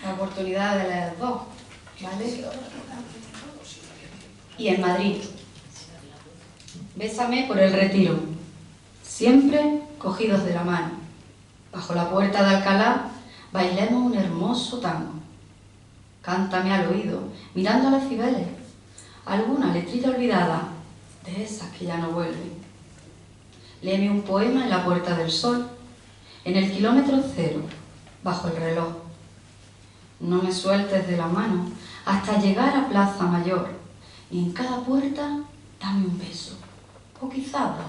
la oportunidad de leer dos, ¿vale? Y en Madrid. Bésame por el Retiro, siempre cogidos de la mano. Bajo la puerta de Alcalá bailemos un hermoso tango. Cántame al oído, mirando a las cibeles, alguna letrita olvidada, de esas que ya no vuelven. Léeme un poema en la Puerta del Sol, en el kilómetro cero, bajo el reloj. No me sueltes de la mano hasta llegar a Plaza Mayor, y en cada puerta dame un beso, o quizás dos.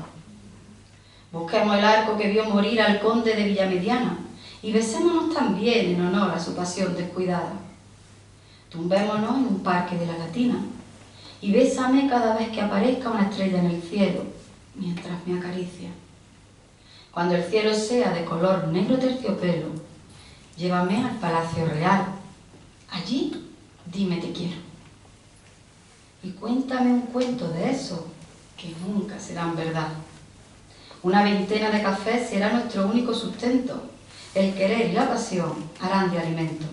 Busquemos el arco que vio morir al conde de Villamediana y besémonos también en honor a su pasión descuidada. Tumbémonos en un parque de la Latina y bésame cada vez que aparezca una estrella en el cielo, mientras me acaricia. Cuando el cielo sea de color negro terciopelo, llévame al Palacio Real. Allí, dime te quiero. y cuéntame un cuento de eso, que nunca serán verdad. Una veintena de cafés será nuestro único sustento. El querer y la pasión harán de alimento.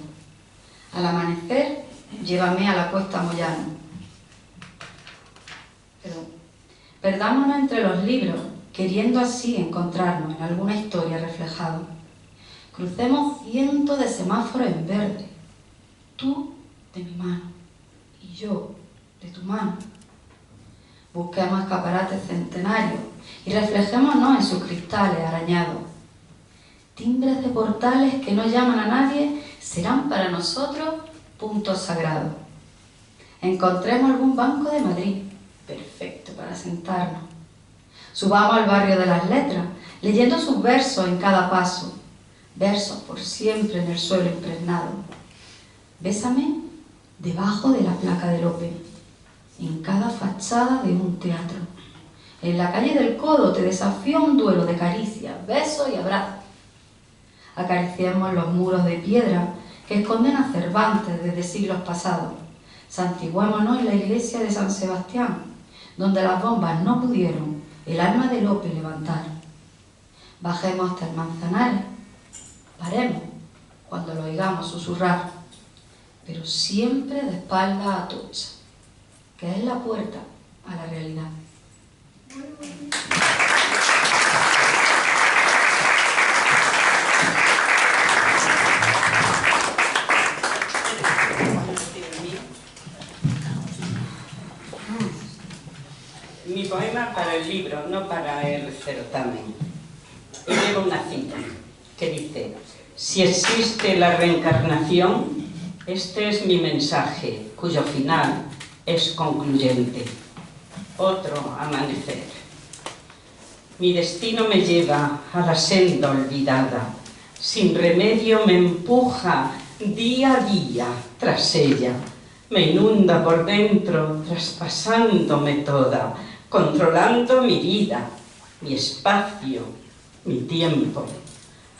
Al amanecer, llévame a la Cuesta Moyano. Pero perdámonos entre los libros, queriendo así encontrarnos en alguna historia reflejada. Crucemos cientos de semáforos en verde. Tú de mi mano y yo de tu mano. Busquemos escaparates centenarios y reflejémonos en sus cristales arañados. Timbres de portales que no llaman a nadie serán para nosotros puntos sagrados. Encontremos algún banco de Madrid, perfecto para sentarnos. Subamos al barrio de las letras, leyendo sus versos en cada paso, versos por siempre en el suelo impregnado. Bésame debajo de la placa de Lope, en cada fachada de un teatro. En la calle del Codo te desafío a un duelo de caricias, besos y abrazos. Acariciemos los muros de piedra que esconden a Cervantes desde siglos pasados. Santiguémonos en la iglesia de San Sebastián, donde las bombas no pudieron el alma de Lope levantar. Bajemos hasta el Manzanares, paremos cuando lo oigamos susurrar, pero siempre de espalda a Atocha, que es la puerta a la realidad. Mi poema para el libro, no para el certamen. Y lleva una cita que dice: si existe la reencarnación, este es mi mensaje, cuyo final es concluyente. Otro amanecer. Mi destino me lleva a la senda olvidada. Sin remedio me empuja día a día tras ella. Me inunda por dentro, traspasándome toda, controlando mi vida, mi espacio, mi tiempo.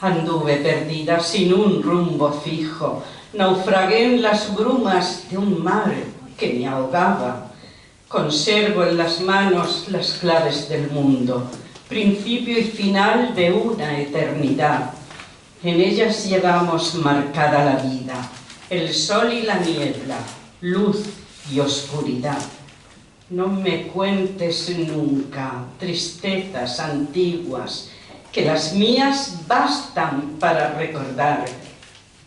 Anduve perdida sin un rumbo fijo, naufragué en las brumas de un mar que me ahogaba. Conservo en las manos las claves del mundo, principio y final de una eternidad. En ellas llevamos marcada la vida, el sol y la niebla, luz y oscuridad. No me cuentes nunca tristezas antiguas, que las mías bastan para recordar.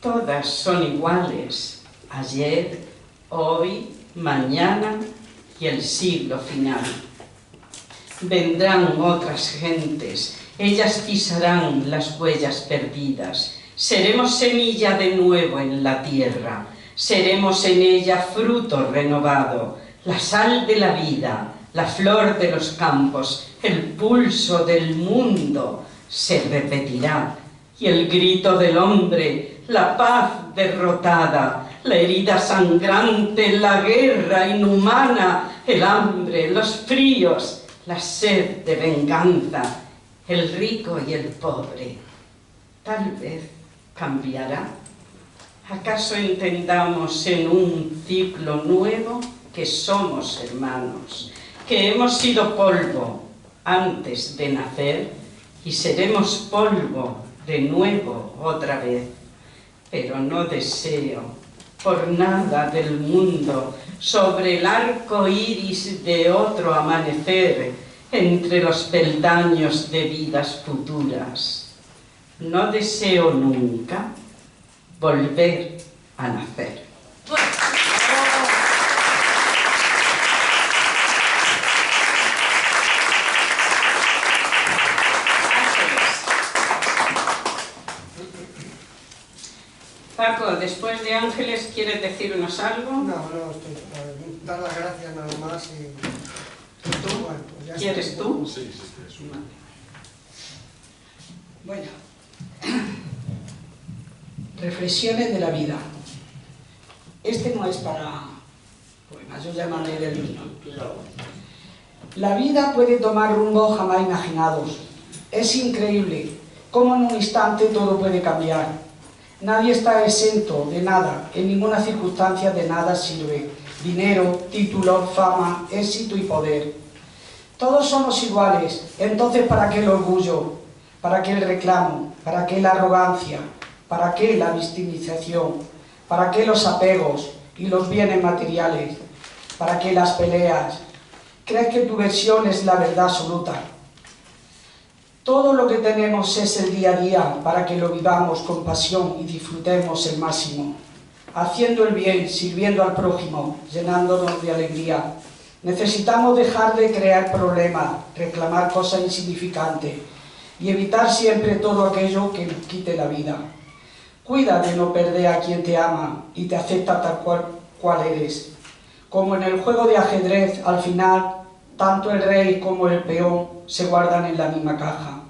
Todas son iguales, ayer, hoy, mañana y el siglo final. Vendrán otras gentes, ellas pisarán las huellas perdidas. Seremos semilla de nuevo en la tierra, seremos en ella fruto renovado, la sal de la vida, la flor de los campos, el pulso del mundo se repetirá. Y el grito del hombre, la paz derrotada, la herida sangrante, la guerra inhumana, el hambre, los fríos, la sed de venganza, el rico y el pobre, tal vez cambiará. ¿Acaso entendamos en un ciclo nuevo que somos hermanos, que hemos sido polvo antes de nacer y seremos polvo de nuevo otra vez? Pero no deseo por nada del mundo sobre el arco iris de otro amanecer entre los peldaños de vidas futuras. No deseo nunca volver a nacer. Paco, después de Ángeles, ¿quieres decirnos algo? No, estoy para dar las gracias nada más y... ¿Tú? Bueno, pues ya ¿Quieres está. tú? Sí. Bueno, reflexiones de la vida. Este no es para poemas, yo ya mandé del mío. La vida puede tomar rumbos jamás imaginados. Es increíble cómo en un instante todo puede cambiar. Nadie está exento de nada, en ninguna circunstancia de nada sirve. dinero, título, fama, éxito y poder. Todos somos iguales, entonces ¿para qué el orgullo? ¿Para qué el reclamo? ¿Para qué la arrogancia? ¿Para qué la victimización? ¿Para qué los apegos y los bienes materiales? ¿Para qué las peleas? ¿Crees que tu versión es la verdad absoluta? Todo lo que tenemos es el día a día para que lo vivamos con pasión y disfrutemos el máximo. Haciendo el bien, sirviendo al prójimo, llenándonos de alegría. Necesitamos dejar de crear problemas, reclamar cosas insignificantes y evitar siempre todo aquello que nos quite la vida. Cuida de no perder a quien te ama y te acepta tal cual eres. Como en el juego de ajedrez, al final, tanto el rey como el peón se guardan en la misma caja.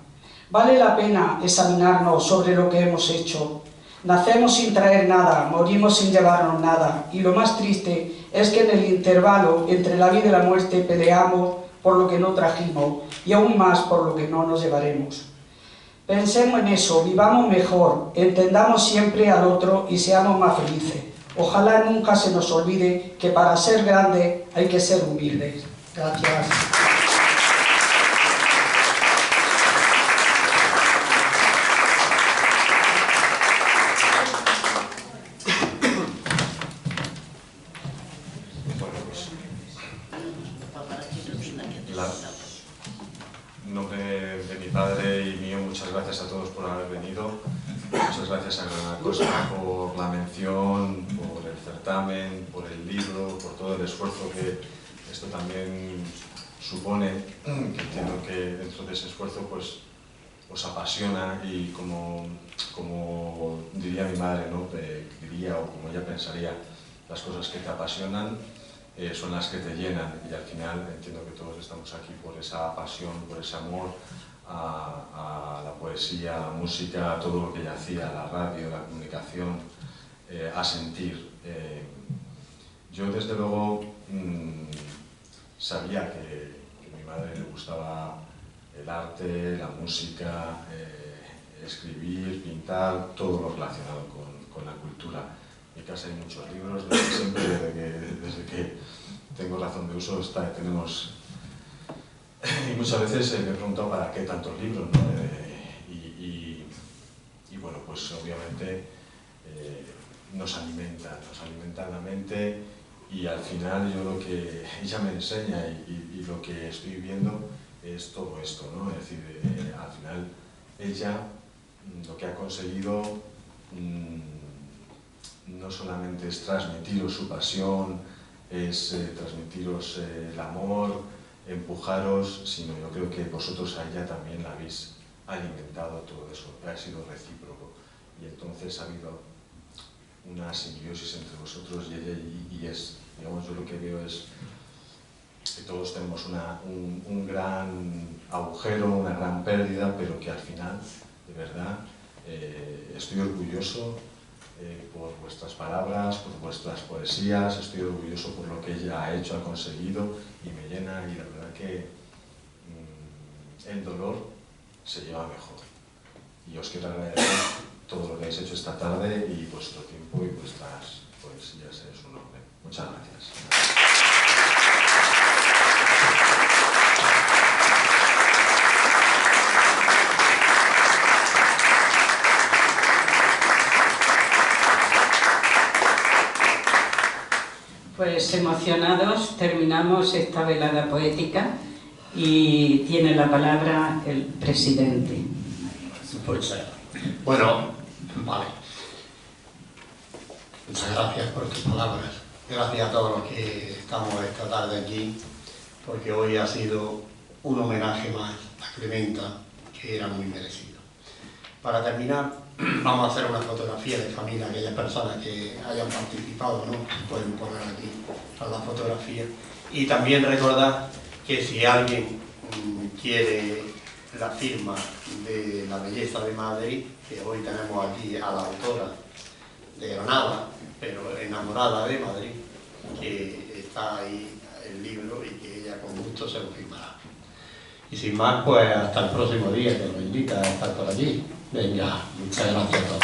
Vale la pena examinarnos sobre lo que hemos hecho. Nacemos sin traer nada, morimos sin llevarnos nada, y lo más triste es que en el intervalo entre la vida y la muerte peleamos por lo que no trajimos, y aún más por lo que no nos llevaremos. Pensemos en eso, vivamos mejor, entendamos siempre al otro y seamos más felices. Ojalá nunca se nos olvide que para ser grandes hay que ser humildes. Gracias. En nombre de mi padre y mío, muchas gracias a todos por haber venido. Muchas gracias a Granada Costa por la mención, por el certamen, por el libro, por todo el esfuerzo que esto también supone. Entiendo que dentro de ese esfuerzo pues os apasiona y como diría mi madre, ¿no? Diría o como ella pensaría, las cosas que te apasionan son las que te llenan, y al final entiendo que todos estamos aquí por esa pasión, por ese amor a la poesía, a la música, a todo lo que ella hacía, a la radio, a la comunicación, a sentir. Yo desde luego sabía que a mi madre le gustaba el arte, la música, escribir, pintar, todo lo relacionado con la cultura. En mi casa hay muchos libros, desde que tengo razón de uso tenemos... Y muchas veces me he preguntado para qué tantos libros, ¿no? Y bueno, pues obviamente nos alimentan la mente, y al final yo lo que ella me enseña y lo que estoy viendo es todo esto, ¿no? Es decir, al final ella lo que ha conseguido no solamente es transmitiros su pasión, es transmitiros el amor, empujaros, sino yo creo que vosotros a ella también la habéis alimentado todo eso, ha sido recíproco, y entonces ha habido una simbiosis entre vosotros y ella, y es, digamos, yo lo que veo es que todos tenemos un gran agujero, una gran pérdida, pero que al final, de verdad, estoy orgulloso por vuestras palabras, por vuestras poesías, estoy orgulloso por lo que ella ha hecho, ha conseguido, y me llena, y la verdad que el dolor se lleva mejor. Y os quiero agradecer todo lo que habéis hecho esta tarde y vuestro tiempo y vuestras poesías, es un honor. Muchas gracias. Pues emocionados terminamos esta velada poética y tiene la palabra el presidente. Pues, bueno, vale. Muchas gracias por tus palabras. Gracias a todos los que estamos esta tarde aquí, porque hoy ha sido un homenaje más a Clementa, que era muy merecido. Para terminar, vamos a hacer una fotografía de familia, aquellas personas que hayan participado, ¿no? Pueden poner aquí a la fotografía. Y también recordar que si alguien quiere la firma de La belleza de Madrid, que hoy tenemos aquí a la autora de Granada, pero enamorada de Madrid, que está ahí el libro y que ella con gusto se lo firmará. Y sin más, pues hasta el próximo día, que nos invita a estar por allí. Venga, muchas gracias a todos.